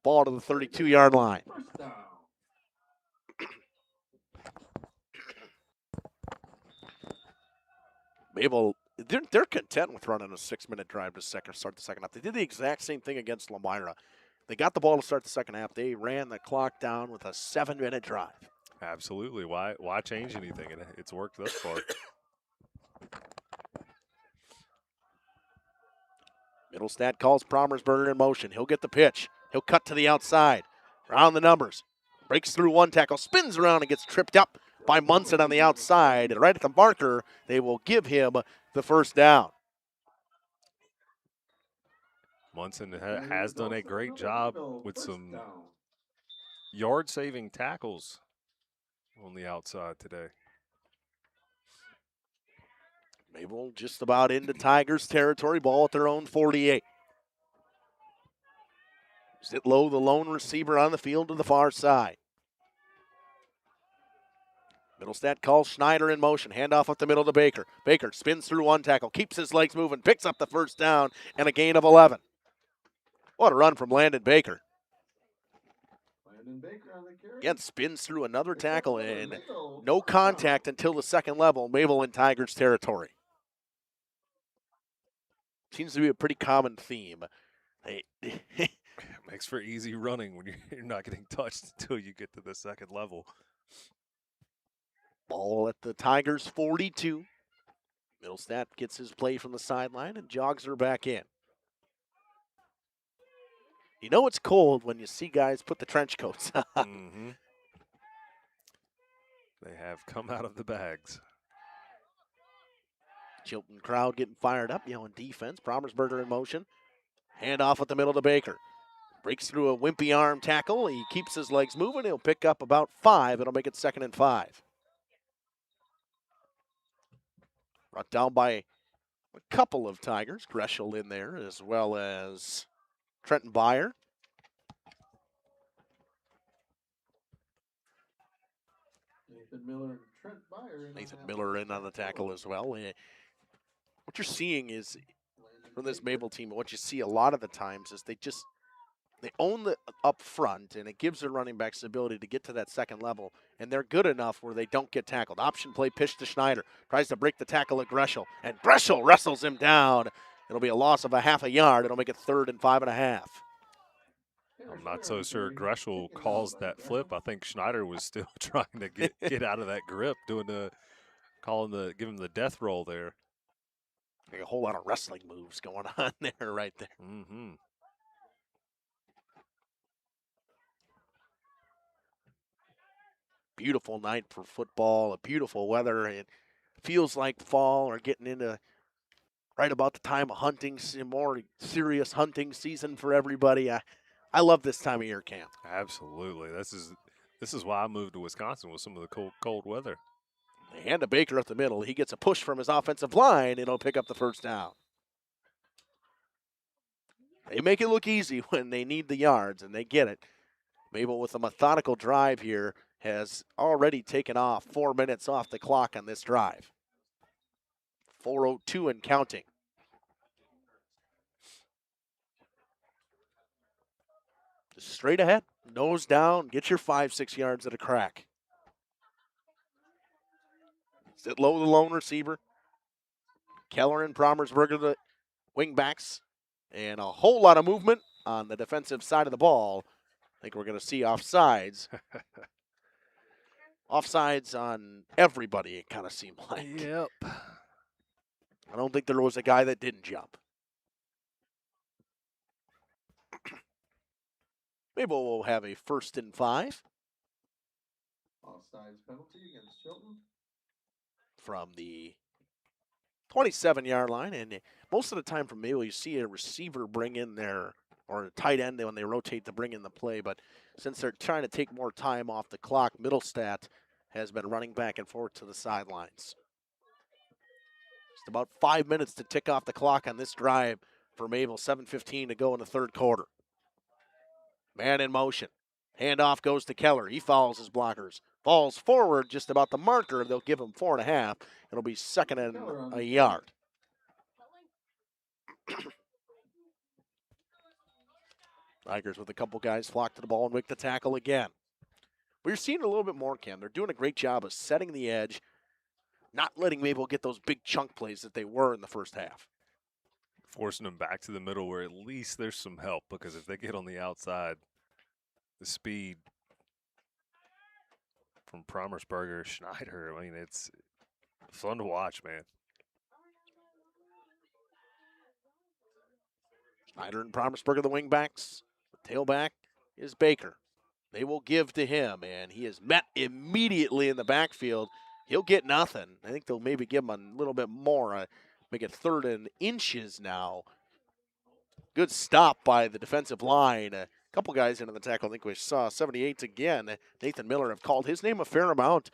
Ball to the 32-yard line. Mayville, they're content with running a 6-minute drive to start the second half. They did the exact same thing against Lomira. They got the ball to start the second half. They ran the clock down with a 7-minute drive. Absolutely. Why change anything? It's worked thus far. Middlestad calls Promersberger in motion. He'll get the pitch. He'll cut to the outside. Round the numbers. Breaks through one tackle, spins around and gets tripped up by Munson on the outside. And right at the marker, they will give him the first down. Munson has done a great job with some yard-saving tackles on the outside today. Mayville just about into Tigers territory, ball at their own 48. Sit low, the lone receiver on the field to the far side. Middlestat calls Schneider in motion. Handoff up the middle to Baker. Baker spins through one tackle, keeps his legs moving, picks up the first down, and a gain of 11. What a run from Landon Baker. Landon Baker on the carry. Again, spins through another tackle, and no contact until the second level. Mayville in Tigers territory. Seems to be a pretty common theme. Makes for easy running when you're not getting touched until you get to the second level. Ball at the Tigers 42. Middlestat gets his play from the sideline and jogs her back in. You know it's cold when you see guys put the trench coats on. Mm-hmm. They have come out of the bags. Chilton crowd getting fired up, in defense. Promersberger in motion. Handoff at the middle to Baker. Breaks through a wimpy arm tackle. He keeps his legs moving. He'll pick up about 5. It'll make it 2nd and 5. Brought down by a couple of Tigers. Greshel in there, as well as Trenton Byer. Nathan Miller and Trent Byer. Nathan Miller in on the tackle as well. What you're seeing is, from this Mayville team, what you see a lot of the times is they own the up front, and it gives their running backs the ability to get to that second level, and they're good enough where they don't get tackled. Option play, pitch to Schneider. Tries to break the tackle at Greshel, and Greshel wrestles him down. It'll be a loss of a half a yard. It'll make it 3rd and 5.5. I'm not so sure Greshel calls that flip. I think Schneider was still trying to get out of that grip, giving him the death roll there. Like a whole lot of wrestling moves going on there, right there. Mm-hmm. Beautiful night for football, a beautiful weather. It feels like fall or getting into right about the time of hunting, more serious hunting season for everybody. I love this time of year, Cam. Absolutely. This is why I moved to Wisconsin with some of the cold weather. They hand to Baker up the middle. He gets a push from his offensive line, and he'll pick up the first down. They make it look easy when they need the yards, and they get it. Mayville with a methodical drive here has already taken off 4 minutes off the clock on this drive. 4:02 and counting. Just straight ahead, nose down, get your 5-6 yards at a crack. Sit low, the lone receiver. Keller and Promersberger, the wingbacks, and a whole lot of movement on the defensive side of the ball. I think we're going to see offsides. Offsides on everybody, it kind of seemed like. Yep. I don't think there was a guy that didn't jump. Mayville will have a 1st and 5. Offsides penalty against Chilton. From the 27-yard line. And most of the time from Mayville, you see a receiver bring in their, or a tight end when they rotate to bring in the play. But since they're trying to take more time off the clock, Middlestat has been running back and forth to the sidelines. Just about 5 minutes to tick off the clock on this drive for Mayville. 7:15 to go in the 3rd quarter. Man in motion. Handoff goes to Keller. He follows his blockers. Falls forward just about the marker. They'll give him 4.5. It'll be 2nd and a yard. Tigers with a couple guys flock to the ball and make the tackle again. We're seeing a little bit more, Cam. They're doing a great job of setting the edge, not letting Mayville get those big chunk plays that they were in the first half. Forcing them back to the middle where at least there's some help, because if they get on the outside, the speed from Promersberger, Schneider, I mean, it's fun to watch, man. Schneider and Promersberger, the wingbacks. The tailback is Baker. They will give to him, and he is met immediately in the backfield. He'll get nothing. I think they'll maybe give him a little bit more. Make it 3rd and inches now. Good stop by the defensive line. A couple guys into the tackle. I think we saw 78 again. Nathan Miller have called his name a fair amount.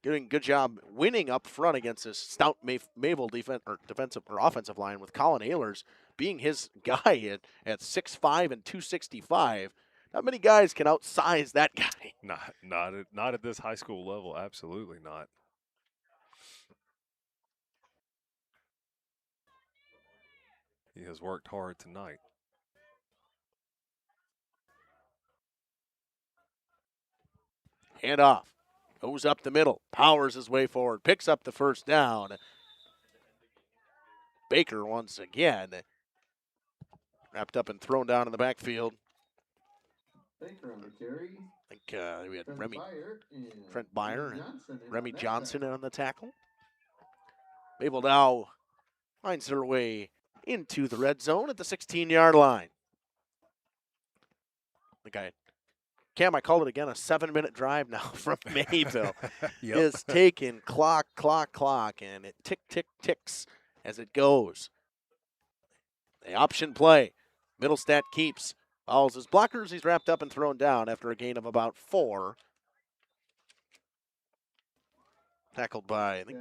doing a good job winning up front against this stout Mayville defensive or offensive line with Colin Ehlers being his guy at 6'5" and 265. Not many guys can outsize that guy. Not at this high school level. Absolutely not. He has worked hard tonight. Hand off. Goes up the middle. Powers his way forward. Picks up the first down. Baker once again. Wrapped up and thrown down in the backfield. Baker on the carry. I think we had Trent Byer and Remy Johnson on the tackle. Mayville now finds their way into the red zone at the 16-yard line. Cam, I called it again, a 7-minute drive now from Mayville. Is taking clock, and it ticks as it goes. The option play. Middlestat keeps. Follows his blockers. He's wrapped up and thrown down after a gain of about 4. Tackled by, I think,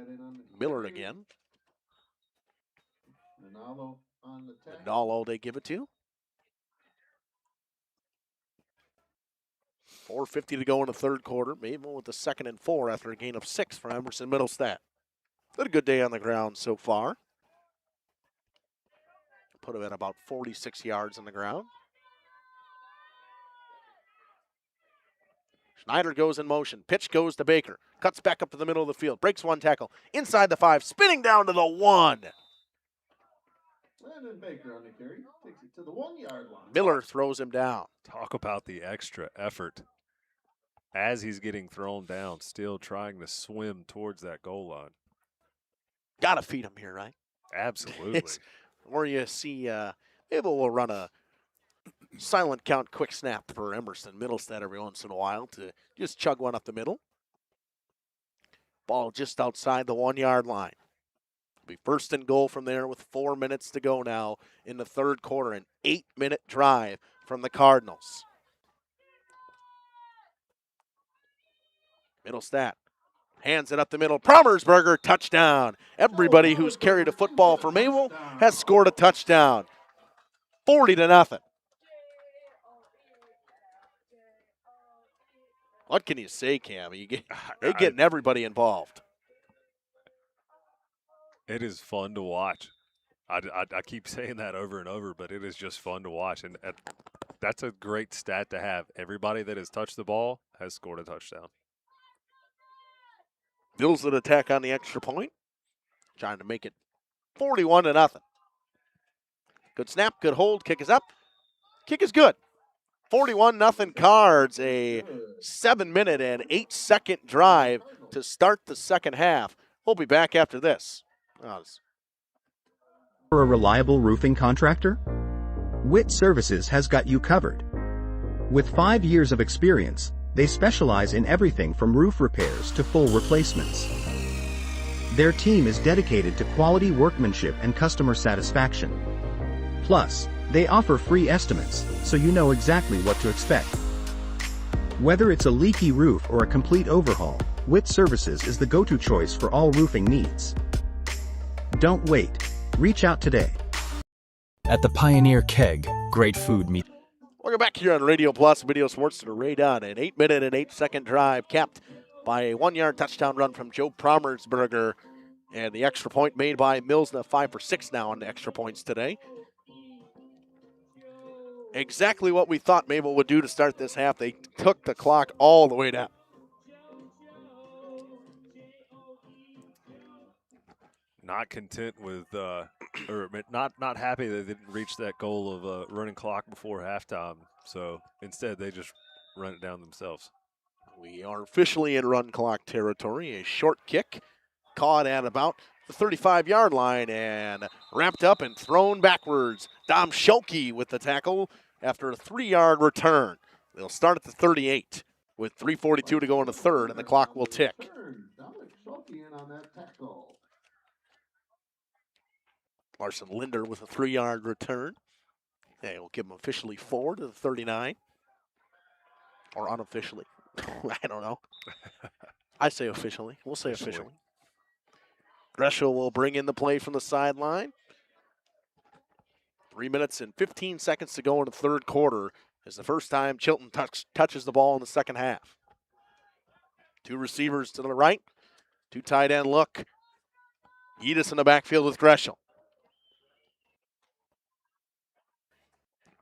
Miller again. Nalo they give it to. 4:50 to go in the third quarter. Mayville with the 2nd and 4 after a gain of 6 for Emerson Middlestat. Had a good day on the ground so far. Put him at about 46 yards on the ground. Schneider goes in motion. Pitch goes to Baker. Cuts back up to the middle of the field. Breaks one tackle. Inside the 5. Spinning down to the 1. Landon Baker on the carry. Takes it to the 1-yard line. Miller throws him down. Talk about the extra effort. As he's getting thrown down, still trying to swim towards that goal line. Got to feed him here, right? Absolutely. Where you see Mayville will run a silent count quick snap for Emerson Middlestat every once in a while to just chug one up the middle. Ball just outside the 1-yard line. Be 1st and goal from there with 4 minutes to go now in the third quarter. An 8-minute drive from the Cardinals. Middlestat hands it up the middle. Promersberger, touchdown. Everybody who's carried a football for Mayville has scored a touchdown. 40-0. What can you say, Cam? They're getting everybody involved. It is fun to watch. I keep saying that over and over, but it is just fun to watch. And that's a great stat to have. Everybody that has touched the ball has scored a touchdown. Bills an attack on the extra point. Trying to make it 41-0. Good snap, good hold. Kick is up. Kick is good. 41-0 Cards. A 7-minute and 8-second drive to start the second half. We'll be back after this. For a reliable roofing contractor? Witt Services has got you covered. With 5 years of experience, they specialize in everything from roof repairs to full replacements. Their team is dedicated to quality workmanship and customer satisfaction. Plus, they offer free estimates, so you know exactly what to expect. Whether it's a leaky roof or a complete overhaul, Witt Services is the go-to choice for all roofing needs. Don't wait. Reach out today. At the Pioneer Keg, great food meets. Welcome back here on Radio Plus Video Sports to Ray Dunn. An 8-minute and 8-second drive capped by a 1-yard touchdown run from Joe Promersberger. And the extra point made by Milsna, 5 for 6 now on the extra points today. Exactly what we thought Mayville would do to start this half. They took the clock all the way down. Not content with, or not happy they didn't reach that goal of running clock before halftime. So instead, they just run it down themselves. We are officially in run clock territory. A short kick caught at about the 35-yard line and wrapped up and thrown backwards. Dom Schulke with the tackle after a 3-yard return. They'll start at the 38 with 3:42 to go in the third, and the clock will tick. Larson Linder with a 3-yard return. They will give him officially 4 to the 39. Or unofficially. I don't know. I say officially. We'll say officially. Greshel will bring in the play from the sideline. 3 minutes and 15 seconds to go in the third quarter. Is the first time Chilton touches the ball in the second half. 2 receivers to the right. 2 tight end look. Yedis in the backfield with Greshel.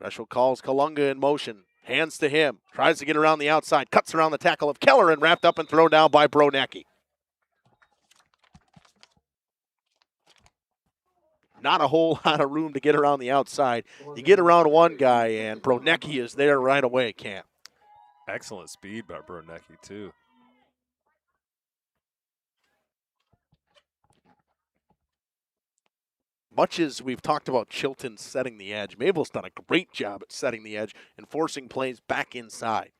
Greshel calls Kalunga in motion. Hands to him. Tries to get around the outside. Cuts around the tackle of Keller and wrapped up and thrown down by Bronecki. Not a whole lot of room to get around the outside. You get around one guy, and Bronecki is there right away, Cam. Excellent speed by Bronecki, too. Much as we've talked about Chilton setting the edge, Mayville's done a great job at setting the edge and forcing plays back inside.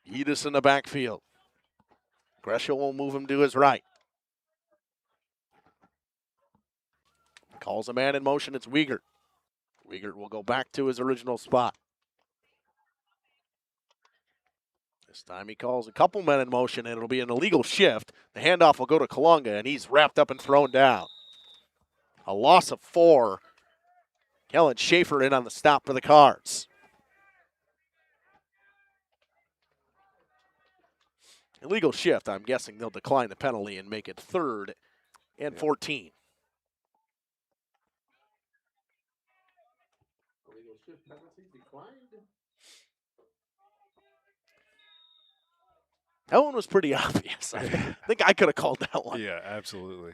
Yedis in the backfield. Greshel will move him to his right. Calls a man in motion. It's Wiegert. Wiegert will go back to his original spot. This time he calls a couple men in motion, and it'll be an illegal shift. The handoff will go to Kalunga, and he's wrapped up and thrown down. A loss of 4. Kellen Schaefer in on the stop for the Cards. Illegal shift. I'm guessing they'll decline the penalty and make it 3rd and 14. Illegal shift penalty declined. That one was pretty obvious. I think I could have called that one. Yeah, absolutely.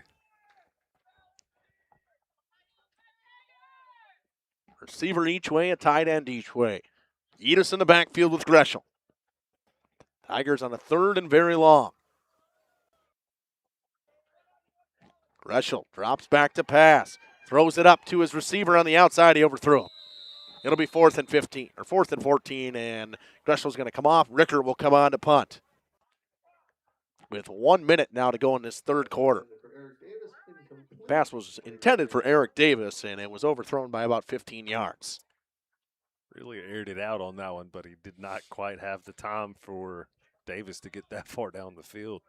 Receiver each way, a tight end each way. Yedis in the backfield with Greshel. Tigers on a 3rd and very long. Greshel drops back to pass. Throws it up to his receiver on the outside. He overthrew him. It'll be 4th and 15, or 4th and 14, and Greshel's going to come off. Ricker will come on to punt. With 1 minute now to go in this third quarter. Pass was intended for Eric Davis, and it was overthrown by about 15 yards. Really aired it out on that one, but he did not quite have the time for Davis to get that far down the field.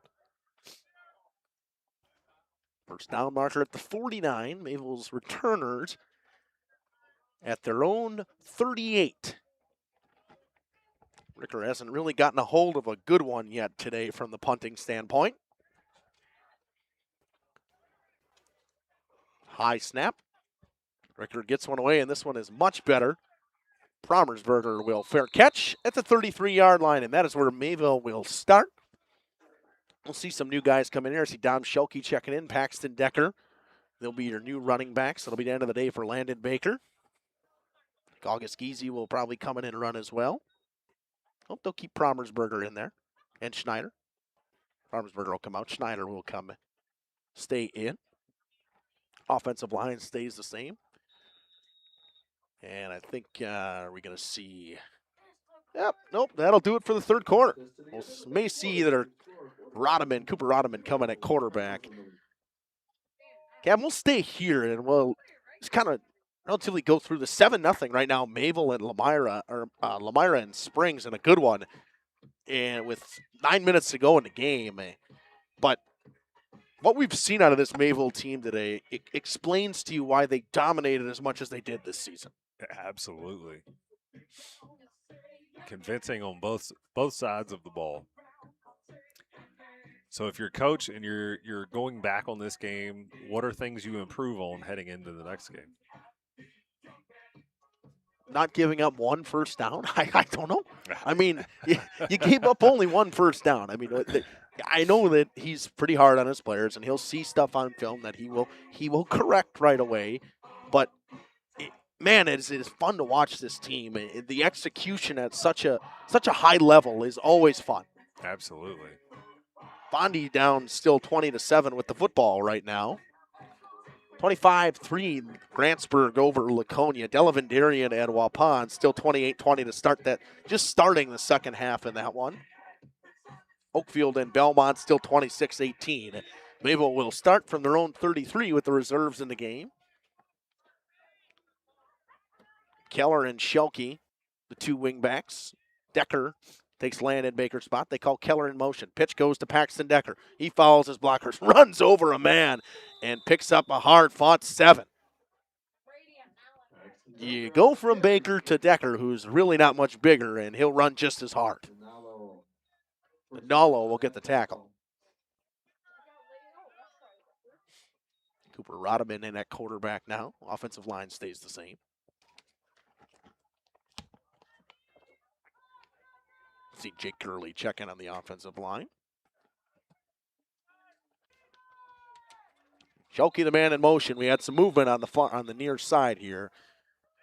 First down marker at the 49. Mayville's returners at their own 38. Ricker hasn't really gotten a hold of a good one yet today from the punting standpoint. High snap. Ricker gets one away, and this one is much better. Promersberger will fair catch at the 33-yard line, and that is where Mayville will start. We'll see some new guys come in here. I see Dom Schelke checking in, Paxton Decker. They'll be your new running backs. It'll be the end of the day for Landon Baker. August Giese will probably come in and run as well. Hope they'll keep Promersberger in there. And Schneider. Promersberger will come out. Schneider will stay in. Offensive line stays the same. And I think, are we going to see? Yep, nope, that'll do it for the third quarter. We may see either Cooper Rodeman coming at quarterback. Cam, we'll stay here and we'll just kind of relatively go through the 7-0 right now. Mayville and Lamira and Springs in a good one, and with 9 minutes to go in the game. But what we've seen out of this Mayville team today, it explains to you why they dominated as much as they did this season. Absolutely. Convincing on both sides of the ball. So if you're coach and you're going back on this game, what are things you improve on heading into the next game? Not giving up one first down? I don't know. I mean, you gave up only one first down. I mean, I know that he's pretty hard on his players, and he'll see stuff on film that he will correct right away. But, man, it is fun to watch this team. The execution at such a high level is always fun. Absolutely. Bondi down still 20-7 with the football right now. 25-3, Grantsburg over Laconia. Delavendarian and Waupun still 28-20 to start that. Just starting the second half in that one. Oakfield and Belmont still 26-18. Mayville will start from their own 33 with the reserves in the game. Keller and Schelke, the two wingbacks. Decker, takes Landon Baker's spot. They call Keller in motion. Pitch goes to Paxton Decker. He follows his blockers, runs over a man, and picks up a hard-fought 7. You go from Baker to Decker, who's really not much bigger, and he'll run just as hard. Nalo will get the tackle. Cooper Rodman in at quarterback now. Offensive line stays the same. See Jake Gurley check in on the offensive line. Shelke, the man in motion. We had some movement on the near side here.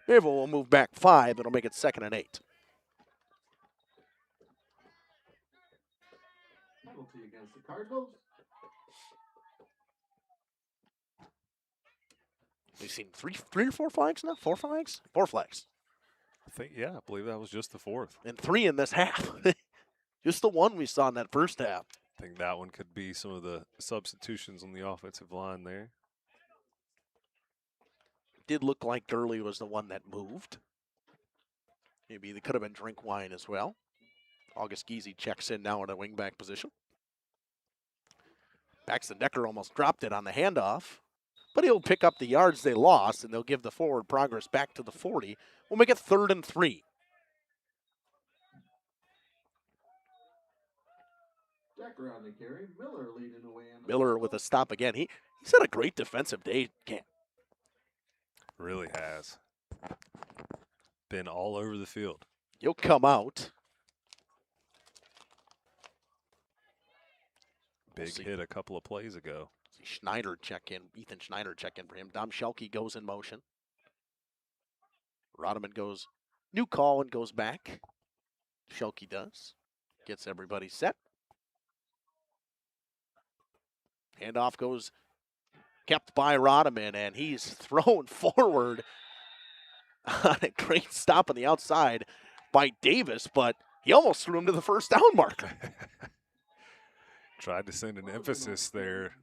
Mayville will move back 5. It'll make it 2nd and 8. Penalty against the Cardinals. We've seen three or 4 flags now? 4 flags? 4 flags. I believe that was just the 4th. And 3 in this half. Just the one we saw in that first half. I think that one could be some of the substitutions on the offensive line there. Did look like Gurley was the one that moved. Maybe they could have been Drinkwine as well. August Giese checks in now in a wingback position. Paxton Decker almost dropped it on the handoff, but he'll pick up the yards they lost, and they'll give the forward progress back to the 40. We'll make it 3rd and 3. Decker on the carry. Miller leading away. Miller with a stop again. He's had a great defensive day, Cam. Really has. Been all over the field. He'll come out. Big hit a couple of plays ago. See Schneider check in. Ethan Schneider check in for him. Dom Shelke goes in motion. Rodman goes new call and goes back. Shelke does. Gets everybody set. Handoff goes kept by Rodman, and he's thrown forward on a great stop on the outside by Davis, but he almost threw him to the first down marker. Tried to send an emphasis there,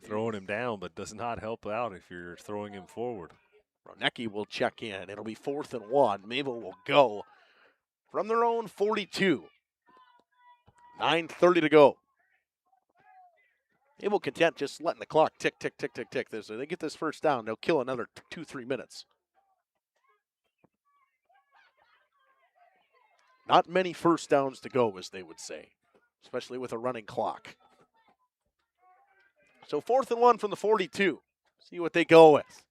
throwing him down, but does not help out if you're throwing him forward. Ronecki will check in. It'll be 4th and 1. Mayville will go from their own 42. 9:30 to go. Mayville content just letting the clock tick, tick, tick, tick, tick. So they get this first down, they'll kill another 2-3 minutes. Not many first downs to go, as they would say, especially with a running clock. So 4th and 1 from the 42. See what they go with.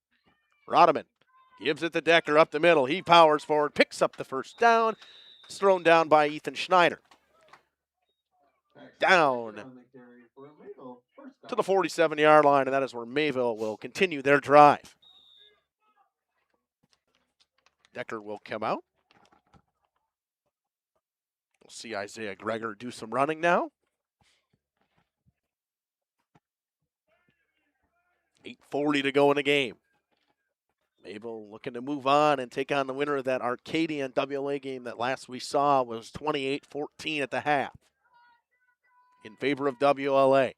Rodman gives it to Decker up the middle. He powers forward, picks up the first down. It's thrown down by Ethan Schneider. Down to the 47-yard line, and that is where Mayville will continue their drive. Decker will come out. We'll see Isaiah Greger do some running now. 8:40 to go in the game. Mayville looking to move on and take on the winner of that Arcadian WLA game that last we saw was 28-14 at the half in favor of WLA.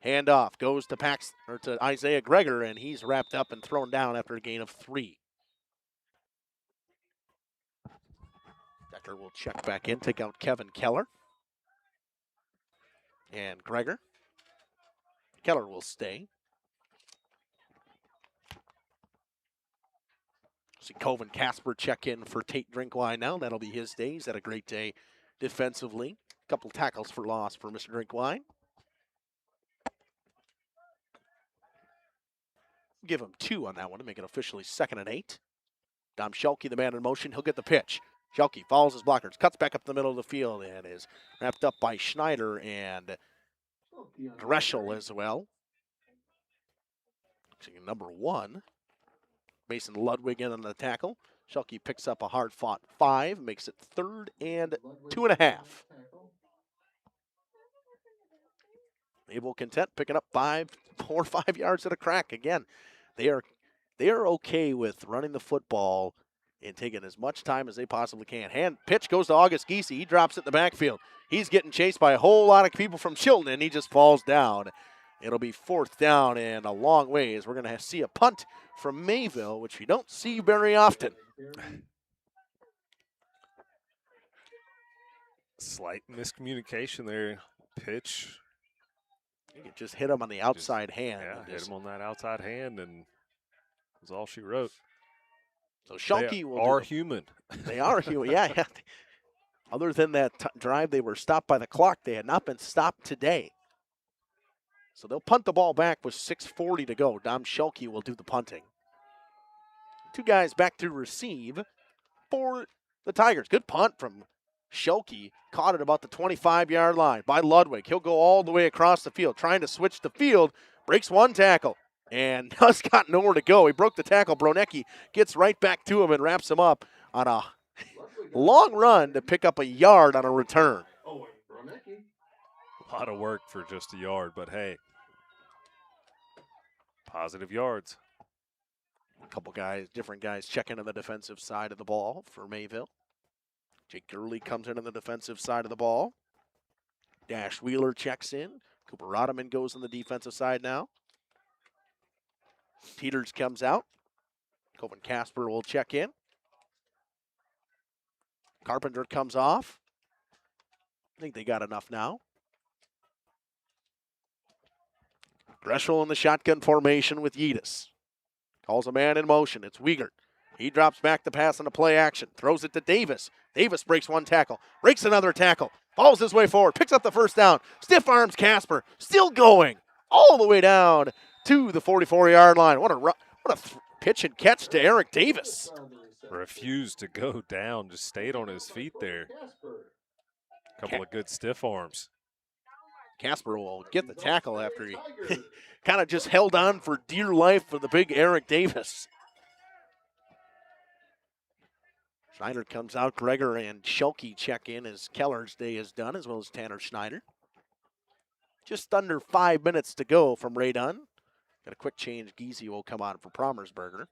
Handoff goes to Isaiah Greger, and he's wrapped up and thrown down after a gain of 3. Decker will check back in, take out Kevin Keller. And Greger. Keller will stay. See Coven Casper check in for Tate Drinkwine now. That'll be his day. He's had a great day defensively. Couple tackles for loss for Mr. Drinkwine. Give him 2 on that one to make it officially 2nd and 8. Dom Shelke, the man in motion, he'll get the pitch. Shelke follows his blockers, cuts back up the middle of the field, and is wrapped up by Schneider and Dreschel as well. Number 1, Mason Ludwig in on the tackle. Shelke picks up a hard-fought 5, makes it 3rd and 2.5. Mayville content picking up 4 or 5 yards at a crack. Again, they are okay with running the football and taking as much time as they possibly can. Pitch goes to August Giese. He drops it in the backfield. He's getting chased by a whole lot of people from Chilton, and he just falls down. It'll be 4th down and a long ways. We're going to see a punt from Mayville, which we don't see very often. Slight miscommunication there. Pitch. I think it just hit him on the outside hand. Yeah, hit him on that outside hand, and was all she wrote. So Schulke are human. They are human, yeah. Other than that drive, they were stopped by the clock. They had not been stopped today. So they'll punt the ball back with 6:40 to go. Dom Schulke will do the punting. Two guys back to receive for the Tigers. Good punt from Schulke. Caught it about the 25-yard line by Ludwig. He'll go all the way across the field, trying to switch the field. Breaks one tackle and has got nowhere to go. He broke the tackle. Bronecki gets right back to him and wraps him up on a long run to pick up a yard on a return. A lot of work for just a yard, but hey, positive yards. A couple guys, different guys checking on the defensive side of the ball for Mayville. Jake Gurley comes in on the defensive side of the ball. Dash Wheeler checks in. Cooper Rodeman goes on the defensive side now. Teeters comes out. Coven Casper will check in. Carpenter comes off. I think they got enough now. Greshel in the shotgun formation with Yedis. Calls a man in motion. It's Wiegert. He drops back the pass on the play action. Throws it to Davis. Davis breaks one tackle. Breaks another tackle. Falls his way forward. Picks up the first down. Stiff arms Casper. Still going. All the way down to the 44-yard line. What a pitch and catch to Eric Davis. Refused to go down. Just stayed on his feet there. Couple of good stiff arms. Casper will get the tackle after he kind of just held on for dear life for the big Eric Davis. Schneider comes out. Gregor and Schulke check in as Keller's day is done, as well as Tanner Schneider. Just under 5 minutes to go from Ray Dunn. Got a quick change. Giese will come on for Promersberger.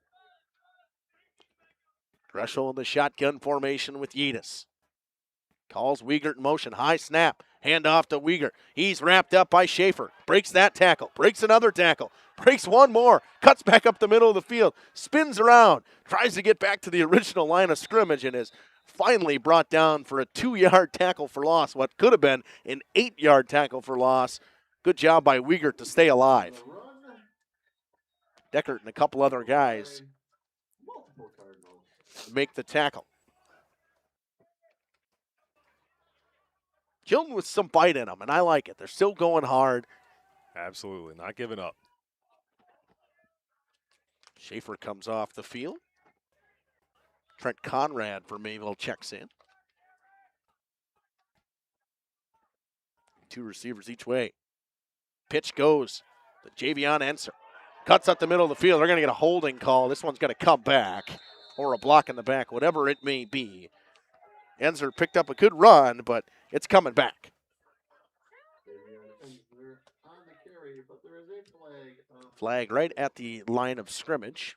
Greshel in the shotgun formation with Yedis. Calls Wiegert in motion. High snap. Hand off to Wiegert. He's wrapped up by Schaefer. Breaks that tackle. Breaks another tackle. Breaks one more. Cuts back up the middle of the field. Spins around. Tries to get back to the original line of scrimmage and is finally brought down for a 2-yard tackle for loss. What could have been an 8-yard tackle for loss. Good job by Wiegert to stay alive. Deckert and a couple other guys make the tackle. Chilton with some bite in them, and I like it. They're still going hard. Absolutely, not giving up. Schaefer comes off the field. Trent Conrad for Mayville checks in. Two receivers each way. Pitch goes to Javion Enser. Cuts up the middle of the field. They're going to get a holding call. This one's going to come back, or a block in the back, whatever it may be. Enser picked up a good run, but it's coming back. Flag right at the line of scrimmage.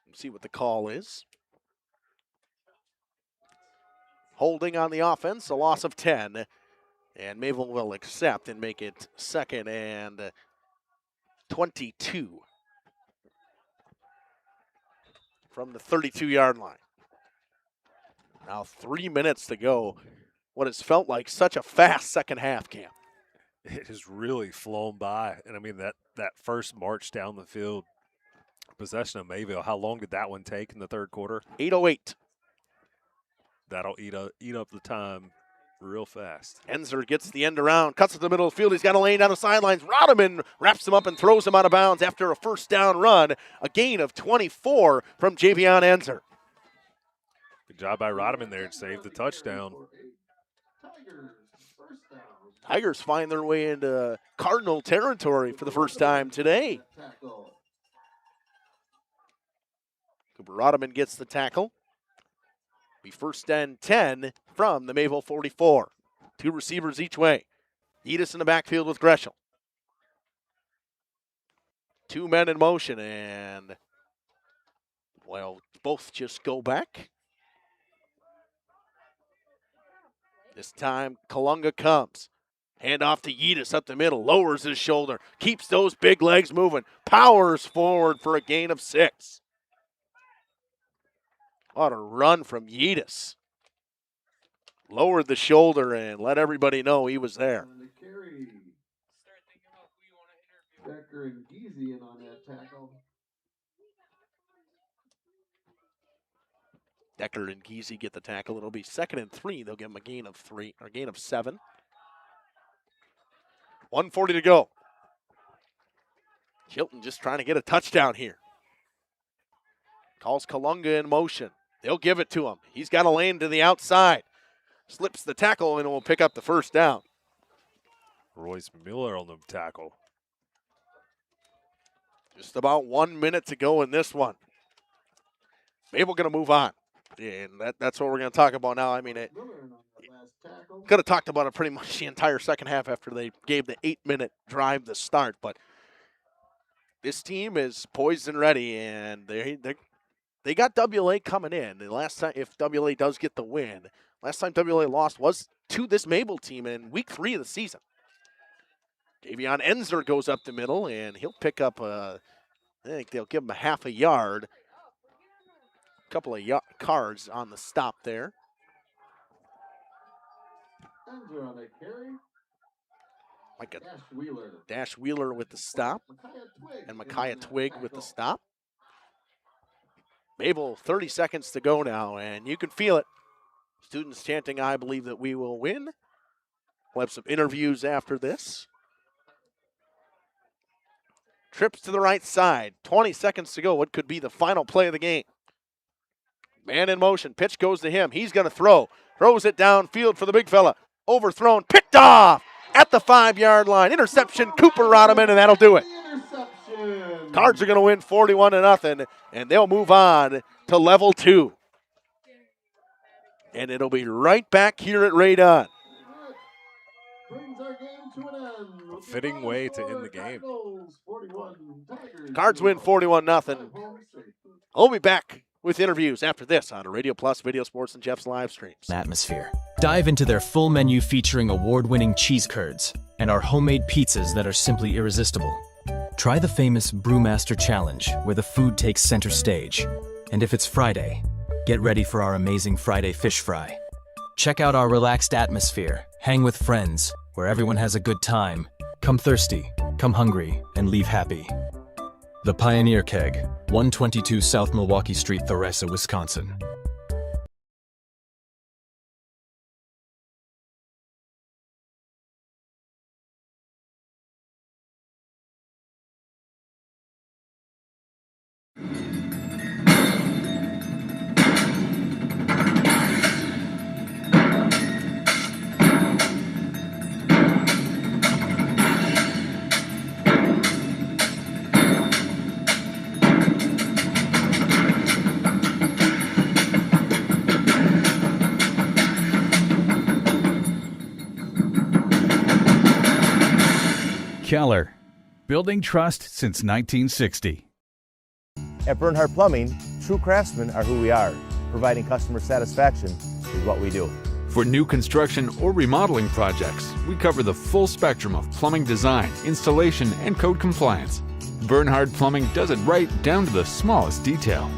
Let's see what the call is. Holding on the offense, a loss of 10. And Mayville will accept and make it 2nd and 22 from the 32-yard line. Now 3 minutes to go. What has felt like such a fast second half, Cam. It has really flown by. And I mean, that first march down the field, possession of Mayville, how long did that one take in the third quarter? 8:08. That'll eat up the time real fast. Enser gets the end around, cuts to the middle of the field. He's got a lane down the sidelines. Rodeman wraps him up and throws him out of bounds after a first down run. A gain of 24 from Javion Enser. Good job by Rodeman there to save the touchdown. Tigers find their way into Cardinal territory for the first time today. Cooper Rodeman gets the tackle. Be 1st and 10 from the Mayville 44. Two receivers each way. Yedis in the backfield with Greshel. Two men in motion, and, well, both just go back. This time, Kalunga comes. Hand off to Yedis up the middle, lowers his shoulder, keeps those big legs moving, powers forward for a gain of 6. What a run from Yeetus. Lowered the shoulder and let everybody know he was there. And the carry. Decker and Geezy in on that tackle. Decker and Geezy get the tackle. It'll be 2nd and 3. They'll give him a gain of 3, or gain of 7. 1:40 to go. Chilton just trying to get a touchdown here. Calls Kalunga in motion. They'll give it to him. He's got a lane to the outside. Slips the tackle and will pick up the first down. Royce Miller on the tackle. Just about 1 minute to go in this one. Mayville going to move on. And that's what we're going to talk about now. I mean, could have talked about it pretty much the entire second half after they gave the 8-minute drive the start. But this team is poised and ready, and they got WLA coming in. The last time, if WLA does get the win, last time WLA lost was to this Mayville team in week 3 of the season. Davion Enzer goes up the middle, and he'll pick up, I think they'll give him a half a yard. A couple of cards on the stop there. Enzer on a carry. Dash Wheeler with the stop. And Micaiah Twig with the stop. Mayville, 30 seconds to go now, and you can feel it. Students chanting, "I believe that we will win." We'll have some interviews after this. Trips to the right side. 20 seconds to go. What could be the final play of the game? Man in motion. Pitch goes to him. He's going to throw. Throws it downfield for the big fella. Overthrown. Picked off at the 5-yard line. Interception. Cooper Rodman, and that'll do it. Cards are going to win 41-0, and they'll move on to level 2. And it'll be right back here at Radon. A fitting way to end the game. Cards win 41-0. We'll be back with interviews after this on Radio Plus Video Sports and Jeff's live streams. Atmosphere. Dive into their full menu featuring award-winning cheese curds and our homemade pizzas that are simply irresistible. Try the famous Brewmaster Challenge, where the food takes center stage. And if it's Friday, get ready for our amazing Friday fish fry. Check out our relaxed atmosphere. Hang with friends, where everyone has a good time. Come thirsty, come hungry, and leave happy. The Pioneer Keg, 122 South Milwaukee Street, Theresa, Wisconsin. Keller, building trust since 1960. At Bernhardt Plumbing, true craftsmen are who we are. Providing customer satisfaction is what we do. For new construction or remodeling projects, we cover the full spectrum of plumbing design, installation, and code compliance. Bernhardt Plumbing does it right down to the smallest detail.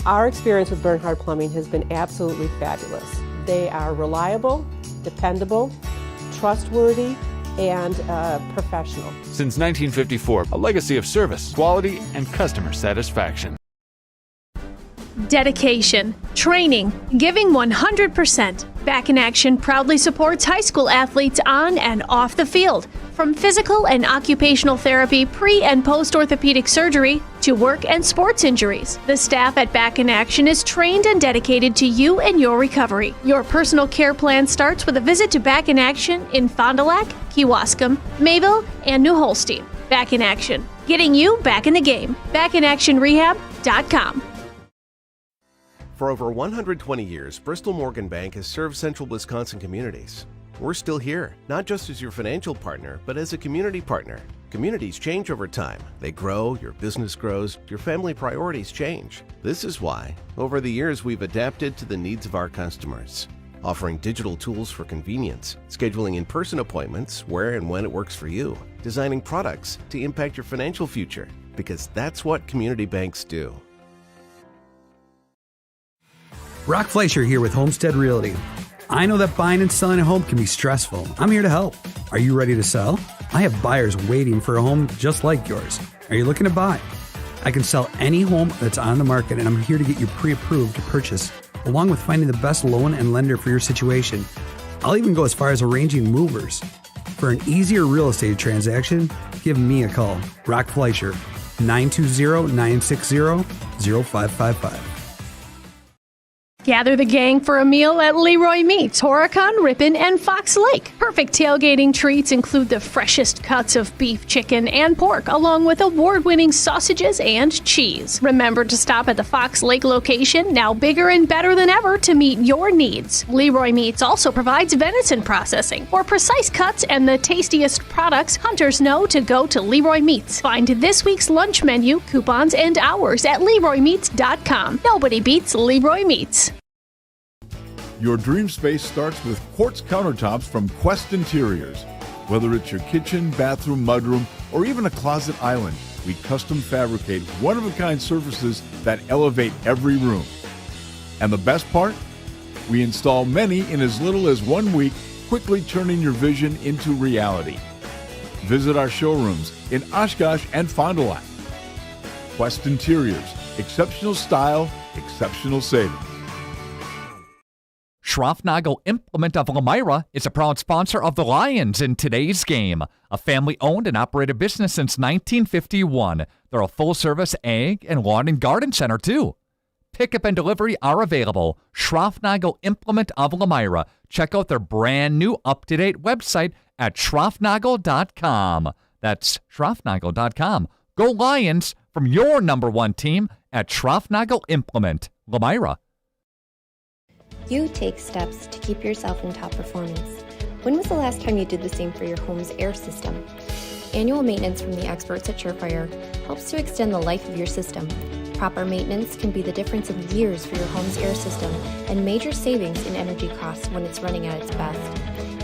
Our experience with Bernhardt Plumbing has been absolutely fabulous. They are reliable, dependable, trustworthy, and professional. Since 1954, a legacy of service, quality, and customer satisfaction. Dedication, training, giving 100%. Back in Action proudly supports high school athletes on and off the field. From physical and occupational therapy, pre- and post-orthopedic surgery, to work and sports injuries. The staff at Back in Action is trained and dedicated to you and your recovery. Your personal care plan starts with a visit to Back in Action in Fond du Lac, Kewaskum, Mayville, and New Holstein. Back in Action, getting you back in the game. BackinActionRehab.com. For over 120 years, Bristol Morgan Bank has served central Wisconsin communities. We're still here, not just as your financial partner, but as a community partner. Communities change over time. They grow, your business grows, your family priorities change. This is why, over the years, we've adapted to the needs of our customers, offering digital tools for convenience, scheduling in-person appointments where and when it works for you, designing products to impact your financial future, because that's what community banks do. Brock Fleischer here with Homestead Realty. I know that buying and selling a home can be stressful. I'm here to help. Are you ready to sell? I have buyers waiting for a home just like yours. Are you looking to buy? I can sell any home that's on the market, and I'm here to get you pre-approved to purchase, along with finding the best loan and lender for your situation. I'll even go as far as arranging movers. For an easier real estate transaction, give me a call. Brock Fleischer, 920-960-0555. Gather the gang for a meal at Leroy Meats, Horicon, Ripon, and Fox Lake. Perfect tailgating treats include the freshest cuts of beef, chicken, and pork, along with award-winning sausages and cheese. Remember to stop at the Fox Lake location, now bigger and better than ever, to meet your needs. Leroy Meats also provides venison processing. For precise cuts and the tastiest products, hunters know to go to Leroy Meats. Find this week's lunch menu, coupons, and hours at LeroyMeats.com. Nobody beats Leroy Meats. Your dream space starts with quartz countertops from Quest Interiors. Whether it's your kitchen, bathroom, mudroom, or even a closet island, we custom fabricate one-of-a-kind surfaces that elevate every room. And the best part? We install many in as little as 1 week, quickly turning your vision into reality. Visit our showrooms in Oshkosh and Fond du Lac. Quest Interiors, exceptional style, exceptional savings. Schroffnagel Implement of Elmira is a proud sponsor of the Lions in today's game. A family-owned and operated business since 1951. They're a full-service ag and lawn and garden center, too. Pickup and delivery are available. Schroffnagel Implement of Elmira. Check out their brand-new, up-to-date website at schroffnagel.com. That's schroffnagel.com. Go Lions from your number one team at Schroffnagel Implement, Elmira. You take steps to keep yourself in top performance. When was the last time you did the same for your home's air system? Annual maintenance from the experts at Surefire helps to extend the life of your system. Proper maintenance can be the difference in years for your home's air system and major savings in energy costs when it's running at its best.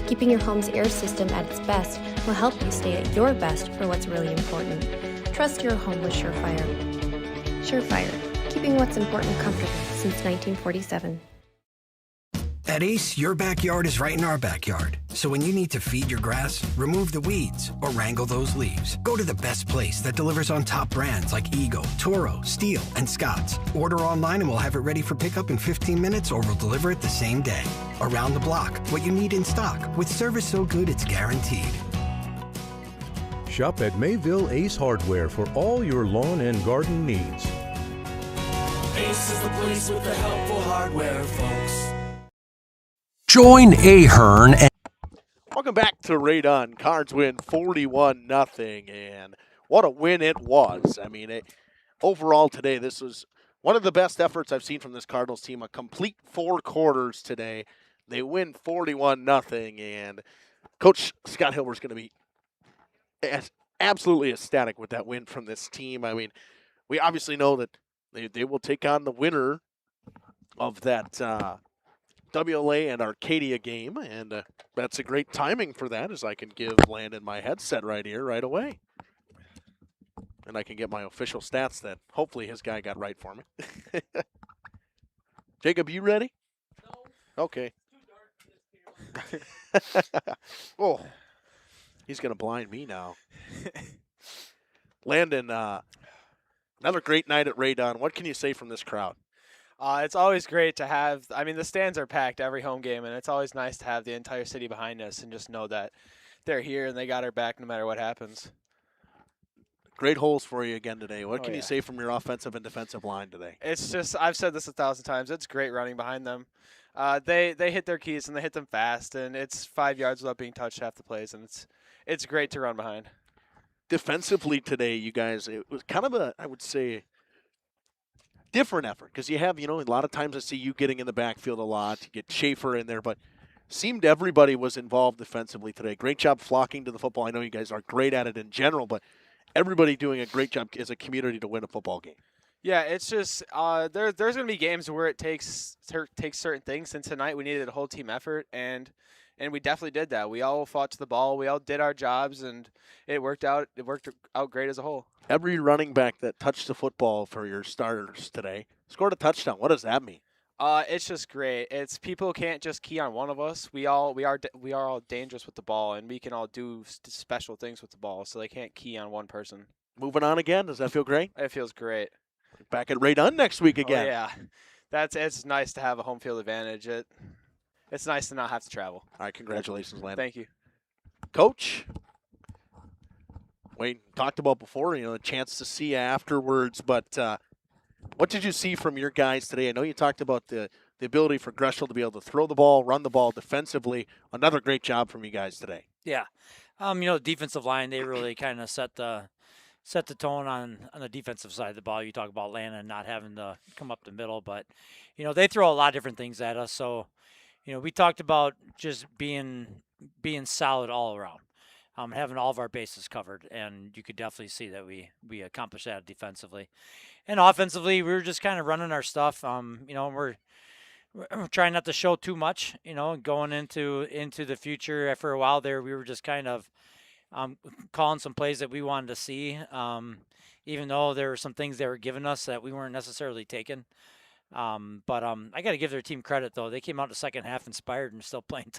Keeping your home's air system at its best will help you stay at your best for what's really important. Trust your home with Surefire. Surefire, keeping what's important comfortable since 1947. At Ace, your backyard is right in our backyard. So when you need to feed your grass, remove the weeds, or wrangle those leaves, go to the best place that delivers on top brands like Ego, Toro, Steel, and Scotts. Order online and we'll have it ready for pickup in 15 minutes, or we'll deliver it the same day. Around the block, what you need in stock, with service so good it's guaranteed. Shop at Mayville Ace Hardware for all your lawn and garden needs. Ace is the place with the helpful hardware, folks. Join Ahern and Welcome back to Radon. Cards win 41-0, and what a win it was. I mean, overall today, this was one of the best efforts I've seen from this Cardinals team. A complete 4 quarters today. They win 41-0, and Coach Scott Hilbert's going to be absolutely ecstatic with that win from this team. I mean, we obviously know that they will take on the winner of that WLA and Arcadia game, and that's a great timing for that, as I can give Landon my headset right here, right away. And I can get my official stats that hopefully his guy got right for me. Jacob, you ready? No. Okay. Oh, he's going to blind me now. Landon, another great night at Radon. What can you say from this crowd? It's always great to have, the stands are packed every home game, and it's always nice to have the entire city behind us and just know that they're here and they got our back no matter what happens. Great holes for you again today. What can you say from your offensive and defensive line today? It's just, I've said this 1,000 times, it's great running behind them. They hit their keys and they hit them fast, and it's 5 yards without being touched half the plays, and it's great to run behind. Defensively today, you guys, it was kind of a, I would say, different effort, because you have, a lot of times I see you getting in the backfield a lot. You get Schaefer in there, but seemed everybody was involved defensively today. Great job flocking to the football. I know you guys are great at it in general, but everybody doing a great job as a community to win a football game. Yeah, it's just there's going to be games where it takes certain things, and tonight we needed a whole team effort, and we definitely did that. We all fought to the ball. We all did our jobs, and it worked out. It worked out great as a whole. Every running back that touched the football for your starters today scored a touchdown. What does that mean? It's just great. It's people can't just key on one of us. We are all dangerous with the ball, and we can all do special things with the ball. So they can't key on one person. Moving on again. Does that feel great? It feels great. Back at Ray Dunn next week again. Oh, yeah, it's nice to have a home field advantage. It's nice to not have to travel. All right, congratulations, Landon. Thank you, Coach. Wayne talked about before, the chance to see you afterwards, but what did you see from your guys today? I know you talked about the ability for Greshel to be able to throw the ball, run the ball defensively. Another great job from you guys today. Yeah. The defensive line, they really kind of set the tone on the defensive side of the ball. You talk about Landon not having to come up the middle, but, they throw a lot of different things at us. So, we talked about just being solid all around. Having all of our bases covered, and you could definitely see that we accomplished that defensively. And offensively, we were just kind of running our stuff. We're trying not to show too much, going into the future. For a while there, we were just kind of calling some plays that we wanted to see, even though there were some things they were giving us that we weren't necessarily taking. But I got to give their team credit, though. They came out the second half inspired and still playing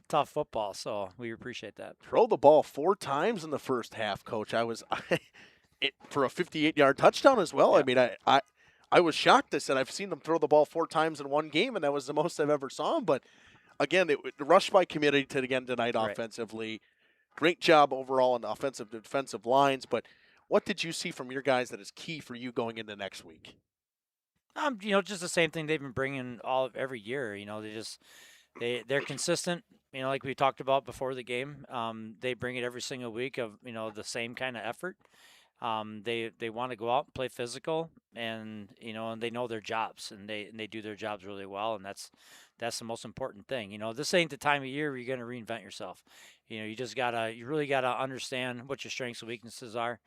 tough football, so we appreciate that. Throw the ball 4 times in the first half, Coach. For a 58-yard touchdown as well. Yeah. I was shocked. I said I've seen them throw the ball 4 times in one game, and that was the most I've ever saw them. But, again, it rushed by committee tonight offensively. Great job overall on the offensive and defensive lines. But what did you see from your guys that is key for you going into next week? Just the same thing they've been bringing every year. They're consistent. Like we talked about before the game, they bring it every single week of the same kind of effort. They want to go out and play physical, and and they know their jobs, and they do their jobs really well, and that's the most important thing. This ain't the time of year where you're going to reinvent yourself. You really gotta understand what your strengths and weaknesses are,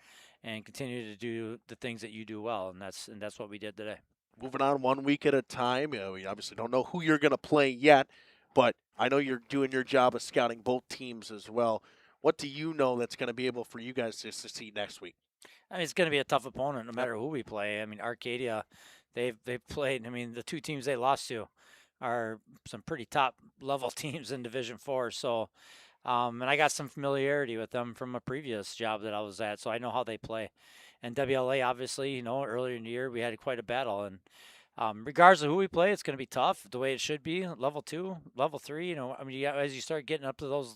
and continue to do the things that you do well, and that's what we did today. Moving on 1 week at a time. We obviously don't know who you're going to play yet, but I know you're doing your job of scouting both teams as well. What do you know that's going to be able for you guys to succeed next week? It's going to be a tough opponent no matter who we play. Arcadia, they've played. The 2 teams they lost to are some pretty top level teams in Division 4. So, and I got some familiarity with them from a previous job that I was at, so I know how they play. And WLA, obviously, earlier in the year we had quite a battle. And regardless of who we play, it's going to be tough the way it should be. Level 2, level 3, as you start getting up to those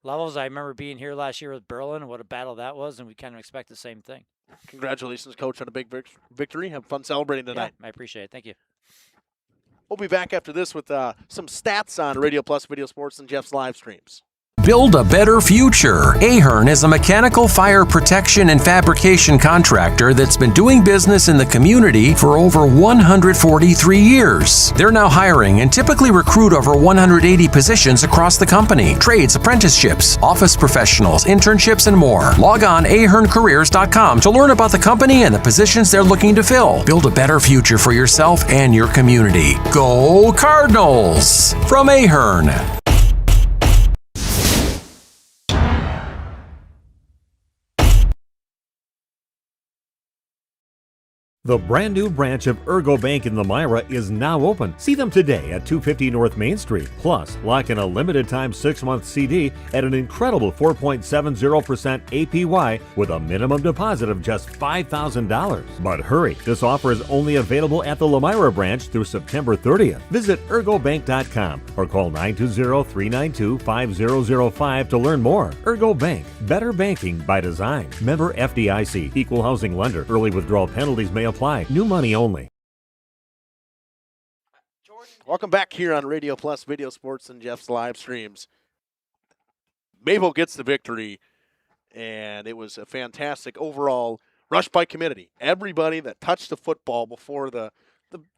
levels, I remember being here last year with Berlin and what a battle that was, and we kind of expect the same thing. Congratulations, Coach, on a big victory. Have fun celebrating tonight. Yeah, I appreciate it. Thank you. We'll be back after this with some stats on Radio Plus Video Sports and Jeff's live streams. Build a better future. Ahern is a mechanical fire protection and fabrication contractor that's been doing business in the community for over 143 years. They're now hiring and typically recruit over 180 positions across the company. Trades, apprenticeships, office professionals, internships, and more. Log on aherncareers.com to learn about the company and the positions they're looking to fill. Build a better future for yourself and your community. Go Cardinals! From Ahern. The brand new branch of Ergo Bank in the Myra is now open. See them today at 250 North Main Street. Plus, lock in a limited time 6-month CD at an incredible 4.70% APY with a minimum deposit of just $5,000. But hurry, this offer is only available at the Lamira branch through September 30th. Visit ergobank.com or call 920-392-5005 to learn more. Ergo Bank, better banking by design. Member FDIC, equal housing lender. Early withdrawal penalties may apply. New money only. Welcome back here on Radio Plus Video Sports and Jeff's live streams. Mayville gets the victory, and it was a fantastic overall rush by committee. Everybody that touched the football before the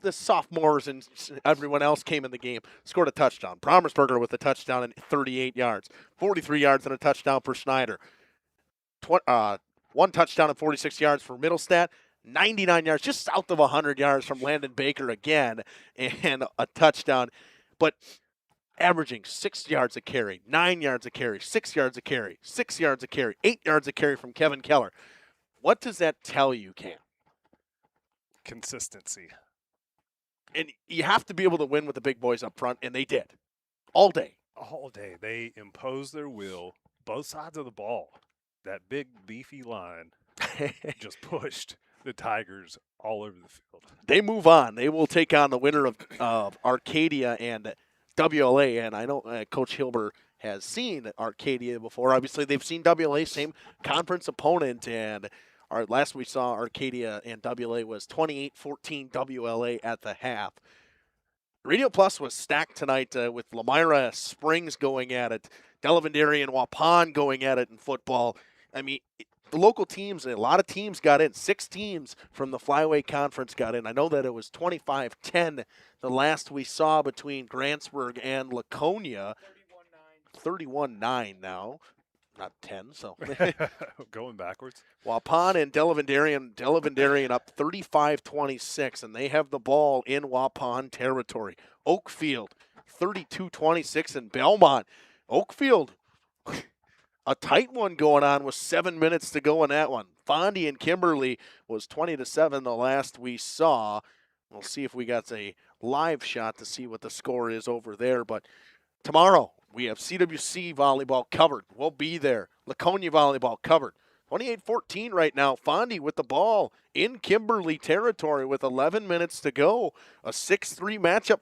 sophomores and everyone else came in the game scored a touchdown. Promersberger with a touchdown and 38 yards, 43 yards and a touchdown for Schneider. 1 touchdown and 46 yards for Middlestadt. 99 yards, just south of 100 yards from Landon Baker again, and a touchdown. But averaging 6 yards a carry, 9 yards a carry, 6 yards a carry, 6 yards a carry, 8 yards a carry from Kevin Keller. What does that tell you, Cam? Consistency. And you have to be able to win with the big boys up front, and they did. All day. All day. They imposed their will, both sides of the ball. That big, beefy line just pushed the Tigers all over the field. They move on. They will take on the winner of Arcadia and WLA, and I know Coach Hilbert has seen Arcadia before. Obviously, they've seen WLA, same conference opponent, and last we saw Arcadia and WLA was 28-14 WLA at the half. Radio Plus was stacked tonight with Lamira Springs going at it, Delavendary and Waupun going at it in football. I mean, the local teams, a lot of teams got in. 6 teams from the Flyway Conference got in. I know that it was 25-10 the last we saw between Grantsburg and Laconia. 31-9 now, not 10. So going backwards. Waupun and Delavendarian up 35-26, and they have the ball in Waupun territory. Oakfield 32-26 in Belmont. Oakfield, a tight one going on with 7 minutes to go in that one. Fondy and Kimberly was 20-7 the last we saw. We'll see if we got a live shot to see what the score is over there. But tomorrow we have CWC volleyball covered. We'll be there. Laconia volleyball covered. 28-14 right now. Fondy with the ball in Kimberly territory with 11 minutes to go. A 6-3 matchup.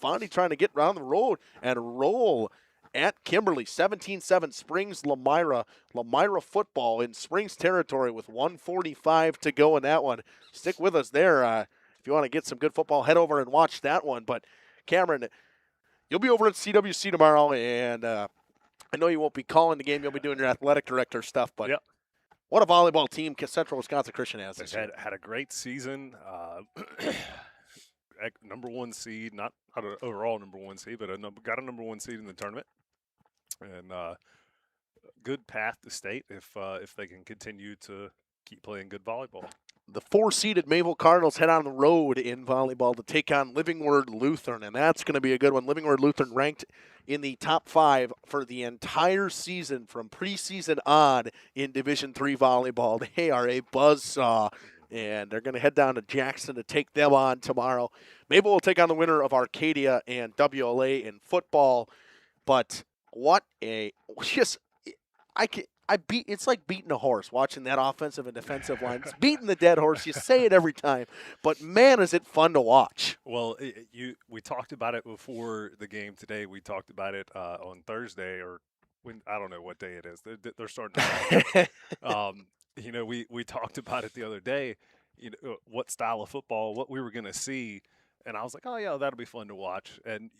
Fondy trying to get around the road and roll at Kimberly. 17-7 Springs Lamira. Lamira football in Springs territory with 1:45 to go in that one. Stick with us there. If you want to get some good football, head over and watch that one. But Cameron, you'll be over at CWC tomorrow, and I know you won't be calling the game. You'll be doing your athletic director stuff. But what a volleyball team Central Wisconsin Christian has this year. Had a great season. Number 1 seed, not an overall number 1 seed, but got a number 1 seed in the tournament. And good path to state if they can continue to keep playing good volleyball. The 4-seeded Mayville Cardinals head on the road in volleyball to take on Livingward Lutheran, and that's going to be a good one. Livingward Lutheran ranked in the top 5 for the entire season from preseason on in Division III volleyball. They are a buzzsaw, and they're going to head down to Jackson to take them on tomorrow. Mayville will take on the winner of Arcadia and WLA in football, but it's like beating a horse, watching that offensive and defensive line. It's beating the dead horse. You say it every time, but man, is it fun to watch. Well, we talked about it before the game today. We talked about it on Thursday, or when I don't know what day it is. They're starting to we talked about it the other day, what style of football, what we were going to see, and I was like, oh, yeah, that'll be fun to watch. And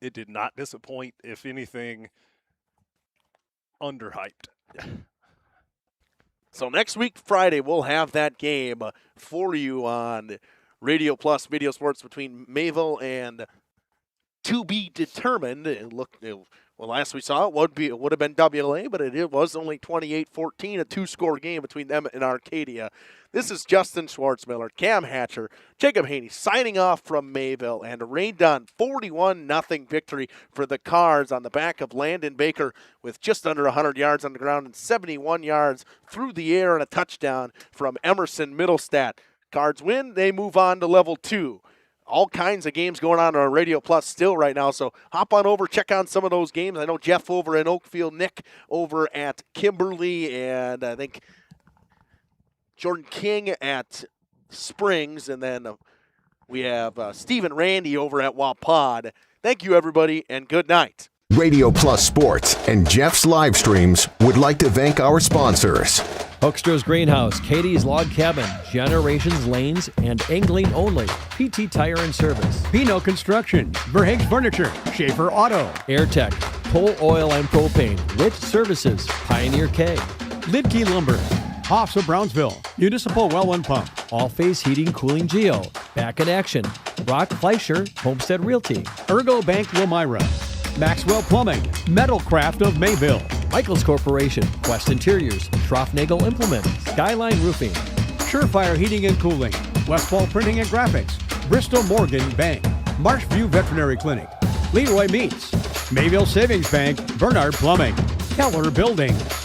it did not disappoint. If anything, underhyped. So next week, Friday, we'll have that game for you on Radio Plus Video Sports between Mayville and to be determined. Last we saw it would have been WLA, but it was only 28-14, a 2-score game between them and Arcadia. This is Justin Schwartzmiller, Cam Hatcher, Jacob Haney signing off from Mayville, and a rain-done 41-0 victory for the Cards on the back of Landon Baker with just under 100 yards on the ground and 71 yards through the air and a touchdown from Emerson Middlestat. Cards win, they move on to level 2. All kinds of games going on Radio Plus still right now, so hop on over, check on some of those games. I know Jeff over in Oakfield, Nick over at Kimberly, and I think Jordan King at Springs, and then we have Steve and Randy over at Waupun. Thank you, everybody, and good night. Radio Plus Sports and Jeff's live streams would like to thank our sponsors. Hoekstra's Greenhouse, Katie's Log Cabin, Generations Lanes, and Angling Only. PT Tire and Service. Pino Construction, Verhaeg's Furniture, Schaefer Auto. AirTech, Toll Oil and Propane, Rich Services, Pioneer K. Lidkey Lumber, Hoffs of Brownsville, Municipal Well and Pump. All Phase Heating, Cooling Geo. Back in Action, Brock Fleischer, Homestead Realty. Ergo Bank Wilmira. Maxwell Plumbing, Metalcraft of Mayville. Michaels Corporation, Quest Interiors, Schroffnagel Implement, Skyline Roofing. Surefire Heating and Cooling, Westfall Printing and Graphics, Bristol Morgan Bank, Marshview Veterinary Clinic, Leroy Meats, Mayville Savings Bank, Bernard Plumbing, Keller Buildings.